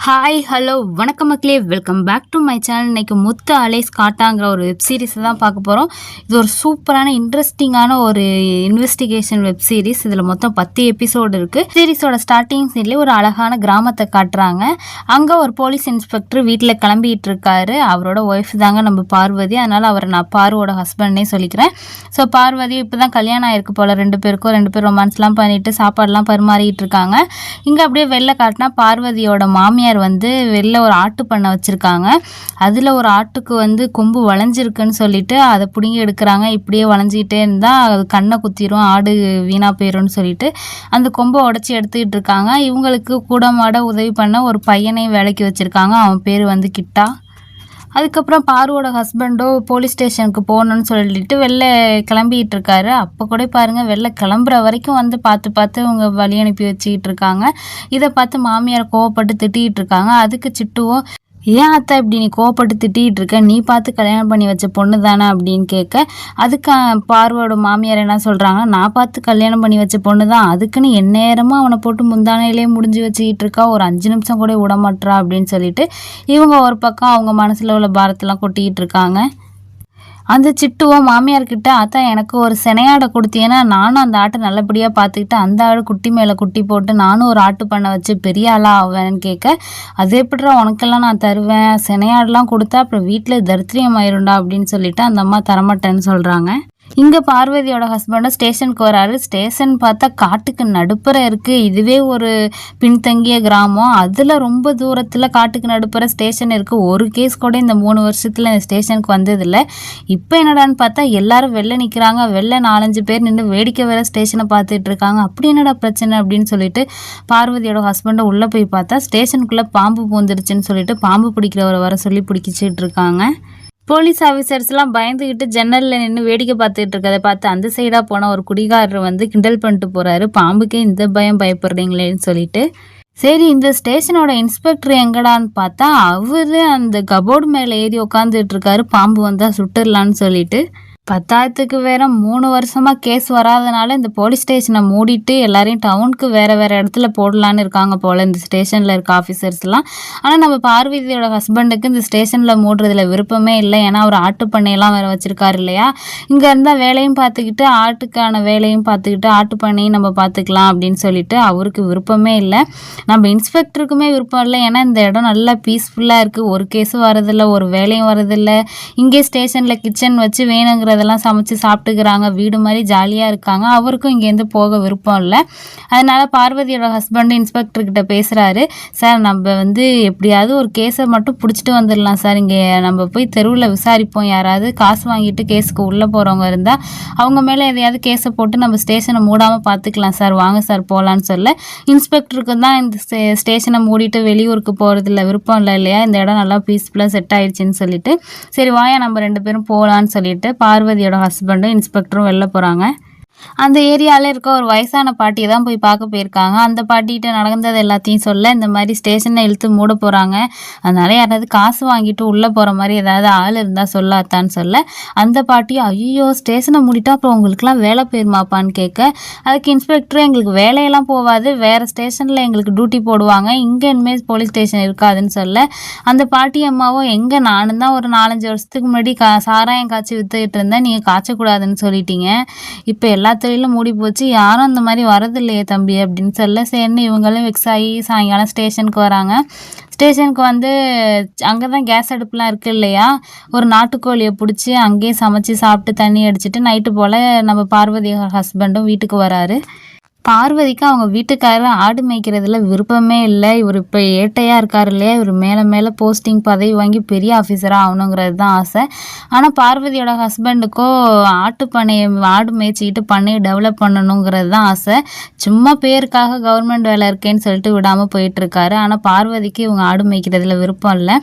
Hi hello வணக்கம் மக்களே, welcome back to my channel. இன்றைக்கி முத்து அலைஸ் காட்டாங்கிற ஒரு வெப் சீரிஸை தான் பார்க்க போகிறோம். இது ஒரு சூப்பரான இன்ட்ரெஸ்டிங்கான ஒரு இன்வெஸ்டிகேஷன் வெப் சீரிஸ். இதில் மொத்தம் 10 எபிசோடு இருக்குது. சீரிஸோட ஸ்டார்டிங் சீன்லேயே ஒரு அழகான கிராமத்தை காட்டுறாங்க. அங்கே ஒரு போலீஸ் இன்ஸ்பெக்டர் வீட்டில் கிளம்பிட்டு இருக்காரு. அவரோட ஒய்ஃப் தாங்க நம்ம பார்வதி. அதனால் அவரை நான் பார்வோட ஹஸ்பண்ட்னே சொல்லிக்கிறேன். ஸோ பார்வதி இப்போ தான் கல்யாணம் ஆயிருக்கு போல். ரெண்டு பேரும் ரொமான்ஸ்லாம் பண்ணிட்டு சாப்பாடுலாம் பரிமாறிட்டு இருக்காங்க. இங்கே அப்படியே வெளில காட்டினா பார்வதியோட மாமியார் வந்து வெளில ஒரு ஆட்டு பண்ணை வச்சுருக்காங்க. அதில் ஒரு ஆட்டுக்கு வந்து கொம்பு வளைஞ்சிருக்குன்னு சொல்லிட்டு அதை பிடுங்கி எடுக்கிறாங்க. இப்படியே வளைஞ்சிக்கிட்டே இருந்தால் கண்ணை குத்திரும், ஆடு வீணாக போயிடும்னு சொல்லிட்டு அந்த கொம்பை உடச்சி எடுத்துக்கிட்டு இருக்காங்க. இவங்களுக்கு கூட மாட உதவி பண்ண ஒரு பையனையும் வேலைக்கு வச்சுருக்காங்க. அவன் பேர் வந்து கிட்டா. அதுக்கப்புறம் பார்வோட ஹஸ்பண்டோ போலீஸ் ஸ்டேஷனுக்கு போகணுன்னு சொல்லிட்டு வெளில கிளம்பிகிட்டு இருக்காரு. அப்போ கூட பாருங்கள், வெளில கிளம்புற வரைக்கும் வந்து பார்த்து அவங்க வழி அனுப்பி வச்சுக்கிட்டு இருக்காங்க. இதை பார்த்து மாமியார் கோவப்பட்டு திட்டிகிட்டு இருக்காங்க. அதுக்கு சிட்டுவும், ஏன் அத்தை இப்படி நீ கோவப்பட்டு திட்டிகிட்டு இருக்க, நீ பார்த்து கல்யாணம் பண்ணி வச்ச பொண்ணு தானே அப்படின்னு கேட்க, அதுக்கு பார்வோட மாமியார் என்ன சொல்கிறாங்க, நான் பார்த்து கல்யாணம் பண்ணி வச்ச பொண்ணு தான், அதுக்குன்னு எந்நேரமாக அவனை போட்டு முந்தானையிலே முடிஞ்சு வச்சுக்கிட்டு இருக்கா, ஒரு 5 நிமிஷம் கூட விட மாட்டா அப்படின்னு சொல்லிட்டு இவங்க ஒரு பக்கம் அவங்க மனசில் உள்ள பாரத்தெல்லாம் கொட்டிக்கிட்டு இருக்காங்க. அந்த சிட்டுவோ மாமியார்கிட்ட, அதான் எனக்கு ஒரு சினையாடை கொடுத்தீங்கன்னா நானும் அந்த ஆட்டை நல்லபடியாக பார்த்துக்கிட்டு அந்த ஆடு குட்டி மேலே குட்டி போட்டு நானும் ஒரு ஆட்டு பண்ண வச்சு பெரிய ஆளாக ஆவேன்னு கேட்க, அது எப்படிடா உனக்கெல்லாம் நான் தருவேன், சினையாடெலாம் கொடுத்தா அப்புறம் வீட்டில் தரித்திரியம் ஆயிருண்டா அப்படின்னு சொல்லிட்டு அந்த அம்மா தரமாட்டேன்னு சொல்கிறாங்க. இங்கே பார்வதியோட ஹஸ்பண்டும் ஸ்டேஷனுக்கு வராரு. ஸ்டேஷன் பார்த்தா காட்டுக்கு நடுப்புற இருக்குது. இதுவே ஒரு பின்தங்கிய கிராமம். அதில் ரொம்ப தூரத்தில் காட்டுக்கு நடுப்புற ஸ்டேஷன் இருக்குது. ஒரு கேஸ் கூட இந்த 3 வருஷத்தில் இந்த ஸ்டேஷனுக்கு வந்ததில்லை. இப்போ என்னடான்னு பார்த்தா எல்லாரும் வெளில நிற்கிறாங்க. வெளில 4-5 பேர் நின்று வேடிக்கை வேற ஸ்டேஷனை பார்த்துட்டு இருக்காங்க. அப்படி என்னடா பிரச்சனை அப்படின்னு சொல்லிட்டு பார்வதியோட ஹஸ்பண்டை உள்ளே போய் பார்த்தா ஸ்டேஷனுக்குள்ளே பாம்பு பூந்துருச்சுன்னு சொல்லிட்டு பாம்பு பிடிக்கிறவரை வர சொல்லி பிடிச்சிட்டு இருக்காங்க. போலீஸ் ஆஃபீஸர்ஸ்லாம் பயந்துக்கிட்டு ஜன்னலில் நின்று வேடிக்கை பார்த்துட்டு இருக்கதை பார்த்து அந்த சைடாக போன ஒரு குடிகாரர் வந்து கிண்டல் பண்ணிட்டு போகிறாரு, பாம்புக்கே இந்த பயப்படுறீங்களேன்னு சொல்லிட்டு. சரி, இந்த ஸ்டேஷனோட இன்ஸ்பெக்டர் எங்கடான்னு பார்த்தா அவரு அந்த கபோர்டு மேலே ஏறி உட்காந்துட்டு இருக்காரு, பாம்பு வந்தால் சுட்டுடலான்னு சொல்லிட்டு. 10க்கு வேற 3 வருஷமாக கேஸ் வராதனால இந்த போலீஸ் ஸ்டேஷனை மூடிட்டு எல்லாரையும் டவுனுக்கு வேறு இடத்துல போடலான்னு இருக்காங்க போல் இந்த ஸ்டேஷனில் இருக்க ஆஃபீஸர்ஸ்லாம். ஆனால் நம்ம பார்வதியோட ஹஸ்பண்டுக்கு இந்த ஸ்டேஷனில் மூடுறதுல விருப்பமே இல்லை. ஏன்னா அவர் ஆட்டு பண்ணையெல்லாம் வேறு வச்சுருக்காரு இல்லையா. இங்கே இருந்தால் வேலையும் பார்த்துக்கிட்டு ஆட்டுக்கான வேலையும் பார்த்துக்கிட்டு ஆட்டு பண்ணையும் நம்ம பார்த்துக்கலாம் அப்படின்னு சொல்லிட்டு அவருக்கு விருப்பமே இல்லை. நம்ம இன்ஸ்பெக்டருக்குமே விருப்பம் இல்லை. ஏன்னா இந்த இடம் நல்லா பீஸ்ஃபுல்லாக இருக்குது. ஒரு கேஸும் வரதில்லை, ஒரு வேலையும் வரதில்லை. இங்கே ஸ்டேஷனில் கிச்சன் வச்சு வேணுங்கிற அதெல்லாம் சமைச்சு சாப்பிட்டுக்கிறாங்க, வீடு மாதிரி ஜாலியாக இருக்காங்க. அவருக்கும் இங்கேருந்து போக விருப்பம் இல்லை. அதனால பார்வதியோட ஹஸ்பண்ட் இன்ஸ்பெக்டர்கிட்ட பேசுகிறாரு, சார் நம்ம வந்து எப்படியாவது ஒரு கேஸை மட்டும் பிடிச்சிட்டு வந்துடலாம் சார், இங்கே நம்ம போய் தெருவில் விசாரிப்போம், யாராவது காசு வாங்கிட்டு கேஸுக்கு உள்ளே போகிறவங்க இருந்தால் அவங்க மேலே எதையாவது கேஸை போட்டு நம்ம ஸ்டேஷனை மூடாமல் பார்த்துக்கலாம் சார், வாங்க சார் போகலான்னு சொல்ல, இன்ஸ்பெக்டருக்கு தான் இந்த ஸ்டேஷனை மூடிட்டு வெளியூருக்கு போகிறதுல விருப்பம் இல்லை இல்லையா, இந்த இடம் நல்லா பீஸ்ஃபுல்லாக செட் ஆயிடுச்சுன்னு சொல்லிட்டு, சரி வாயா நம்ம 2 பேரும் போகலான்னு சொல்லிட்டு பார்வதியோட ஹஸ்பண்டும் இன்ஸ்பெக்டரும் வெளில போகிறாங்க. அந்த ஏரியாவில் இருக்க ஒரு வயசான பாட்டியை தான் போய் பார்க்க போயிருக்காங்க. அந்த பாட்டிகிட்ட நடந்தது எல்லாத்தையும் சொல்ல, இந்த மாதிரி ஸ்டேஷனை இழுத்து மூட போகிறாங்க, அதனால யாராவது காசு வாங்கிட்டு உள்ளே போகிற மாதிரி ஏதாவது ஆள் இருந்தால் சொல்லாத்தான்னு சொல்ல, அந்த பாட்டி ஐயோ ஸ்டேஷனை மூடிட்டா அப்புறம் உங்களுக்குலாம் வேலை போயிருமாப்பான்னு கேட்க, அதுக்கு இன்ஸ்பெக்டர் எங்களுக்கு வேலையெல்லாம் போகாது, வேறு ஸ்டேஷனில் எங்களுக்கு டியூட்டி போடுவாங்க, இங்கே இனிமேல் போலீஸ் ஸ்டேஷன் இருக்காதுன்னு சொல்ல, அந்த பாட்டி அம்மாவும் எங்கே நானும் தான் ஒரு 4-5 வருஷத்துக்கு முன்னாடி சாராயம் காய்ச்சி விற்றுக்கிட்டு இருந்தேன், நீங்கள் காய்ச்சக்கூடாதுன்னு சொல்லிட்டீங்க, இப்போ எல்லா தொழிலும் மூடி போச்சு, யாரும் அந்த மாதிரி வரதில்லையே தம்பி அப்படின்னு சொல்ல, சரின்னு இவங்களும் வெக்ஸ் ஆகி சாயங்காலம் ஸ்டேஷனுக்கு வராங்க. ஸ்டேஷனுக்கு வந்து அங்கே தான் கேஸ் அடுப்புலாம் இருக்குது இல்லையா, ஒரு நாட்டுக்கோழியை பிடிச்சி அங்கேயே சமைச்சு சாப்பிட்டு தண்ணி அடிச்சுட்டு நைட்டு போல் நம்ம பார்வதி ஹஸ்பண்டும் வீட்டுக்கு வராரு. பார்வதிக்கு அவங்க வீட்டுக்காரர் ஆடு மேய்க்கிறதுல விருப்பமே இல்லை. இவர் இப்போ ஏட்டையாக இருக்கார் இல்லையா, இவர் மேலே போஸ்டிங் பதவி வாங்கி பெரிய ஆஃபீஸராக ஆகணுங்கிறது தான் ஆசை. ஆனால் பார்வதியோட ஹஸ்பண்டுக்கோ ஆடு மேய்ச்சிக்கிட்டு பண்ணையை டெவலப் பண்ணணுங்கிறது தான் ஆசை. சும்மா பேருக்காக கவர்மெண்ட் வேலை இருக்கேன்னு சொல்லிட்டு விடாமல் போயிட்டுருக்காரு. ஆனால் பார்வதிக்கு இவங்க ஆடு மேய்க்கிறதுல விருப்பம் இல்லை.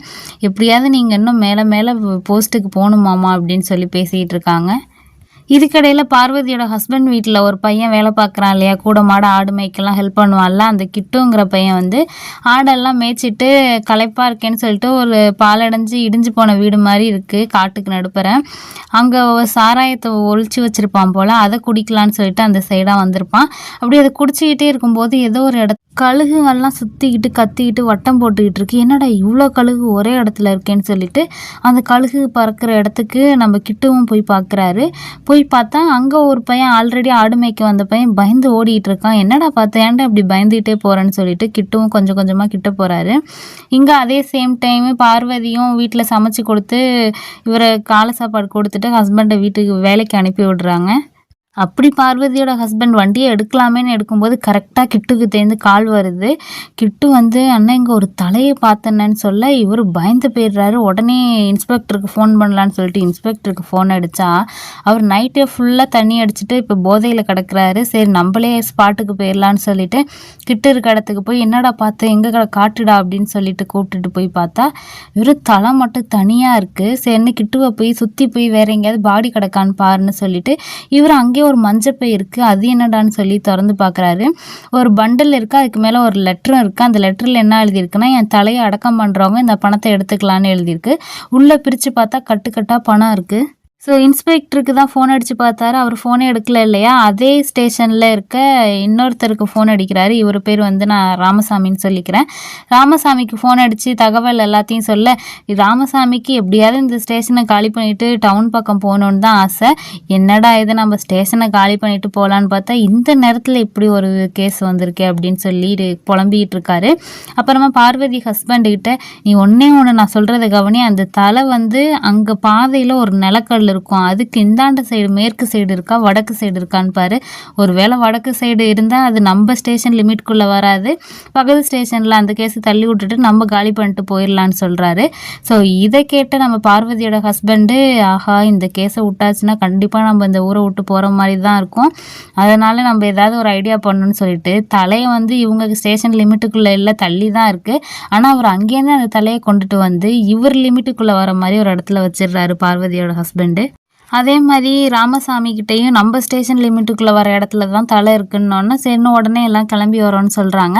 எப்படியாவது நீங்கள் இன்னும் மேலே போஸ்ட்டுக்கு போகணுமாமா அப்படின்னு சொல்லி பேசிகிட்டு இருக்காங்க. இதுக்கிடையில பார்வதியோட ஹஸ்பண்ட் வீட்டில் ஒரு பையன் வேலை பார்க்குறான் இல்லையா, கூட மாட ஆடு மேய்க்கெல்லாம் ஹெல்ப் பண்ணுவான்ல, அந்த கிட்டுங்கிற பையன் வந்து ஆடெல்லாம் மேய்ச்சிட்டு களைப்பாக இருக்கேன்னு சொல்லிட்டு ஒரு பாலடைஞ்சு இடிஞ்சு போன வீடு மாதிரி இருக்குது காட்டுக்கு நடுப்புற. அங்கே சாராயத்தை ஒழிச்சு வச்சுருப்பான் போல், அதை குடிக்கலான்னு சொல்லிட்டு அந்த சைடாக வந்திருப்பான். அப்படி அதை குடிச்சிக்கிட்டே இருக்கும்போது ஏதோ ஒரு கழுகுங்கள்லாம் சுற்றிக்கிட்டு கத்திக்கிட்டு வட்டம் போட்டுக்கிட்டு இருக்கு. என்னடா இவ்வளோ கழுகு ஒரே இடத்துல இருக்கேன்னு சொல்லிட்டு அந்த கழுகு பறக்கிற இடத்துக்கு நம்ம கிட்டுவும் போய் பார்க்குறாரு. போய் பார்த்தா அங்கே ஒரு பையன் ஆல்ரெடி ஆடு மேய்க்க வந்த பையன் பயந்து ஓடிட்டு இருக்கான். என்னடா பார்த்தா ஏன்டா இப்படி பயந்துகிட்டே போகிறேன்னு சொல்லிட்டு கிட்டுவும் கொஞ்சம் கொஞ்சமாக கிட்ட போகிறாரு. இங்கே அதே சேம் டைமு பார்வதியும் வீட்டில் சமைச்சு கொடுத்து இவரை காலை சாப்பாடு கொடுத்துட்டு ஹஸ்பண்டை வீட்டுக்கு வேலைக்கு அனுப்பி விடுறாங்க. அப்படி பார்வதியோட ஹஸ்பண்ட் வண்டியை எடுக்கலாமேன்னு எடுக்கும்போது கரெக்டாக கிட்டுக்கு தேர்ந்து கால் வருது. கிட்டு வந்து அண்ணன் இங்கே ஒரு தலையை பார்த்தேன்னு சொல்ல இவர் பயந்து போயிடுறாரு. உடனே இன்ஸ்பெக்டருக்கு ஃபோன் பண்ணலான்னு சொல்லிட்டு இன்ஸ்பெக்டருக்கு ஃபோன் அடித்தா அவர் நைட்டே ஃபுல்லாக தண்ணி அடிச்சுட்டு இப்போ போதையில் கிடக்குறாரு. சரி நம்மளே ஸ்பாட்டுக்கு போயிடலான்னு சொல்லிட்டு கிட்டு இருக்க இடத்துக்கு போய் என்னடா பார்த்து எங்கே காட்டுடா அப்படின்னு சொல்லிட்டு கூப்பிட்டுட்டு போய் பார்த்தா வெறும் தலை மட்டும் தனியாக இருக்குது. சரின்னு கிட்டுவை போய் சுற்றி போய் வேற எங்கேயாவது பாடி கிடக்கான்னு பாருன்னு சொல்லிட்டு இவர் அங்கேயே ஒரு மஞ்சப்பை இருக்குது. அது என்னடான்னு சொல்லி திறந்து பார்க்குறாரு. ஒரு பண்டில் இருக்குது, அதுக்கு மேலே ஒரு லெட்டரும் இருக்குது. அந்த லெட்டரில் என்ன எழுதியிருக்குன்னா, என் தலையை அடக்கம் பண்ணுறவங்க இந்த பணத்தை எடுத்துக்கலான்னு எழுதியிருக்கு. உள்ளே பிரித்து பார்த்தா கட்டுக்கட்டாக பணம் இருக்குது. ஸோ இன்ஸ்பெக்டருக்கு தான் ஃபோன் அடித்து பார்த்தாரு. அவர் ஃபோனே எடுக்கல இல்லையா. அதே ஸ்டேஷனில் இருக்க இன்னொருத்தருக்கு ஃபோன் அடிக்கிறாரு. இவர் பேர் வந்து நான் ராமசாமின்னு சொல்லிக்கிறேன். ராமசாமிக்கு ஃபோன் அடித்து தகவல் எல்லாத்தையும் சொல்ல ராமசாமிக்கு எப்படியாவது இந்த ஸ்டேஷனை காலி பண்ணிவிட்டு டவுன் பக்கம் போகணுன்னு தான் ஆசை. என்னடா இது நம்ம ஸ்டேஷனை காலி பண்ணிவிட்டு போகலான்னு பார்த்தா இந்த நேரத்தில் இப்படி ஒரு கேஸ் வந்திருக்கு அப்படின்னு சொல்லி புலம்பிக்கிட்டு இருக்காரு. அப்புறமா பார்வதி ஹஸ்பண்டுக்கிட்ட நீ ஒன்றே நான் சொல்கிறத கவனி, அந்த தலை வந்து அங்கே பாதையில் ஒரு நிலக்கல் இருக்கும், அதுக்கு இந்தாண்ட சைடு மேற்கு சைடு இருக்கா வடக்கு சைடு இருக்கான்னு பாரு. ஒரு வேளை வடக்கு சைடு இருந்தால் அது நம்ம ஸ்டேஷன் லிமிட்குள்ளே வராது, பக்கத்து ஸ்டேஷனில் அந்த கேஸை தள்ளி விட்டுட்டு நம்ம காலி பண்ணிட்டு போயிடலான்னு சொல்கிறாரு. ஸோ இதை கேட்ட நம்ம பார்வதியோட ஹஸ்பண்டு ஆஹா இந்த கேஸை விட்டாச்சுன்னா கண்டிப்பாக நம்ம இந்த ஊரை விட்டு போகிற மாதிரி தான் இருக்கும், அதனால் நம்ம ஏதாவது ஒரு ஐடியா பண்ணணும்னு சொல்லிட்டு தலையை வந்து இவங்க ஸ்டேஷன் லிமிட்டுக்குள்ளே இல்லை தள்ளி தான் இருக்குது, ஆனால் அவர் அங்கேருந்து அந்த தலையை கொண்டுட்டு வந்து இவர் லிமிட்டுக்குள்ளே வர மாதிரி ஒரு இடத்துல வச்சிடுறாரு பார்வதியோட ஹஸ்பண்டு. அதே மாதிரி ராமசாமி கிட்டேயும் நம்ம ஸ்டேஷன் லிமிட்டுக்குள்ளே வர இடத்துல தான் தலை இருக்குன்னொன்னே சரின்னு உடனே எல்லாம் கிளம்பி வரோன்னு சொல்கிறாங்க.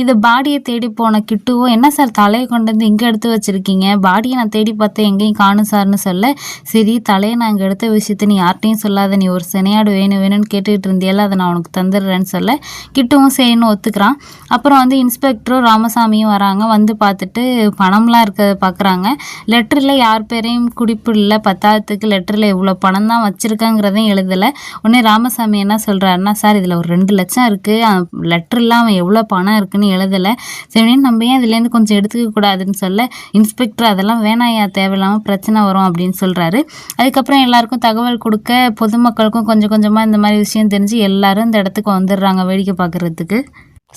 இது பாடியை தேடி போன கிட்டுவோ என்ன சார் தலையை கொண்டு வந்து இங்கே எடுத்து வச்சுருக்கீங்க, பாடியை நான் தேடி பார்த்தேன் எங்கேயும் காணும் சார்னு சொல்ல சரி தலையை நான் இங்கே எடுத்த விஷயத்த நீ யார்ட்டையும் சொல்லாத, நீ ஒரு சினையாடு வேணும்னு கேட்டுக்கிட்டு இருந்தியால அதை நான் உனக்கு தந்துடுறேன்னு சொல்ல கிட்டுவும் சரின்னு ஒத்துக்கிறான். அப்புறம் வந்து இன்ஸ்பெக்டரும் ராமசாமியும் வராங்க. வந்து பார்த்துட்டு பணம்லாம் இருக்கிறத பார்க்குறாங்க. லெட்டரில் யார் பேரையும் குறிப்பு இல்லை, பத்தாயிரத்துக்கு லெட்டரில் இவ்வளோ பணம் தான் வச்சுருக்காங்கிறதையும் எழுதலை. உடனே ராமசாமி என்ன சொல்கிறாருன்னா சார் இதில் ஒரு 2 லட்சம் இருக்குது, லெட்டர்லாம் அவன் எவ்வளோ பணம் இருக்குன்னு எழுதலை, சரி நம்ம ஏன் இதுலேருந்து கொஞ்சம் எடுத்துக்க கூடாதுன்னு சொல்ல இன்ஸ்பெக்டர் அதெல்லாம் வேணாயா தேவையில்லாமல் பிரச்சனை வரும் அப்படின்னு சொல்கிறாரு. அதுக்கப்புறம் எல்லாருக்கும் தகவல் கொடுக்க பொதுமக்களுக்கும் கொஞ்சம் கொஞ்சமாக இந்த மாதிரி விஷயம் தெரிஞ்சு எல்லாரும் இந்த இடத்துக்கு வந்துடுறாங்க வேடிக்கை பார்க்குறதுக்கு.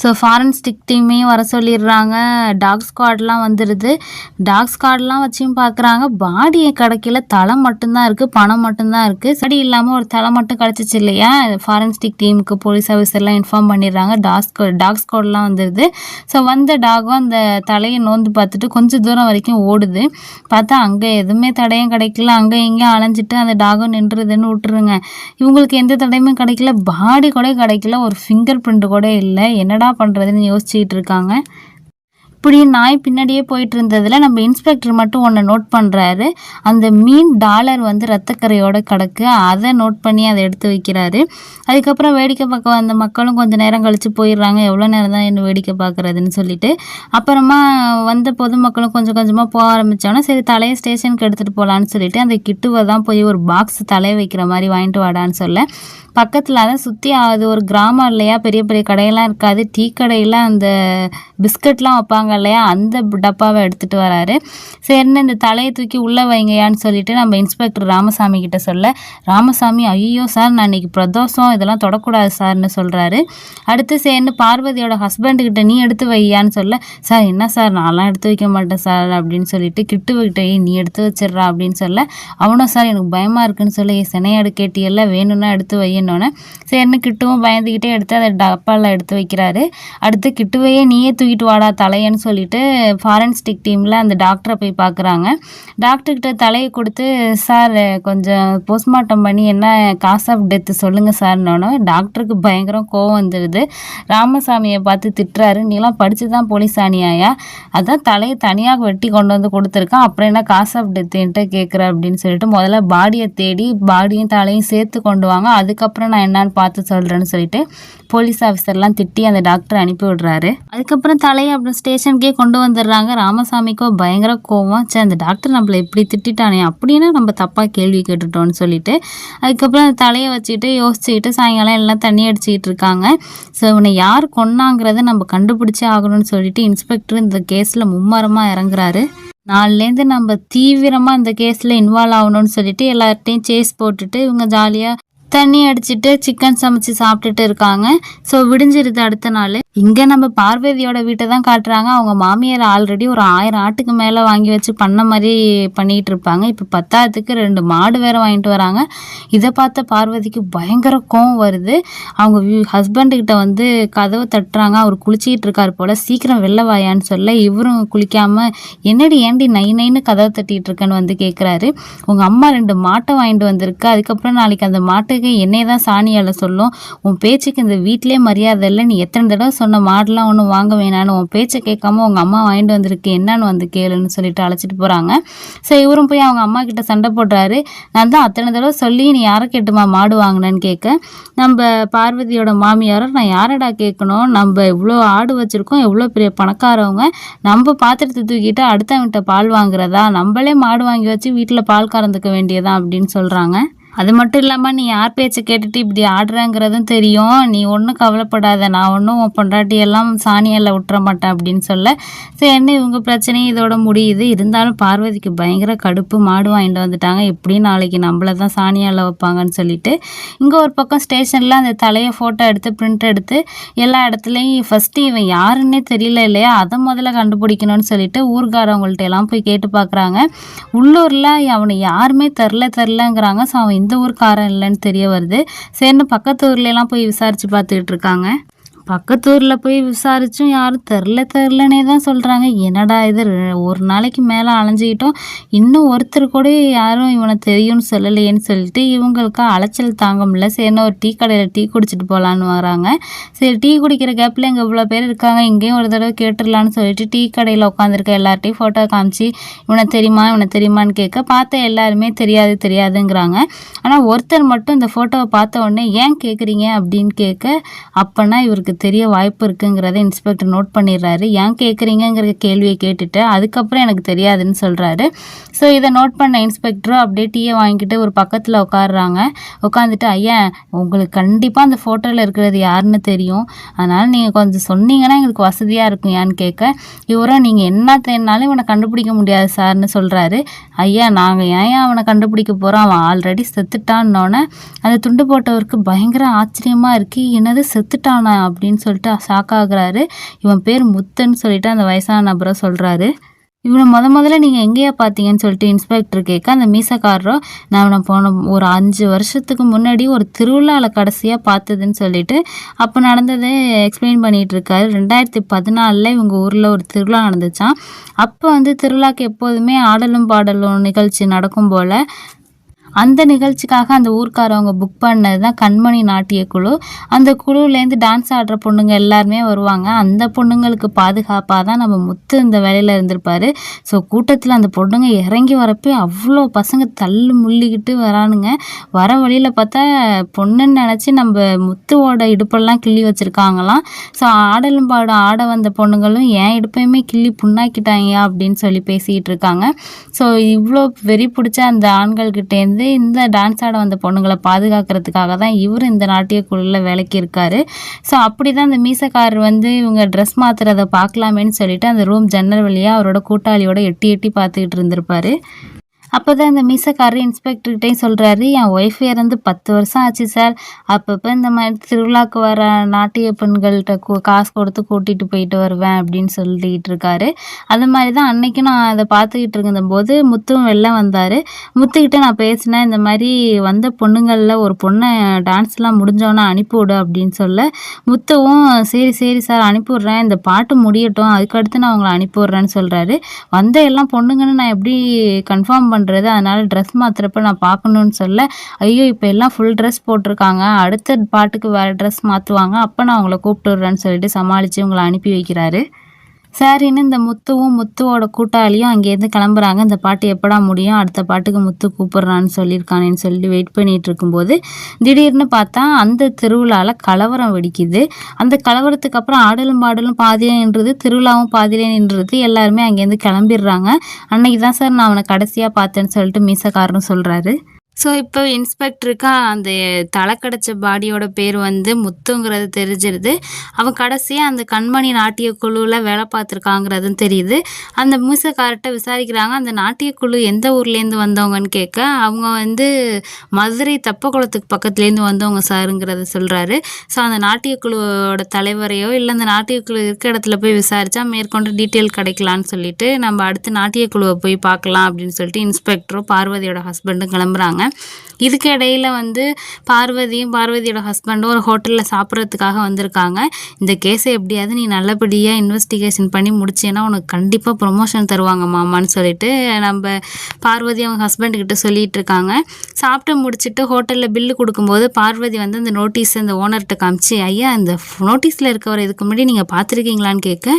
ஸோ ஃபாரன்ஸ்டிக் டீமையும் வர சொல்லிடுறாங்க. டாக் ஸ்குவாட்லாம் வந்துடுது. டாக் ஸ்குவாட்லாம் வச்சும் பார்க்குறாங்க. பாடியை கிடைக்கல, தலை மட்டும்தான் இருக்குது, பணம் மட்டும்தான் இருக்குது. சரி இல்லாமல் ஒரு தலை மட்டும் கிடச்சிச்சு இல்லையா. ஃபாரன்ஸ்டிக் டீமுக்கு போலீஸ் ஆஃபீஸர்லாம் இன்ஃபார்ம் பண்ணிடுறாங்க. டாக் ஸ்குவாட்லாம் வந்துடுது. ஸோ வந்த டாகும் அந்த தலையை நோந்து பார்த்துட்டு கொஞ்சம் தூரம் வரைக்கும் ஓடுது. பார்த்தா அங்கே எதுவுமே தடையும் கிடைக்கல, அங்கே எங்கேயும் அலைஞ்சிட்டு அந்த டாகும் நின்றுதுன்னு விட்டுருங்க. இவங்களுக்கு எந்த தடையுமே கிடைக்கல, பாடி கூட கிடைக்கல, ஒரு ஃபிங்கர் பிரிண்ட் கூட இல்லை. என்னடா பண்ணுறதுன்னு யோசிச்சுக்கிட்டு இருக்காங்க. இப்படி நாய் பின்னாடியே போயிட்டு இருந்ததில் நம்ம இன்ஸ்பெக்டர் மட்டும் ஒன்று நோட் பண்ணுறாரு. அந்த மீன் டாலர் வந்து ரத்தக்கரையோட கிடக்கு, அதை நோட் பண்ணி அதை எடுத்து வைக்கிறாரு. அதுக்கப்புறம் வேடிக்கை பார்க்க வந்த மக்களும் கொஞ்சம் நேரம் கழித்து போயிடுறாங்க. எவ்வளோ நேரம் தான் என்ன வேடிக்கை பார்க்குறதுன்னு சொல்லிட்டு. அப்புறமா வந்த பொதுமக்களும் கொஞ்சம் கொஞ்சமாக போக ஆரம்பித்தோன்னா சரி தலையை ஸ்டேஷனுக்கு எடுத்துகிட்டு போகலான்னு சொல்லிட்டு அந்த கிட்டுவை தான் போய் ஒரு பாக்ஸ் தலையை வைக்கிற மாதிரி வாங்கிட்டு வாடான்னு சொல்ல பக்கத்தில் அதை சுற்றி அது ஒரு கிராமம் இல்லையா, பெரிய பெரிய கடையெல்லாம் இருக்காது, டீ கடையில் அந்த பிஸ்கட்லாம் வைப்பாங்க இல்லையா, அந்த டப்பாவை எடுத்துகிட்டு வராரு. சரின்னு இந்த தலையை தூக்கி உள்ளே வைங்கயான்னு சொல்லிட்டு நம்ம இன்ஸ்பெக்டர் ராமசாமி கிட்ட சொல்ல ராமசாமி ஐயோ சார் நான் இன்னைக்கு பிரதோஷம் இதெல்லாம் தொடக்கூடாது சார்னு சொல்கிறாரு. அடுத்து சேர்ந்து பார்வதியோட ஹஸ்பண்டுக்கிட்ட நீ எடுத்து வையான்னு சொல்ல சார் என்ன சார் நான்லாம் எடுத்து வைக்க மாட்டேன் சார் அப்படின்னு சொல்லிட்டு கிட்டுக்கிட்டே நீ எடுத்து வச்சிடுறா அப்படின்னு சொல்ல அவனும் சார் எனக்கு பயமாக இருக்குன்னு சொல்லி சினையாடு கேட்டியெல்லாம் வேணும்னா எடுத்து வை என்னோன்னு சரின்னு கிட்டுவும் பயந்துக்கிட்டே எடுத்து அதை டப்பாவில் எடுத்து வைக்கிறாரு. அடுத்து கிட்டுவையே நீயே தூக்கிட்டு வாடா தலையன்னு அப்படின்னு சொல்லிட்டு ஃபாரன்ஸ்டிக் டீமில் அந்த டாக்டரை போய் பார்க்குறாங்க. டாக்டர்கிட்ட தலையை கொடுத்து, சார் கொஞ்சம் போஸ்ட்மார்ட்டம் பண்ணி என்ன காஸ் ஆஃப் டெத்து சொல்லுங்கள் சார்னோன்னே டாக்டருக்கு பயங்கரம் கோவம் வந்துடுது. ராமசாமியை பார்த்து திட்டுறாரு, நீலாம் படித்து தான் போலீஸ் ஆனியாயா, அதான் தலையை தனியாக வெட்டி கொண்டு வந்து கொடுத்துருக்கான், அப்புறம் என்ன காஸ் ஆஃப் டெத்துன்ட்டு கேட்குற அப்படின்னு சொல்லிட்டு முதல்ல பாடியை தேடி பாடியும் தலையும் சேர்த்து கொண்டு வாங்க, அதுக்கப்புறம் நான் என்னன்னு பார்த்து சொல்கிறேன்னு சொல்லிட்டு போலீஸ் ஆஃபீஸர்லாம் திட்டி அந்த டாக்டர் அனுப்பி விடுறாரு. அதுக்கப்புறம் தலையை அப்புறம் ஸ்டேஷனுக்கே கொண்டு வந்துடுறாங்க. ராமசாமிக்கோ பயங்கர கோவம், சரி அந்த டாக்டர் நம்மளை இப்படி திட்டானே, அப்படின்னா நம்ம தப்பாக கேள்வி கேட்டுட்டோன்னு சொல்லிட்டு அதுக்கப்புறம் அந்த தலையை வச்சுக்கிட்டு யோசிச்சுக்கிட்டு சாயங்காலம் எல்லாம் தண்ணி அடிச்சுக்கிட்டு இருக்காங்க. ஸோ இவனை யார் கொன்னாங்கிறத நம்ம கண்டுபிடிச்சே ஆகணும்னு சொல்லிட்டு இன்ஸ்பெக்டர் இந்த கேஸில் மும்மரமாக இறங்குறாரு. நாலுலேருந்து நம்ம தீவிரமாக இந்த கேஸில் இன்வால்வ் ஆகணும்னு சொல்லிட்டு எல்லார்ட்டையும் சேஸ் போட்டுட்டு இவங்க ஜாலியாக தண்ணி அடிச்சுட்டு சிக்கன் சமைச்சு சாப்பிட்டுட்டு இருக்காங்க. ஸோ விடிஞ்சிருது அடுத்த நாள். இங்கே நம்ம பார்வதியோட வீட்டை தான் காட்டுறாங்க. அவங்க மாமியார் ஆல்ரெடி ஒரு 1000 ஆட்டுக்கு மேலே வாங்கி வச்சு பண்ண மாதிரி பண்ணிகிட்டு இருப்பாங்க. இப்போ 10த்துக்கு 2 மாடு வேறு வாங்கிட்டு வராங்க. இதை பார்த்த பார்வதிக்கு பயங்கர கோவம் வருது. அவங்க ஹஸ்பண்டுக்கிட்ட வந்து கதவை தட்டுறாங்க. அவர் குளிச்சிக்கிட்டு இருக்கார் போல், சீக்கிரம் வெளில வாயான்னு சொல்ல இவரும் குளிக்காமல் என்னடி ஏண்டி நைன்னு கதவை தட்டிகிட்டு இருக்கேன்னு வந்து கேட்குறாரு. உங்கள் அம்மா 2 மாட்டை வாங்கிட்டு வந்திருக்கு, அதுக்கப்புறம் நாளைக்கு அந்த மாட்டுக்கு என்னையே தான் சாணியால் சொல்லும், உன் பேச்சுக்கு இந்த வீட்டிலே மரியாதை இல்லை, நீ எத்தனை தடவை சொன்ன மாடெலாம் ஒன்றும் வாங்க வேணான்னு, உன் பேச்சை கேட்காம உங்கள் அம்மா வாங்கிட்டு வந்திருக்கு, என்னன்னு வந்து கேளுன்னு சொல்லிட்டு அழைச்சிட்டு போகிறாங்க. ஸோ இவரும் போய் அவங்க அம்மா கிட்ட சண்டை போடுறாரு. நான் தான் அத்தனை தடவை சொல்லி நீ யாரை கேட்டுமா மாடு வாங்கினேன்னு கேட்க, நம்ம பார்வதியோட மாமியாரும் நான் யாரடா கேட்கணும், நம்ம இவ்வளோ ஆடு வச்சுருக்கோம், எவ்வளோ பெரிய பணக்காரவங்க, நம்ம பாத்திரத்தை தூக்கிட்டு அடுத்தவங்கிட்ட பால் வாங்குறதா, நம்மளே மாடு வாங்கி வச்சு வீட்டில் பால் கறந்துக்க வேண்டியதான் அப்படின்னு சொல்கிறாங்க. அது மட்டும் இல்லாமல் நீ யார் பேச்சை கேட்டுட்டு இப்படி ஆடுறங்கிறதும் தெரியும், நீ ஒன்றும் கவலைப்படாத, நான் ஒன்றும் உன் பொண்டாட்டியெல்லாம் சாணியெல்லாம் விட்டுற மாட்டேன் அப்படின்னு சொல்ல, சரி என்ன இவங்க பிரச்சனையும் இதோட முடியுது. இருந்தாலும் பார்வதிக்கு பயங்கர கடுப்பு, மாடு வாங்கிட்டு வந்துட்டாங்க, எப்படியும் நாளைக்கு நம்மளை தான் சாணியால் வைப்பாங்கன்னு சொல்லிட்டு இங்கே ஒரு பக்கம் ஸ்டேஷனில் அந்த தலையை ஃபோட்டோ எடுத்து பிரிண்ட் எடுத்து எல்லா இடத்துலையும் ஃபஸ்ட்டு இவன் யாருன்னே தெரியல இல்லையா, அதை முதல்ல கண்டுபிடிக்கணும்னு சொல்லிட்டு ஊர்காரவங்கள்ட்ட எல்லாம் போய் கேட்டு பார்க்குறாங்க. உள்ளூரில் அவனை யாருமே தெரிலங்கிறாங்க. ஸோ அவன் இந்த ஊர்க்காரன் இல்லைன்னு தெரிய வருது. சரின்னு பக்கத்து ஊர்லலாம் போய் விசாரித்து பார்த்துக்கிட்டு இருக்காங்க. பக்கத்தூரில் போய் விசாரிச்சும் யாரும் தெரிலனே தான் சொல்கிறாங்க. என்னடா இது, ஒரு நாளைக்கு மேலே அலைஞ்சிக்கிட்டோம், இன்னும் ஒருத்தர் கூட யாரும் இவனை தெரியும்னு சொல்லலையேன்னு சொல்லிட்டு இவங்களுக்கு அலைச்சல் தாங்க முடியல. சரின்னு ஒரு டீ கடையில் டீ குடிச்சிட்டு போகலான்னு வராங்க. சரி டீ குடிக்கிற கேப்பில் இங்கே இவ்வளோ பேர் இருக்காங்க, இங்கேயும் ஒரு தடவை கேட்டுடலான்னு சொல்லிட்டு டீ கடையில் உட்காந்துருக்க எல்லார்ட்டையும் ஃபோட்டோ காமிச்சு இவனை தெரியுமான்னு கேட்க, பார்த்த எல்லாருமே தெரியாதுங்கிறாங்க. ஆனால் ஒருத்தர் மட்டும் இந்த ஃபோட்டோவை பார்த்த உடனே ஏன் கேட்குறீங்க அப்படின்னு கேட்க, அப்போனா இவருக்கு தெரிய வாய்ப்பு இருக்குங்கிறத இன்ஸ்பெக்டர் நோட் பண்ணிடுறாரு. ஏன் கேட்குறீங்கிற கேள்வியை கேட்டுட்டு அதுக்கப்புறம் எனக்கு தெரியாதுன்னு சொல்கிறாரு. ஸோ இதை நோட் பண்ண இன்ஸ்பெக்டரும் அப்படியே டீயை வாங்கிட்டு ஒரு பக்கத்தில் உட்காந்துட்டு, ஐயா உங்களுக்கு கண்டிப்பாக அந்த ஃபோட்டோவில் இருக்கிறது யாருன்னு தெரியும், அதனால் நீங்கள் கொஞ்சம் சொன்னீங்கன்னா எங்களுக்கு வசதியாக இருக்கும் ஏன்னு கேட்க, இவரும் நீங்கள் என்ன தேடினாலும் இவனை கண்டுபிடிக்க முடியாது சார்னு சொல்கிறாரு. ஐயா நாங்கள் ஏன் அவனை கண்டுபிடிக்க போகிறோம், அவன் ஆல்ரெடி செத்துட்டான்னொன்னே அந்த துண்டு போட்டவருக்கு பயங்கர ஆச்சரியமாக இருக்குது, என்னது செத்துட்டானா அப்படின்னு சொல்லிட்டு ஷாக் ஆகுறாரு. இவன் பேர் முத்துன்னு சொல்லிட்டு அந்த வயசான நபரை சொல்கிறாரு. இவனை முதல்ல நீங்கள் எங்கேயா பார்த்தீங்கன்னு சொல்லிட்டு இன்ஸ்பெக்டர் கேட்க, அந்த மீசக்காரரோ நான் இவனை போன ஒரு 5 வருஷத்துக்கு முன்னாடி ஒரு திருவிழாவில் கடைசியாக பார்த்ததுன்னு சொல்லிட்டு அப்போ நடந்ததை எக்ஸ்பிளைன் பண்ணிகிட்டு இருக்காரு. 2014 இவங்க ஊரில் ஒரு திருவிழா நடந்துச்சான். அப்போ வந்து திருவிழாக்கு எப்போதுமே ஆடலும் பாடலும் நிகழ்ச்சி நடக்கும் போல் அந்த நிகழ்ச்சிக்காக அந்த ஊர்க்காரவங்க புக் பண்ணது தான் கண்மணி நாட்டிய குழு. அந்த குழுவிலேருந்து டான்ஸ் ஆடுற பொண்ணுங்க எல்லாருமே வருவாங்க. அந்த பொண்ணுங்களுக்கு பாதுகாப்பாக தான் நம்ம முத்து இந்த வேலையில் இருந்திருப்பார். ஸோ கூட்டத்தில் அந்த பொண்ணுங்க இறங்கி வரப்போ அவ்வளோ பசங்க தள்ளு முள்ளிக்கிட்டு வரானுங்க. வர வழியில் பார்த்தா பொண்ணுன்னு நினச்சி நம்ம முத்துவோட இடுப்பெல்லாம் கிள்ளி வச்சுருக்காங்களாம். ஸோ ஆடலும் பாடம் ஆட வந்த பொண்ணுங்களும் என் இடுப்பையுமே கிள்ளி புண்ணாக்கிட்டாங்க அப்படின்னு சொல்லி பேசிக்கிட்டு இருக்காங்க. ஸோ இவ்வளோ வெறி பிடிச்ச அந்த ஆண்கள்கிட்டேருந்து இந்த டான்ஸ் ஆட வந்த பொண்ணுங்களை பாதுகாக்கிறதுக்காக தான் இவர் இந்த நாட்டிய குழுவில் வேலைக்கு இருக்காரு. ஸோ அப்படி தான் அந்த மீசக்காரர் வந்து இவங்க ட்ரெஸ் மாற்றுறதை பார்க்கலாமேன்னு சொல்லிட்டு அந்த ரூம் ஜன்னல் வழியாக அவரோட கூட்டாளியோட எட்டி பார்த்துக்கிட்டு இருந்திருப்பாரு. அப்போ தான் இந்த மீசக்காரர் இன்ஸ்பெக்டர்கிட்டையும் சொல்கிறாரு, என் ஒய்ஃப் இறந்து 10 வருஷம் ஆச்சு சார். அப்பப்போ இந்த மாதிரி திருவிழாவுக்கு வர நாட்டிய பெண்கள்கிட்ட காசு கொடுத்து கூட்டிகிட்டு போயிட்டு வருவேன் அப்படின்னு சொல்லிட்டு இருக்காரு. அது மாதிரி தான் அன்னைக்கு நான் அதை பார்த்துக்கிட்டு இருந்தபோது முத்துவும் வெளில வந்தார். முத்துக்கிட்ட நான் பேசினேன், இந்த மாதிரி வந்த பொண்ணுங்களில் ஒரு பொண்ணை டான்ஸ்லாம் முடிஞ்சோன்னே அனுப்பிவிடு அப்படின்னு சொல்ல, முத்துவும் சரி சரி சார் அனுப்பிவிட்றேன், இந்த பாட்டு முடியட்டும் அதுக்கடுத்து நான் உங்களை அனுப்பிவிட்றேன்னு சொல்கிறாரு. வந்த எல்லாம் பொண்ணுங்கன்னு நான் எப்படி கன்ஃபார்ம் பண்ணுறது, அதனால் ட்ரெஸ் மாற்றுறப்ப நான் பார்க்கணுன்னு சொல்ல, ஐயோ இப்போ எல்லாம் ஃபுல் ட்ரெஸ் போட்டிருக்காங்க, அடுத்த பாட்டுக்கு வேறு ட்ரெஸ் மாற்றுவாங்க, அப்போ நான் உங்களை கூப்பிட்டு விட்றேன்னு சொல்லிட்டு சமாளித்து உங்களை அனுப்பி வைக்கிறாரு. சரின்னு இந்த முத்துவும் முத்துவோட கூட்டாளியும் அங்கேருந்து கிளம்புறாங்க. இந்த பாட்டு எப்படா முடியும், அடுத்த பாட்டுக்கு முத்து கூப்பிட்றான்னு சொல்லியிருக்கானேன்னு சொல்லி வெயிட் பண்ணிகிட்டு இருக்கும்போது திடீர்னு பார்த்தா அந்த திருவிழாவில் கலவரம் வெடிக்குது. அந்த கலவரத்துக்கு அப்புறம் ஆடலும் பாடலும் பாதியிலே நின்றுது, திருவிழாவும் பாதியிலே நின்றுது. எல்லாருமே அங்கேருந்து கிளம்பிடுறாங்க. அன்னைக்கு தான் சார் நான் அவனை கடைசியாக பார்த்தேன்னு சொல்லிட்டு மீசக்காரரும் சொல்கிறாரு. ஸோ இப்போ இன்ஸ்பெக்டருக்கு அந்த தலை கிடச்ச பாடியோட பேர் வந்து முத்துங்கிறது தெரிஞ்சிருது. அவன் கடைசியாக அந்த கண்மணி நாட்டிய குழுவில் வேலை பார்த்துருக்காங்கிறதும் தெரியுது. அந்த மீசக்கார்ட்ட விசாரிக்கிறாங்க, அந்த நாட்டிய குழு எந்த ஊர்லேருந்து வந்தவங்கன்னு கேட்க, அவங்க வந்து மதுரை தெப்பக்குளத்துக்கு பக்கத்துலேருந்து வந்தவங்க சாருங்கிறத சொல்கிறாரு. ஸோ அந்த நாட்டிய குழுவோட தலைவரையோ இல்லை அந்த நாட்டிய குழு இருக்க இடத்துல போய் விசாரித்தா மேற்கொண்டு டீட்டெயில் கிடைக்கலான்னு சொல்லிட்டு நம்ம அடுத்து நாட்டிய குழுவை போய் பார்க்கலாம் அப்படின்னு சொல்லிட்டு இன்ஸ்பெக்டரும் பார்வதியோட ஹஸ்பண்டும் கிளம்புறாங்க. இதுக்கு இடையில வந்து பார்வதியும் பார்வதியோட ஹஸ்பண்டும் ஒரு ஹோட்டலில் சாப்பிட்றதுக்காக வந்திருக்காங்க. இந்த கேஸை எப்படியாவது நீ நல்லபடியாக இன்வெஸ்டிகேஷன் பண்ணி முடிச்சேன்னா உனக்கு கண்டிப்பாக ப்ரொமோஷன் தருவாங்க மாமான்னு சொல்லிட்டு நம்ம பார்வதி அவங்க ஹஸ்பண்டுக்கிட்ட சொல்லிட்டு இருக்காங்க. சாப்பிட்டு முடிச்சுட்டு ஹோட்டலில் பில்லு கொடுக்கும்போது பார்வதி வந்து அந்த நோட்டீஸ் அந்த ஓனர்கிட்ட காமிச்சு, ஐயா இந்த நோட்டீஸில் இருக்கவரை இதுக்கு முன்னாடி நீங்கள் பார்த்துருக்கீங்களான்னு கேட்க,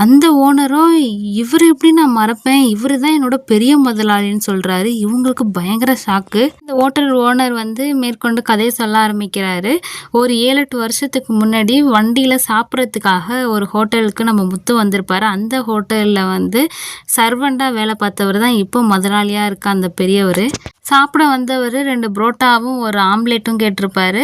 அந்த ஓனரும் இவர் எப்படி நான் மறப்பேன், இவர் தான் என்னோட பெரிய முதலாளின்னு சொல்கிறாரு. இவங்களுக்கு பயங்கர ஷாக்கு. இந்த ஹோட்டல் ஓனர் வந்து மேற்கொண்டு கதையை சொல்ல ஆரம்பிக்கிறாரு. ஒரு 7-8 வருஷத்துக்கு முன்னாடி வண்டியில் சாப்பிட்றதுக்காக ஒரு ஹோட்டலுக்கு நம்ம முத்து வந்திருப்பார். அந்த ஹோட்டலில் வந்து சர்வெண்ட்டாக வேலை பார்த்தவர் தான் இப்போ முதலாளியாக இருக்க அந்த பெரியவர். சாப்பிட வந்தவர் 2 புரோட்டாவும் ஒரு ஆம்லேட்டும் கேட்டிருப்பாரு.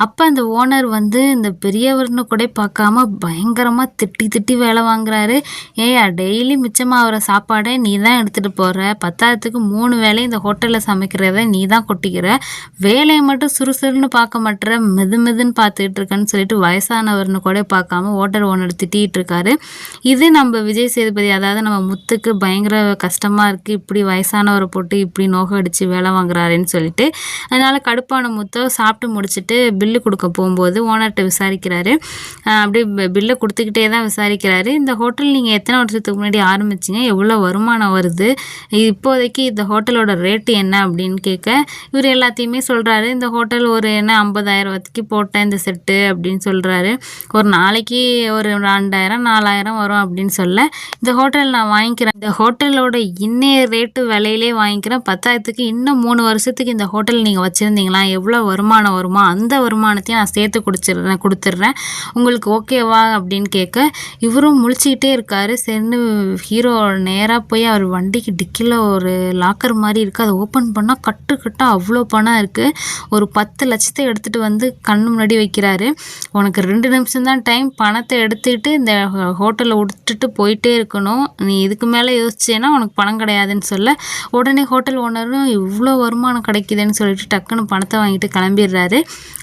அப்போ அந்த ஓனர் வந்து இந்த பெரியவர்னு கூட பார்க்காம பயங்கரமாக திட்டி வேலை வாங்குறாரு. ஏயா டெய்லி மிச்சமாகிற சாப்பாடை நீ தான் எடுத்துகிட்டு போகிற, 10த்துக்கு 3 வேலை இந்த ஹோட்டலில் சமைக்கிறத நீ தான் கொட்டிக்கிற, வேலையை மட்டும் சுறுசுறுன்னு பார்க்க மாட்டேற, மெதுன்னு பார்த்துக்கிட்டு இருக்கேன்னு சொல்லிட்டு வயசானவர்னு கூட பார்க்காம ஹோட்டல் ஓனர் திட்டிகிட்டு இருக்காரு. இது நம்ம விஜய் சேதுபதி, அதாவது நம்ம முத்துக்கு பயங்கர கஷ்டமாக இருக்குது, இப்படி வயசானவரை போட்டு இப்படி நோக அடித்து வேலை வாங்குறாருன்னு சொல்லிட்டு. அதனால் கடுப்பான முத்து சாப்பிட்டு முடிச்சுட்டு பில்லு கொடுக்க போகும்போது ஓனர்கிட்ட விசாரிக்கிறாரு. அப்படியே பில்லை கொடுத்துக்கிட்டே தான் விசாரிக்கிறாரு. இந்த ஹோட்டல் நீங்கள் எத்தனை வருஷத்துக்கு முன்னாடி ஆரம்பிச்சிங்க, எவ்வளோ வருமானம் வருது, இப்போதைக்கு இந்த ஹோட்டலோட ரேட்டு என்ன அப்படின்னு கேட்க, இவர் எல்லாத்தையுமே சொல்கிறாரு. இந்த ஹோட்டல் ஒரு 50,000 போட்டேன் இந்த செட்டு அப்படின்னு சொல்கிறாரு. ஒரு நாளைக்கு ஒரு 2,000-4,000 வரும் அப்படின்னு சொல்ல, இந்த ஹோட்டல் நான் வாங்கிக்கிறேன், இந்த ஹோட்டலோட இன்னைய ரேட்டு விலையிலே வாங்கிக்கிறேன், 10,000க்கு இன்னும் 3 வருஷத்துக்கு இந்த ஹோட்டல் நீங்கள் வச்சுருந்தீங்களா எவ்வளோ வருமானம் வருமோ அந்த வருமானத்தையும் நான் சேர்த்து கொடுத்துட்றேன், உங்களுக்கு ஓகேவா அப்படின்னு கேட்க, இவரும் முழிச்சிக்கிட்டே இருக்காரு. சரின்னு ஹீரோ நேராக போய் அவர் வண்டிக்கு டிக்கியில் ஒரு லாக்கர் மாதிரி இருக்குது, அதை ஓப்பன் பண்ணால் கட்டாக அவ்வளோ பணம் இருக்குது. ஒரு 10 லட்சத்தை எடுத்துகிட்டு வந்து கண்ணு முன்னாடி வைக்கிறாரு. உனக்கு 2 நிமிஷம் தான் டைம், பணத்தை எடுத்துக்கிட்டு இந்த ஹோட்டலை விட்டுட்டு போயிட்டே இருக்கணும், நீ இதுக்கு மேலே யோசிச்சேன்னா உனக்கு பணம் கிடையாதுன்னு சொல்ல, உடனே ஹோட்டல் ஓனரும் இவ்வளோ வருமானம் கிடைக்குதுன்னு சொல்லிட்டு டக்குன்னு பணத்தை வாங்கிட்டு கிளம்பிடுறாரு.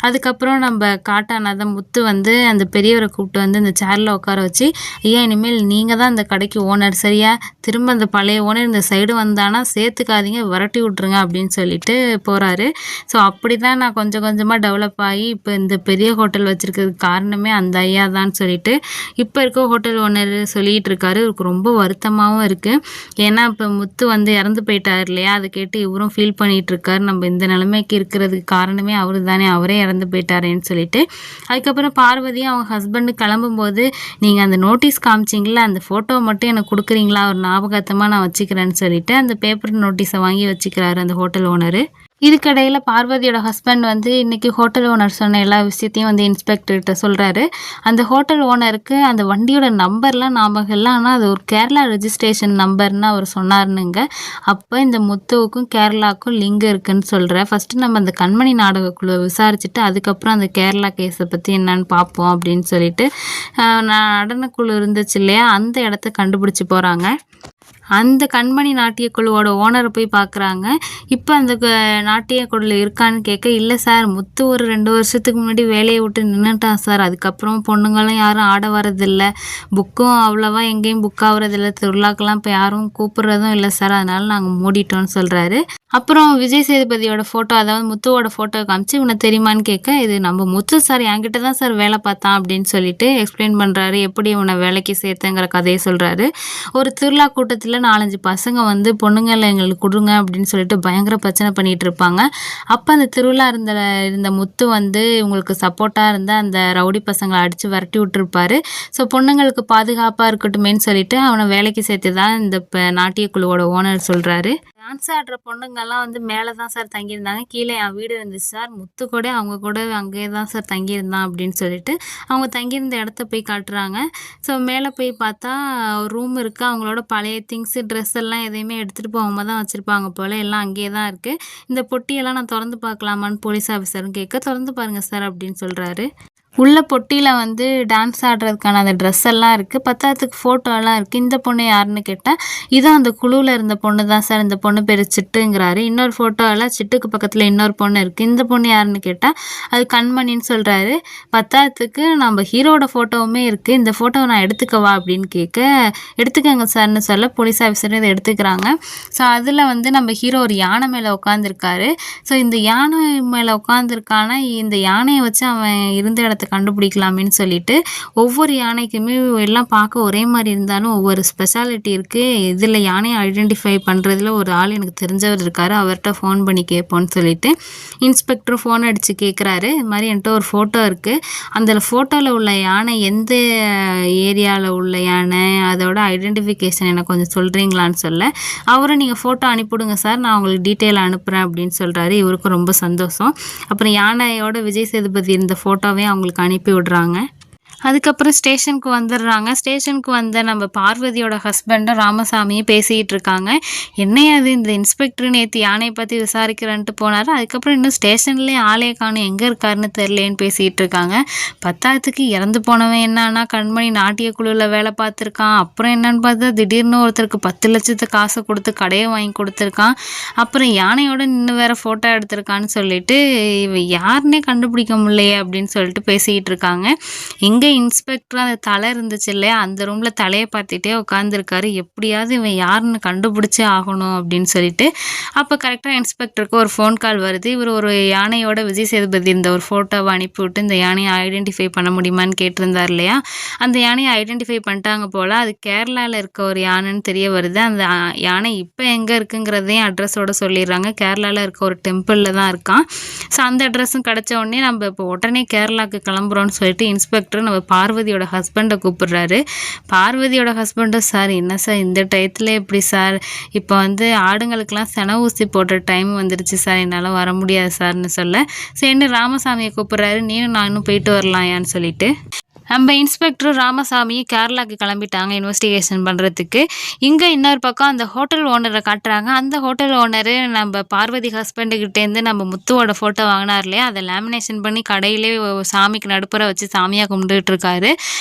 அதுக்கப்புறம் நம்ம காட்டானதை முத்து வந்து அந்த பெரியவரை கூப்பிட்டு வந்து இந்த சேரில் உட்கார வச்சு, ஐயா இனிமேல் நீங்கள் தான் இந்த கடைக்கு ஓனர் சரியா, திரும்ப அந்த பழைய ஓனர் இந்த சைடு வந்தானா சேர்த்துக்காதீங்க, விரட்டி விட்ருங்க அப்படின்னு சொல்லிட்டு போகிறாரு. ஸோ அப்படி தான் நான் கொஞ்சம் கொஞ்சமாக டெவலப் ஆகி இப்போ இந்த பெரிய ஹோட்டல் வச்சுருக்கிறதுக்கு காரணமே அந்த ஐயா தான் சொல்லிட்டு இப்போ இருக்க ஹோட்டல் ஓனர் சொல்லிகிட்டு இருக்காரு. இவருக்கு ரொம்ப வருத்தமாகவும் இருக்குது. ஏன்னா இப்போ முத்து வந்து இறந்து போயிட்டார் இல்லையா, அதை கேட்டு இவரும் ஃபீல் பண்ணிகிட்டு இருக்காரு. நம்ம இந்த நிலைமைக்கு இருக்கிறதுக்கு காரணமே அவரு தானே, அவரே இறந்து போயிட்டாரேன்னு சொல்லிட்டு. அதுக்கப்புறம் பார்வதியும் அவங்க ஹஸ்பண்டு கிளம்பும்போது, நீங்கள் அந்த நோட்டீஸ் காமிச்சிங்களா அந்த ஃபோட்டோவை மட்டும் எனக்கு கொடுக்குறீங்களா, ஒரு ஞாபகத்தமாக நான் வச்சுக்கிறேன்னு சொல்லிட்டு அந்த பேப்பர் நோட்டீஸை வாங்கி வச்சுக்கிறாரு அந்த ஹோட்டல் ஓனரு. இதுக்கடையில் பார்வதியோட ஹஸ்பண்ட் வந்து இன்றைக்கி ஹோட்டல் ஓனர் சொன்ன எல்லா விஷயத்தையும் வந்து இன்ஸ்பெக்டர்கிட்ட சொல்கிறாரு. அந்த ஹோட்டல் ஓனருக்கு அந்த வண்டியோட நம்பர்லாம் ஞாபகம் இல்லை, ஆனால் அது ஒரு கேரளா ரெஜிஸ்ட்ரேஷன் நம்பர்னு அவர் சொன்னார்னுங்க. அப்போ இந்த முத்துவுக்கும் கேரளாவுக்கும் லிங்க் இருக்குன்னு சொல்கிறேன். ஃபஸ்ட்டு நம்ம அந்த கண்மணி நாடகக்குழுவை விசாரிச்சுட்டு அதுக்கப்புறம் அந்த கேரளா கேஸை பற்றி என்னன்னு பார்ப்போம் அப்படின்னு சொல்லிட்டு நடனக்குழு இருந்துச்சு இல்லையா, அந்த இடத்த கண்டுபிடிச்சி போகிறாங்க. அந்த கண்மணி நாட்டிய குழுவோட ஓனரை போய் பார்க்குறாங்க. இப்போ அந்த நாட்டிய குழுல இருக்கான்னு கேட்க, இல்லை சார் முத்து ஒரு 2 வருஷத்துக்கு முன்னாடி வேலையை விட்டு நின்றுட்டான் சார். அதுக்கப்புறம் பொண்ணுங்களும் யாரும் ஆட வரதில்ல, புக்கும் அவ்வளோவா எங்கேயும் புக் ஆகுறதில்ல, திருவிழாக்கெல்லாம் இப்போ யாரும் கூப்பிட்றதும் இல்லை சார், அதனால நாங்கள் மூடிட்டோம்னு சொல்கிறாரு. அப்புறம் விஜய் சேதுபதியோட ஃபோட்டோ, அதாவது முத்துவோட ஃபோட்டோ காமிச்சு இவனை தெரியுமான்னு கேட்க, இது நம்ம முத்து சார், என்கிட்ட தான் சார் வேலை பார்த்தான் அப்படின்னு சொல்லிட்டு எக்ஸ்பிளைன் பண்ணுறாரு. எப்படி இவனை வேலைக்கு சேர்த்துங்கிற கதையை சொல்கிறாரு. ஒரு திருவிழா கூட்டத்தில் 4-5 பசங்க வந்து பொண்ணுங்களை எங்களுக்கு கொடுங்க அப்படின்னு சொல்லிட்டு பயங்கர பிரச்சனை பண்ணிகிட்டு இருப்பாங்க. அப்போ அந்த திருவிழா இருந்த முத்து வந்து இவங்களுக்கு சப்போர்ட்டாக இருந்த அந்த ரவுடி பசங்களை அடித்து விரட்டி விட்டுருப்பாரு. ஸோ பொண்ணுங்களுக்கு பாதுகாப்பாக இருக்கட்டுமேன்னு சொல்லிட்டு அவனை வேலைக்கு சேர்த்து தான் இந்த நாட்டிய குழுவோட ஓனர் சொல்கிறாரு. டான்ஸ் ஆடுற பொண்ணுங்கள்லாம் வந்து மேலே தான் சார் தங்கியிருந்தாங்க, கீழே என் வீடு இருந்துச்சு சார், முத்து கூட அவங்க கூட அங்கேயே தான் சார் தங்கியிருந்தான் அப்படின்னு சொல்லிட்டு அவங்க தங்கியிருந்த இடத்த போய் காட்டுறாங்க. ஸோ மேலே போய் பார்த்தா ரூம் இருக்குது. அவங்களோட பழைய திங்ஸு, ட்ரெஸ் எல்லாம் எதையுமே எடுத்துகிட்டு போகாமல் தான் வச்சுருப்பாங்க போல், எல்லாம் அங்கேயே தான் இருக்குது. இந்த பொட்டியெல்லாம் நான் திறந்து பார்க்கலாமான்னு போலீஸ் ஆஃபீஸரும் கேட்க, திறந்து பாருங்கள் சார் அப்படின்னு சொல்கிறாரு. உள்ள பொட்டியில் வந்து டான்ஸ் ஆடுறதுக்கான அந்த ட்ரெஸ் எல்லாம் இருக்குது, பத்தாததுக்கு ஃபோட்டோலாம் இருக்குது. இந்த பொண்ணு யாருன்னு கேட்டால், இதுவும் அந்த குழுவில் இருந்த பொண்ணு தான் சார், இந்த பொண்ணு பேர் சிட்டுங்கிறாரு. இன்னொரு ஃபோட்டோவில் சிட்டுக்கு பக்கத்தில் இன்னொரு பொண்ணு இருக்குது. இந்த பொண்ணு யாருன்னு கேட்டால் அது கண்மணின்னு சொல்கிறாரு. பத்தாததுக்கு நம்ம ஹீரோட ஃபோட்டோவுமே இருக்குது, இந்த ஃபோட்டோவை நான் எடுத்துக்கவா அப்படின்னு கேட்க, எடுத்துக்கங்க சார்னு சொல்ல போலீஸ் ஆஃபீஸரும் இதை எடுத்துக்கிறாங்க. ஸோ அதில் வந்து நம்ம ஹீரோ ஒரு யானை மேலே உட்காந்துருக்காரு. ஸோ இந்த யானை மேலே உட்காந்துருக்கான இந்த யானையை வச்சு அவன் இருந்த இடத்த கண்டுபிடிக்கலாமேன்னு சொல்லிட்டு ஒவ்வொரு யானைக்குமே எல்லாம் பார்க்க ஒரே மாதிரி இருந்தாலும் ஒவ்வொரு ஸ்பெஷாலிட்டி இருக்குது. இதில் யானையை ஐடென்டிஃபை பண்ணுறதுல ஒரு ஆள் எனக்கு தெரிஞ்சவர் இருக்கார், அவர்கிட்ட ஃபோன் பண்ணி கேட்போன்னு சொல்லிட்டு இன்ஸ்பெக்டர் ஃபோன் அடித்து கேட்குறாரு. இது மாதிரி என்கிட்ட ஒரு ஃபோட்டோ இருக்குது, அந்த ஃபோட்டோவில் உள்ள யானை எந்த ஏரியாவில் உள்ள யானை, அதோட ஐடென்டிஃபிகேஷன் எனக்கு கொஞ்சம் சொல்கிறீங்களான்னு சொல்ல, அவரும் நீங்கள் ஃபோட்டோ அனுப்பிவிடுங்க சார், நான் உங்களுக்கு டீட்டெயில் அனுப்புகிறேன் அப்படின்னு சொல்கிறாரு. இவருக்கும் ரொம்ப சந்தோஷம். அப்புறம் யானையோட விஜய் சேதுபதி இருந்த ஃபோட்டோவே அவங்களுக்கு அனுப்பி விடுறாங்க. அதுக்கப்புறம் ஸ்டேஷனுக்கு வந்துடுறாங்க. ஸ்டேஷனுக்கு வந்த நம்ம பார்வதியோட ஹஸ்பண்டும் ராமசாமியும் பேசிக்கிட்டு இருக்காங்க. என்னையா அது, இந்த இன்ஸ்பெக்டர் நேற்று யானையை பற்றி விசாரிக்கிறேன்ட்டு போனார், அதுக்கப்புறம் இன்னும் ஸ்டேஷன்லேயே ஆளே காணும், எங்கே இருக்காருன்னு தெரிலேன்னு பேசிகிட்டு இருக்காங்க. பத்தாயிரத்துக்கு இறந்து போனவன் என்னன்னா கண்மணி நாட்டிய குழுவில் வேலை பார்த்துருக்கான். அப்புறம் என்னன்னு பார்த்தா திடீர்னு ஒருத்தருக்கு 10 லட்சத்து காசை கொடுத்து கடையை வாங்கி கொடுத்துருக்கான். அப்புறம் யானையோட நின்று வேற ஃபோட்டோ எடுத்திருக்கான்னு சொல்லிட்டு இவன் யாருன்னே கண்டுபிடிக்க முடியலையே அப்படின்னு சொல்லிட்டு பேசிக்கிட்டு இருக்காங்க. எங்கே இன்ஸ்பெக்டர் அந்த தலை இருந்துச்சு இல்லையா, அந்த ரூமில் தலையை பார்த்துட்டே உட்காந்துருக்காரு. எப்படியாவது இவன் யாருன்னு கண்டுபிடிச்சே ஆகணும் அப்படின்னு சொல்லிட்டு. அப்போ கரெக்டாக இன்ஸ்பெக்டருக்கு ஒரு ஃபோன் கால் வருது. இவர் ஒரு யானையோட விஜய் சேதுபதி இந்த ஒரு ஃபோட்டோவை அனுப்பிவிட்டு இந்த யானையை ஐடென்டிஃபை பண்ண முடியுமான்னு கேட்டிருந்தார் இல்லையா, அந்த யானையை ஐடென்டிஃபை பண்ணிட்டாங்க போல். அது கேரளாவில் இருக்க ஒரு யானைன்னு தெரிய வருது. அந்த யானை இப்போ எங்கே இருக்குங்கிறதையும் அட்ரஸோடு சொல்லிடுறாங்க. கேரளாவில் இருக்க ஒரு டெம்பிளில் தான் இருக்கான். ஸோ அந்த அட்ரஸும் கிடச்ச உடனே நம்ம இப்போ உடனே கேரளாவுக்கு கிளம்புறோன்னு சொல்லிட்டு இன்ஸ்பெக்டர் நம்ம பார்வதியோட ஹஸ்பண்டை கூப்பிடுறாரு. பார்வதியோட ஹஸ்பண்டும், சார் என்ன சார் இந்த டயத்தில் எப்படி சார், இப்போ வந்து ஆடுங்களுக்கெல்லாம் சென ஊசி போடுற டைம் வந்துருச்சு சார், என்னால் வர முடியாது சார்னு சொல்ல, சரின்னு ராமசாமியை கூப்பிட்றாரு. நீனும் நானும் போயிட்டு வரலாயான்னு சொல்லிட்டு நம்ம இன்ஸ்பெக்டரும் ராமசாமியும் கேரளாவுக்கு கிளம்பிட்டாங்க இன்வெஸ்டிகேஷன் பண்ணுறதுக்கு. இங்கே இன்னொரு பக்கம் அந்த ஹோட்டல் ஓனரை காட்டுறாங்க. அந்த ஹோட்டல் ஓனரு நம்ம பார்வதி ஹஸ்பண்டுக்கிட்டேருந்து நம்ம முத்துவோட ஃபோட்டோ வாங்கினார் இல்லையா, அதை லேமினேஷன் பண்ணி கடையிலே சாமிக்கு நடுப்புற வச்சு சாமியாக கும்பிட்டுட்டு இருக்காரு.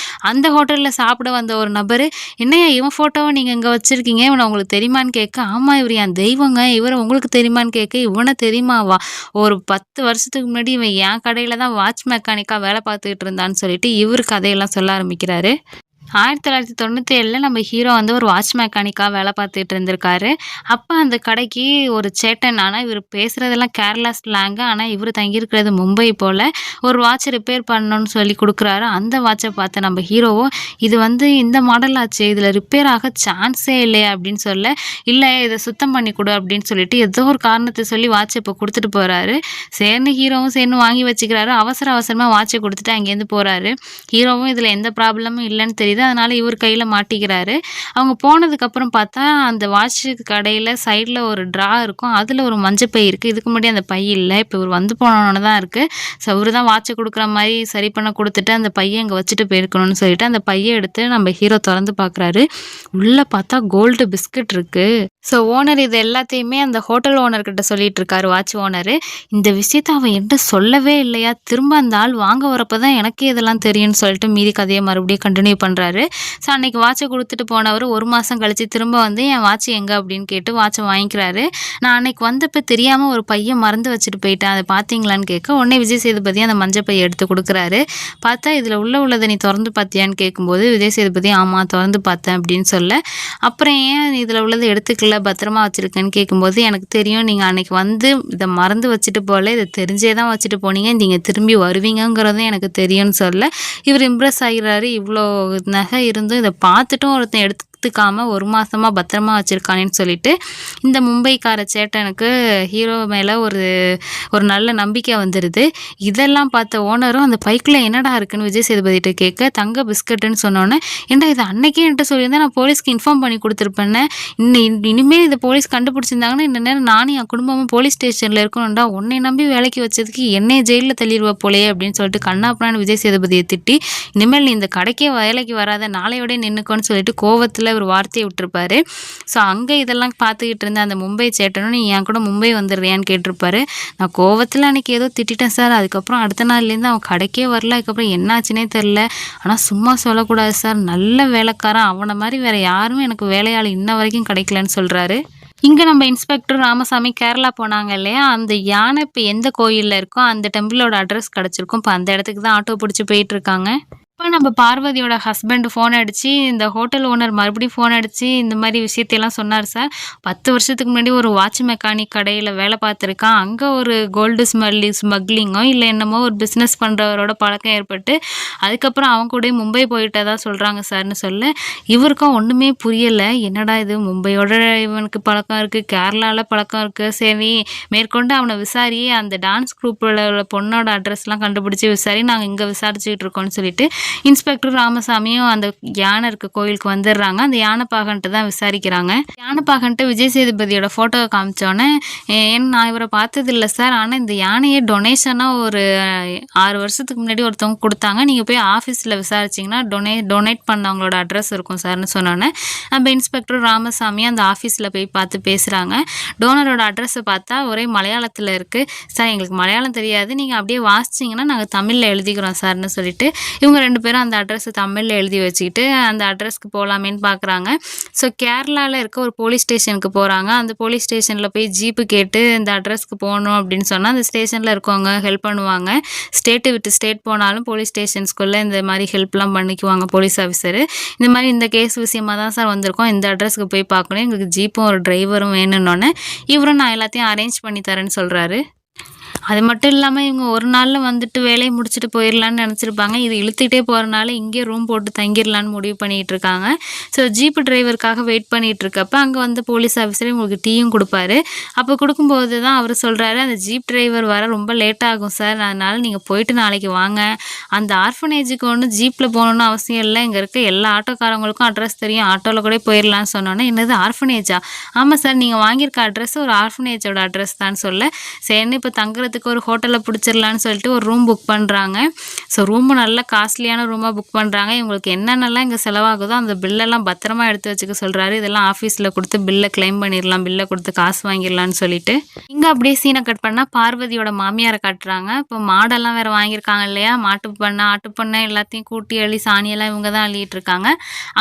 அந்த ஹோட்டலில் சாப்பிட வந்த ஒரு நபர், என்னையா இவன் ஃபோட்டோவை நீங்கள் இங்கே வச்சுருக்கீங்க, இவனை உங்களுக்கு தெரியுமான்னு கேட்க, ஆமாம் இவர் என் தெய்வங்க, இவரை உங்களுக்கு தெரியுமான்னு கேட்க, இவனை தெரியுமாவா, ஒரு 10 வருஷத்துக்கு முன்னாடி இவன் என் கடையில் தான் வாட்ச் மெக்கானிக்காக வேலை பார்த்துக்கிட்டு இருந்தான்னு சொல்லிட்டு இவருக்கு கதையெல்லாம் சொல்ல ஆரம்பிக்கிறாரு. 1997 நம்ம ஹீரோ வந்து ஒரு வாட்ச் மெக்கானிக்காக வேலை பார்த்துட்டு இருந்திருக்காரு. அப்போ அந்த கடைக்கு ஒரு சேட்டன், ஆனால் இவர் பேசுகிறதெல்லாம் கேரளா ஸ்லாங்கு, ஆனால் இவர் தங்கியிருக்கிறது மும்பை போல், ஒரு வாட்ச் ரிப்பேர் பண்ணணும்னு சொல்லி கொடுக்குறாரு. அந்த வாட்சை பார்த்த நம்ம ஹீரோவும், இது வந்து இந்த மாடல் ஆச்சு, இதில் ரிப்பேர் ஆக சான்ஸே இல்லையா அப்படின்னு சொல்ல, இல்லை இதை சுத்தம் பண்ணி கொடு அப்படின்னு சொல்லிட்டு ஏதோ ஒரு காரணத்தை சொல்லி வாட்சை இப்போ கொடுத்துட்டு போகிறாரு. சேர்ந்து ஹீரோவும் சேர்ந்து வாங்கி வச்சுக்கிறாரு. அவசரமாக வாட்சை கொடுத்துட்டு அங்கேருந்து போகிறாரு. ஹீரோவும் இதில் எந்த ப்ராப்ளமும் இல்லைன்னு தெரியுது, அதனால இவர் கையில் மாட்டிக்கிறாரு. அவங்க போனதுக்கப்புறம் பார்த்தா அந்த வாட்சு கடையில் சைடில் ஒரு ட்ரா இருக்கும், அதில் ஒரு மஞ்சள் பை இருக்குது. இதுக்கு முன்னாடி அந்த பை இல்லை, இப்போ இவர் வந்து போனோன்னு தான் இருக்குது. ஸோ இவர் தான் வாட்சை கொடுக்குற மாதிரி சரி பண்ண கொடுத்துட்டு அந்த பையை இங்கே வச்சுட்டு போயிருக்கணும்னு சொல்லிட்டு அந்த பையை எடுத்து நம்ம ஹீரோ திறந்து பார்க்குறாரு. உள்ளே பார்த்தா கோல்டு பிஸ்கட் இருக்குது. ஸோ ஓனர் இது எல்லாத்தையுமே அந்த ஹோட்டல் ஓனர்கிட்ட சொல்லிட்டு இருக்காரு, வாட்ச் ஓனரு. இந்த விஷயத்த அவன் என்ட்ட சொல்லவே இல்லையா? திரும்ப அந்த ஆள் வாங்க வரப்ப தான் எனக்கே இதெல்லாம் தெரியும்னு சொல்லிட்டு மீதி கதைய மறுபடியும் கன்டின்யூ பண்றாரு. ஸோ அன்னைக்கு வாட்ச குடுத்துட்டு போனவரு 1 மாசம் கழிச்சு திரும்ப வந்து என் வாட்ச் எங்க அப்படின்னு கேட்டு வாட்ச வாங்கிக்கிறாரு. நான் அன்னைக்கு வந்தப்ப தெரியாம ஒரு பைய மறந்து வச்சுட்டு போயிட்டேன். அத பார்த்தீங்களான்னு கேட்க, உடனே விஜய் சேதுபதி அந்த மஞ்ச பைய எடுத்து குடுக்குறாரு. பார்த்தா இதுல உள்ளத நீ தொறந்து பார்த்தியான்னு கேட்கும்போது, விஜய் சேதுபதி ஆமா தொறந்து பார்த்தேன் அப்படின்னு சொல்ல, அப்புறம் ஏன் இதுல உள்ளத எடுத்துக்கல பத்திரமா வச்சிருக்கேன்னு கேட்கும்போது, எனக்கு தெரியும் நீங்க அன்னைக்கு வந்து இத மறந்து வச்சுட்டு போல, இத தெரிஞ்சே தான் வச்சுட்டு போனீங்க. நீங்க திரும்பி வருவீங்கங்கிறதும் எனக்கு தெரியும்னு சொல்ல, இவரு இம்ப்ரெஸ் ஆகிறாரு. இவ்ளோ நகை இருந்தும் இத பார்த்துட்டும் ஒருத்தன் எடுத்துக்காம 1 மாசமா பத்திரமா வச்சிருக்கானேன்னு சொல்லிட்டு, இந்த மும்பைக்கார சேட்டனுக்கு ஹீரோ மேல ஒரு ஒரு நல்ல நம்பிக்கை வந்துருது. இதெல்லாம் பார்த்த ஓனரும் அந்த பைக்குள்ள என்னடா இருக்குன்னு விஜய் சேதுபதிட்ட கேட்க, தங்க பிஸ்கட்டுன்னு சொன்னோனே, ஏன்டா இத அன்னைக்கே என்ட்ட சொல்லியிருந்தா நான் போலீஸ்க்கு இன்ஃபார்ம் பண்ணி குடுத்துருப்பேனே. இனிமே இத போலீஸ் கண்டுபிடிச்சிருந்தாங்கன்னா, இந்த நேரம் நானும் என் குடும்பமும் போலீஸ் ஸ்டேஷன்ல இருக்கணும்டா. உன்னைய நம்பி வேலைக்கு வச்சதுக்கு என்னைய ஜெயில்ல தள்ளிருவ போலயே அப்படின்னு சொல்லிட்டு கண்ணாபின்னான்னு விஜய் சேதுபதிய திட்டி, இனிமேல் நீ இந்த கடைக்கே வேலைக்கு வராத, நாளையோட நின்னுக்கோன்னு சொல்லிட்டு கோவத்துல ஒரு வார்த்தைய விட்டுருப்பாரு. ஸோ அங்க இதெல்லாம் பார்த்துக்கிட்டு இருந்த அந்த மும்பை சேட்டனும், நீ என் கூட மும்பை வந்துடுறியான்னு கேட்டிருப்பாரு. நான் கோவத்துல அன்னைக்கு ஏதோ திட்டிட்டேன் சார். அதுக்கப்புறம் அடுத்த நாள்லேருந்து அவன் கடைக்கே வரல. அதுக்கப்புறம் என்னாச்சுன்னே தெரில. ஆனா சும்மா சொல்லக்கூடாது சார். நல்ல வேலைக்காரன். அவன மாரி வேற யாரும் எனக்கு வேலையாள் இன்ன வரைக்கும் கிடைக்கலன்னு சொல்றாரு. இங்க நம்ம இன்ஸ்பெக்டர் ராமசாமி கேரளா போனாங்க இல்லையா? அந்த யானை இப்ப எந்த கோயில்ல இருக்கோ அந்த டெம்பிளோட அட்ரஸ் கிடைச்சிருக்கும். இப்ப அந்த இடத்துக்கு தான் ஆட்டோ பிடிச்சு போயிட்டு இருக்காங்க. இப்ப நம்ம பார்வதியோட ஹஸ்பண்ட் ஃபோன் அடிச்சு, இந்த ஹோட்டல் ஓனர் மறுபடியும் ஃபோன் அடிச்சு, இந்த மாரி விஷயத்தையெல்லாம் சொன்னாரு சார். 10 வருஷத்துக்கு முன்னாடி ஒரு வாட்ச் மெக்கானிக் கடையில வேலை பார்த்துருக்கான். அங்க ஒரு கோல்டு ஸ்மக்லிங்கோ இல்ல என்னமோ ஒரு பிசினஸ் பண்றவரோட பழக்கம் ஏற்பட்டு, அதுக்கப்புறம் அவன் கூடயே மும்பை போயிட்டதா சொல்றாங்க சார்ன்னு சொல்ல, இவருக்கும் ஒண்ணுமே புரியல. என்னடா இது மும்பையோட இவனுக்கு பழக்கம் இருக்கு, கேரளால பழக்கம் இருக்கு. சரி மேற்கொண்டு அவன விசாரி, அந்த டான்ஸ் குரூப்ல உள்ள பொண்ணோட அட்ரஸ்லாம் கண்டுபிடிச்சு விசாரி, நாங்க இங்க விசாரிச்சுக்கிட்டு இருக்கோம்னு சொல்லிட்டு இன்ஸ்பெக்டர் ராமசாமியும் அந்த யானை இருக்க கோயிலுக்கு வந்துடுறாங்க. அந்த யானைப்பாகன்ட்டு தான் விசாரிக்கிறாங்க. யானைப்பாகன்ட்டு விஜய் சேதுபதியோட ஃபோட்டோவை காமிச்சோன்னே, நான் இவரை பார்த்ததில்ல சார். ஆனால் இந்த யானையை டொனேஷனாக ஒரு 6 வருஷத்துக்கு முன்னாடி ஒருத்தவங்க கொடுத்தாங்க. நீங்கள் போய் ஆஃபீஸில் விசாரிச்சிங்கன்னா டொனேட் பண்ணவங்களோட அட்ரஸ் இருக்கும் சார்னு சொன்னோன்னே, நம்ம இன்ஸ்பெக்டர் ராமசாமி அந்த ஆஃபீஸில் போய் பார்த்து பேசுகிறாங்க. டோனரோட அட்ரஸை பார்த்தா ஒரே மலையாளத்தில் இருக்குது. சார் எங்களுக்கு மலையாளம் தெரியாது, நீங்கள் அப்படியே வாசிச்சிங்கன்னா நாங்கள் தமிழில் எழுதிக்கிறோம் சார்னு சொல்லிட்டு, இவங்க 2 பேரும் அந்த அட்ரஸை தமிழில் எழுதி வச்சுக்கிட்டு அந்த அட்ரஸ்க்கு போகலாமேன்னு பார்க்குறாங்க. ஸோ கேரளாவில் இருக்க ஒரு போலீஸ் ஸ்டேஷனுக்கு போகிறாங்க. அந்த போலீஸ் ஸ்டேஷனில் போய் ஜீப்பு கேட்டு இந்த அட்ரஸ்க்கு போகணும் அப்படின்னு சொன்னால் அந்த ஸ்டேஷனில் இருக்கவங்க ஹெல்ப் பண்ணுவாங்க. ஸ்டேட்டு விட்டு ஸ்டேட் போனாலும் போலீஸ் ஸ்டேஷன்ஸ்குள்ளே இந்த மாதிரி ஹெல்ப்லாம் பண்ணிக்குவாங்க போலீஸ் ஆஃபீஸரு. இந்த மாதிரி இந்த கேஸ் விஷயமா தான் சார் வந்திருக்கோம், இந்த அட்ரஸ்க்கு போய் பார்க்கணும், எங்களுக்கு ஜீப்பும் ஒரு டிரைவரும் வேணும்னோடனே இவரும் நான் எல்லாத்தையும் அரேஞ்ச் பண்ணி தரேன்னு சொல்கிறாரு. அது மட்டும் இல்லாமல் இவங்க ஒரு நாளில் வந்துட்டு வேலையை முடிச்சுட்டு போயிடலான்னு நினச்சிருப்பாங்க. இது இழுத்துக்கிட்டே போகிறனால இங்கே ரூம் போட்டு தங்கிடலான்னு முடிவு பண்ணிகிட்டு இருக்காங்க. ஸோ ஜீப்பு டிரைவருக்காக வெயிட் பண்ணிகிட்டு இருக்கப்ப அங்கே வந்து போலீஸ் ஆஃபீஸரே உங்களுக்கு டீயும் கொடுப்பாரு. அப்போ கொடுக்கும்போது தான் அவர் சொல்கிறாரு, அந்த ஜீப் டிரைவர் வர ரொம்ப லேட் ஆகும் சார், அதனால் நீங்கள் போயிட்டு நாளைக்கு வாங்க. அந்த ஆர்ஃபனேஜுக்கு ஒன்றும் ஜீப்பில் போகணுன்னு அவசியம் இல்லை, இங்கே இருக்க எல்லா ஆட்டோக்காரங்களுக்கும் அட்ரஸ் தெரியும், ஆட்டோவில் கூட போயிடலான்னு சொன்னோன்னே, என்னது ஆர்ஃபனேஜா? ஆமாம் சார், நீங்கள் வாங்கியிருக்க அட்ரஸ் ஒரு ஆர்ஃபனேஜோட அட்ரஸ் தான் சொல்ல, சரின்னு இப்போ தங்குறதுக்கு ஒரு ஹோட்டலில் பிடிச்சிடலான்னு சொல்லிட்டு ஒரு ரூம் புக் பண்ணுறாங்க. ஸோ ரூமு நல்ல காஸ்ட்லியான ரூமாக புக் பண்ணுறாங்க. இவங்களுக்கு என்னென்னலாம் இங்கே செலவாகுதோ அந்த பில்லெல்லாம் பத்திரமா எடுத்து வச்சுக்க சொல்கிறாரு. இதெல்லாம் ஆஃபீஸில் கொடுத்து பில்லை கிளைம் பண்ணிடலாம், பில்லை கொடுத்து காசு வாங்கிடலான்னு சொல்லிட்டு இங்கே அப்படியே சீனை கட் பண்ணால் பார்வதியோட மாமியாரை காட்டுறாங்க. இப்போ மாடெல்லாம் வேறு வாங்கியிருக்காங்க இல்லையா, மாட்டு பண்ணை ஆட்டு பண்ணை எல்லாத்தையும் கூட்டி அள்ளி சாணியெல்லாம் இவங்க தான் அள்ளிட்டு இருக்காங்க.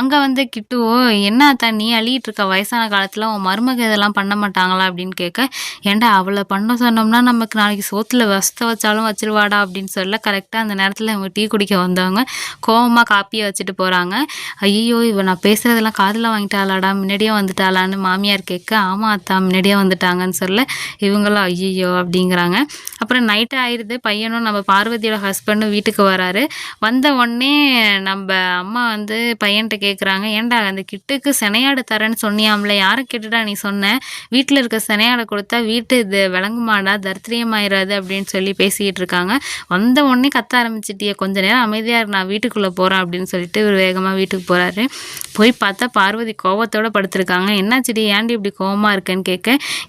அங்கே வந்து கிட்டுவோ, என்ன நீ அள்ளிட்டு இருக்க, வயசான காலத்தில் உன் மருமக இதெல்லாம் பண்ண மாட்டாங்களா அப்படின்னு கேட்க, ஏன்டா அவளை பண்ண சொன்னோம்னா நமக்கு நாளைக்கு சோத்துல வசத்த வச்சாலும் வச்சிருவாடா அப்படின்னு சொல்ல, கரெக்டாக அந்த நேரத்தில் இவங்க டீ குடிக்க வந்தவங்க கோவமாக காப்பியை வச்சுட்டு போகிறாங்க. ஐயோ இவ நான் பேசுகிறதெல்லாம் காதில் வாங்கிட்டாளாடா, முன்னாடியே வந்துட்டாளான்னு மாமியார் கேட்க, ஆமாம் அத்தா முன்னாடியே வந்துட்டாங்கன்னு சொல்ல, இவங்களும் ஐயோ அப்படிங்கிறாங்க. அப்புறம் நைட்டு ஆயிடுது. பையனும் நம்ம பார்வதியோட ஹஸ்பண்டும் வீட்டுக்கு வராரு. வந்த உடனே நம்ம அம்மா வந்து பையன்கிட்ட கேட்குறாங்க, ஏன்டா அந்த கிட்டுக்கு சினையாடு தரேன்னு சொன்னியாம்ல, யாரை கேட்டுடா நீ சொன்ன, வீட்டில் இருக்க சினையாடை கொடுத்தா வீட்டு இது விளங்குமாடா, தரித்திரியமாக ஆயிடாது அப்படின்னு சொல்லி பேசிக்கிட்டு இருக்காங்க. வந்த உடனே கத்த ஆரம்பிச்சிட்டியே, கொஞ்ச நேரம் அமைதியாக இரு, நான் வீட்டுக்குள்ளே போகிறேன் அப்படின்னு சொல்லிட்டு இவர் வேகமாக வீட்டுக்கு போகிறாரு. போய் பார்த்தா பார்வதி கோவத்தோடு படுத்திருக்காங்க. என்னாச்சுடி, ஏன்டி இப்படி கோவமாக இருக்கேன்னு கேட்க,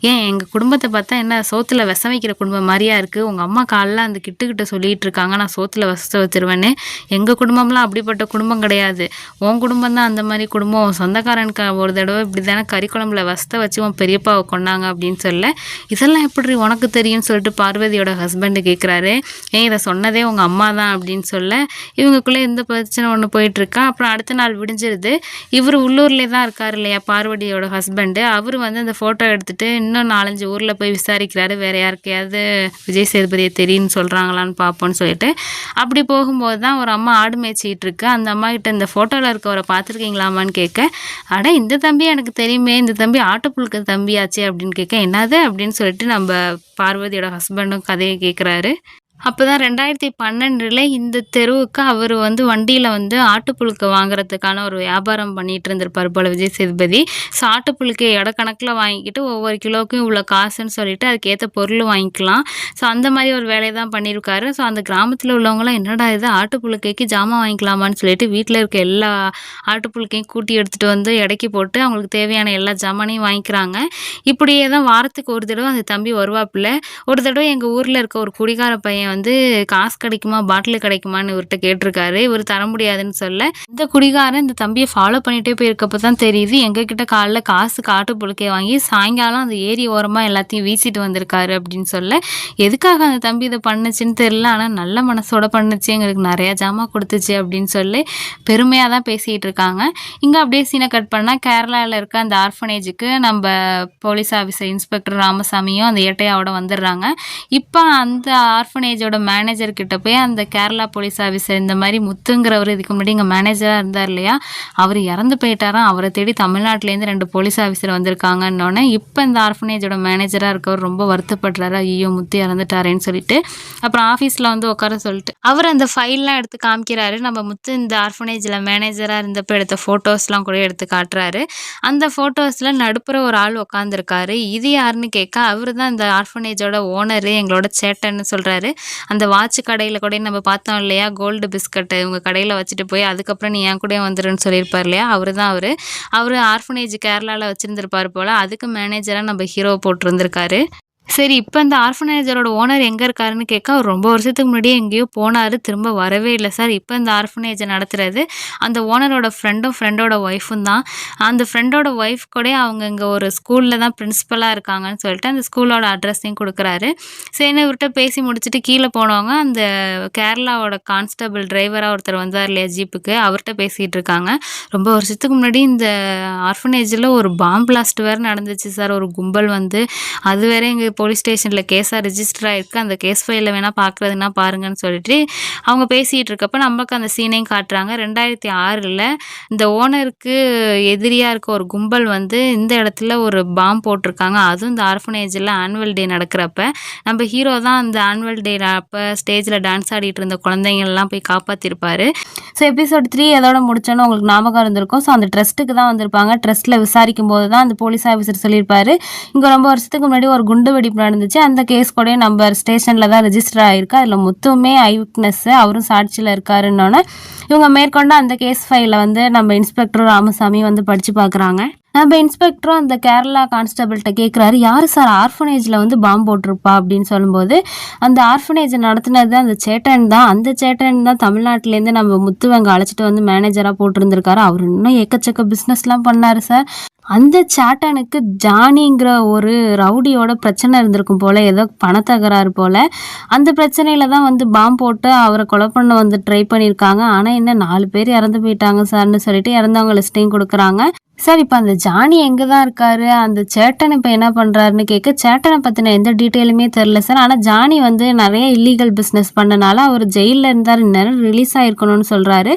ஏன் எங்கள் குடும்பத்தை பார்த்தா என்ன சோத்துல விஷம் வைக்கிற குடும்பம் மாதிரியா இருக்குது, உங்கள் அம்மா காலைல அந்த கிட்ட சொல்லிகிட்டு இருக்காங்க நான் சோத்துல விஷத்தை வச்சிருவேன்னு. எங்கள் குடும்பம்லாம் அப்படிப்பட்ட குடும்பம் கிடையாது, உன் குடும்பம் தான் அந்த மாதிரி குடும்பம். உன் சொந்தக்காரனுக்கு ஒரு தடவை இப்படி தானே கறி குழம்புல விஷத்தை வச்சு உன் பெரியப்பாவை கொண்டாங்க அப்படின்னு சொல்ல, இதெல்லாம் எப்படி உனக்கு தெரியும்னு சொல்லிட்டு பார்வதியோட ஹஸ்பண்டு கேட்குறாரு. ஏன் இதை சொன்னதே உங்கள் அம்மா தான் அப்படின்னு சொல்ல, இவங்களுக்குள்ளே எந்த பிரச்சனை ஒன்று போயிட்டுருக்கா. அப்புறம் அடுத்த நாள் விடிஞ்சிருது. இவர் உள்ளூர்லேயே தான் இருக்கார் இல்லையா பார்வதியோட ஹஸ்பண்டு. அவர் வந்து அந்த ஃபோட்டோ எடுத்துகிட்டு இன்னும் 4-5 ஊரில் போய் விசாரிக்கிறாரு, வேறு யாருக்கையாவது விஜய் சேதுபதியை தெரியும்னு சொல்கிறாங்களான்னு பார்ப்போன்னு சொல்லிட்டு. அப்படி போகும்போது தான் ஒரு அம்மா ஆடு மேய்ச்சிக்கிட்டு இருக்கு. அந்த அம்மா கிட்ட இந்த ஃபோட்டோவில் இருக்கவரை பார்த்துருக்கீங்களாமான்னு கேட்க, அட இந்த தம்பி எனக்கு தெரியுமே, இந்த தம்பி ஆட்டுப்புழுக்க தம்பியாச்சே அப்படின்னு கேட்க, என்னது அப்படின்னு சொல்லிட்டு நம்ம பார்வதியோட ஹஸ்பண்டும் கதையை கேட்குறாரு. அப்போ தான் 2012 இந்த தெருவுக்கு அவர் வந்து வண்டியில் வந்து ஆட்டுப்புழுக்க வாங்குறதுக்கான ஒரு வியாபாரம் பண்ணிகிட்டு இருந்திருப்பார் போல் விஜய் சேதுபதி. ஸோ ஆட்டுப்புழுக்கை இடக்கணக்கில் வாங்கிக்கிட்டு ஒவ்வொரு கிலோவுக்கும் இவ்வளோ காசுன்னு சொல்லிட்டு அதுக்கேற்ற பொருள் வாங்கிக்கலாம். ஸோ அந்த மாதிரி ஒரு வேலையை தான் பண்ணியிருக்காரு. ஸோ அந்த கிராமத்தில் உள்ளவங்களாம் என்னடா இது ஆட்டுப்புழுக்கைக்கு ஜாமான் வாங்கிக்கலாமான்னு சொல்லிட்டு வீட்டில் இருக்க எல்லா ஆட்டுப்புழுக்கையும் கூட்டி எடுத்துகிட்டு வந்து எடைக்கு போட்டு அவங்களுக்கு தேவையான எல்லா ஜாமானையும் வாங்கிக்கிறாங்க. இப்படியே தான் வாரத்துக்கு ஒரு தடவை அந்த தம்பி வருவாப்புல. ஒரு தடவை எங்கள் ஊரில் இருக்க ஒரு குடிகார பையன் வந்து காசு கிடைக்குமா பாட்டில் கிடைக்குமான்னு இவர்கிட்ட கேட்டிருக்காரு. இவர் தர முடியாதுன்னு சொல்ல, இந்த குடிகாரன் இந்த தம்பியை ஃபாலோ பண்ணிகிட்டே போயிருக்கப்போ தான் தெரியுது எங்ககிட்ட காலைல காசுக்கு ஆட்டுப்புழுக்கையை வாங்கி சாயங்காலம் அந்த ஏரி ஓரமாக எல்லாத்தையும் வீசிட்டு வந்திருக்காரு அப்படின்னு சொல்ல, எதுக்காக அந்த தம்பி இதை பண்ணுச்சுன்னு தெரியல, ஆனால் நல்ல மனசோட பண்ணுச்சு, எங்களுக்கு நிறையா ஜாமான் கொடுத்துச்சு அப்படின்னு சொல்லி பெருமையாக தான் பேசிகிட்டு இருக்காங்க. இங்கே அப்படியே சீனை கட் பண்ணால் கேரளாவில் இருக்க அந்த ஆர்ஃபனேஜுக்கு நம்ம போலீஸ் ஆஃபீஸர் இன்ஸ்பெக்டர் ராமசாமியும் அந்த ஏட்டையாவோட வந்துடுறாங்க. இப்போ அந்த ஆர்ஃபனேஜோட மேனேஜர் கிட்ட போய் அந்த கேரளா போலீஸ் ஆஃபீஸர் இந்த மாதிரி முத்துங்கிறவர் இதுக்கு முன்னாடி இங்கே மேனேஜராக இருந்தார் இல்லையா, அவர் இறந்து போயிட்டாராம், அவரை தேடி தமிழ்நாட்டிலேருந்து 2 போலீஸ் ஆஃபீஸர் வந்திருக்காங்கன்னொன்னே இப்போ இந்த ஆர்ஃபனேஜோட மேனேஜராக இருக்கவர் ரொம்ப வருத்தப்படுறாரு, ஐயோ முத்து இறந்துட்டாரேன்னு சொல்லிட்டு. அப்புறம் ஆஃபீஸில் வந்து உட்கார சொல்லிட்டு அவர் அந்த ஃபைல்லாம் எடுத்து காமிக்கிறாரு. நம்ம முத்து இந்த ஆர்ஃபனேஜில் மேனேஜராக இருந்தப்போ எடுத்த ஃபோட்டோஸ்லாம் கூட எடுத்து காட்டுறாரு. அந்த ஃபோட்டோஸில் நடுப்புற ஒரு ஆள் உட்காந்துருக்காரு. இது யாருன்னு கேட்க, அவர் தான் இந்த ஆர்ஃபனேஜோட ஓனரு, எங்களோட சேட்டன்னு சொல்கிறாரு. அந்த வாட்ச் கடையில் கூட நம்ம பார்த்தோம் இல்லையா, கோல்டு பிஸ்கட்டு உங்கள் கடையில் வச்சுட்டு போய் அதுக்கப்புறம் நீ என் கூட வந்துருன்னு சொல்லியிருப்பார் இல்லையா, அவர் தான் அவர் ஆர்ஃபனேஜ் கேரளாவில் வச்சுருந்துருப்பார் போல். அதுக்கு மேனேஜராக நம்ம ஹீரோ போட்டிருந்துருக்காரு. சரி, இப்போ இந்த ஆர்ஃபனேஜரோட ஓனர் எங்கே இருக்காருன்னு கேட்க, அவர் ரொம்ப வருஷத்துக்கு முன்னாடியே எங்கேயோ போனார், திரும்ப வரவே இல்லை சார். இப்போ இந்த ஆர்ஃபனேஜை நடத்துகிறது அந்த ஓனரோட ஃப்ரெண்டோட ஒய்ஃபும் தான். அந்த ஃப்ரெண்டோட ஒய்ஃப் கூட அவங்க இங்கே ஒரு ஸ்கூலில் தான் பிரின்ஸிபலாக இருக்காங்கன்னு சொல்லிட்டு அந்த ஸ்கூலோட அட்ரஸையும் கொடுக்குறாரு. சரின்னு இவர்கிட்ட பேசி முடிச்சுட்டு கீழே போனவங்க அந்த கேரளாவோட கான்ஸ்டபிள் டிரைவராக ஒருத்தர் வந்தார் இல்லையா ஜீப்புக்கு, அவர்கிட்ட பேசிகிட்டு இருக்காங்க. ரொம்ப வருஷத்துக்கு முன்னாடி இந்த ஆர்ஃபனேஜில் ஒரு பாம் பிளாஸ்ட் வேறு நடந்துச்சு சார், ஒரு கும்பல் வந்து, அது வேற எங்கள் போலீஸ் ஸ்டேஷனில் கேஸாக ரிஜிஸ்டர் ஆகிருக்கு, அந்த கேஸ் ஃபைலில் வேணால் பார்க்குறதுனா பாருங்கன்னு சொல்லிட்டு அவங்க பேசிகிட்டு இருக்கப்போ நமக்கு அந்த சீனையும் காட்டுறாங்க. 2006 இந்த ஓனருக்கு எதிரியாக இருக்க ஒரு கும்பல் வந்து இந்த இடத்துல ஒரு பாம் போட்டிருக்காங்க. அதுவும் இந்த ஆர்ஃபனேஜில் ஆனுவல் டே நடக்கிறப்ப நம்ம ஹீரோ தான் அந்த ஆனுவல் டே அப்போ ஸ்டேஜில் டான்ஸ் ஆடிட்டு இருந்த குழந்தைங்கள்லாம் போய் காப்பாற்றிருப்பார். ஸோ எபிசோட் 3 அதோட முடிச்சோன்னு உங்களுக்கு ஞாபகம் இருந்திருக்கும். ஸோ அந்த ட்ரஸ்ட்டுக்கு தான் வந்திருப்பாங்க. ட்ரஸ்ட்டில் விசாரிக்கும் போது தான் அந்த போலீஸ் ஆஃபீஸர் சொல்லியிருப்பாரு, இங்கே ரொம்ப வருஷத்துக்கு முன்னாடி ஒரு குண்டு வெடிப்பு நடந்துச்சு, அந்த கேஸ் கூட நம்ம ஸ்டேஷனில் தான் ரெஜிஸ்டர் ஆகிருக்கு, அதில் முத்துமே ஐ விட்னஸ், அவரும் சாட்சியில் இருக்காருன்னொன்னே இவங்க மேற்கொண்டு அந்த கேஸ் ஃபைலை வந்து நம்ம இன்ஸ்பெக்டர் ராமசாமி வந்து படித்து பார்க்குறாங்க. நம்ம இன்ஸ்பெக்டரும் அந்த கேரளா கான்ஸ்டபிள்கிட்ட கேட்குறாரு, யார் சார் ஆர்ஃபனேஜில் வந்து பாம்பு போட்டிருப்பா அப்படின்னு சொல்லும்போது, அந்த ஆர்ஃபனேஜை நடத்துனது அந்த சேட்டன் தான். அந்த சேட்டன் தான் தமிழ்நாட்டிலேருந்து நம்ம முத்துவங்க அழைச்சிட்டு வந்து மேனேஜராக போட்டிருந்திருக்காரு. அவர் இன்னும் எக்கச்சக்க பிஸ்னஸ்லாம் பண்ணார் சார். அந்த சேட்டனுக்கு ஜானிங்கிற ஒரு ரவுடியோட பிரச்சனை இருந்திருக்கும் போல், ஏதோ பணத்தகராறு போல். அந்த பிரச்சனையில் தான் வந்து பாம்பு போட்டு அவரை கொலை பண்ண வந்து ட்ரை பண்ணியிருக்காங்க. ஆனால் என்ன 4 பேர் இறந்து போயிட்டாங்க சார்னு சொல்லிட்டு இறந்தவங்க லிஸ்ட்டையும் கொடுக்குறாங்க. சார் இப்போ அந்த ஜானி எங்கே தான் இருக்காரு, அந்த சேட்டன் இப்போ என்ன பண்ணுறாருன்னு கேட்க, சேட்டனை பற்றின எந்த டீட்டெயிலுமே தெரில சார். ஆனால் ஜானி வந்து நிறைய இல்லீகல் பிஸ்னஸ் பண்ணனால அவர் ஜெயிலில் இருந்தார், இந்நேரம் ரிலீஸ் ஆகிருக்கணும்னு சொல்கிறாரு.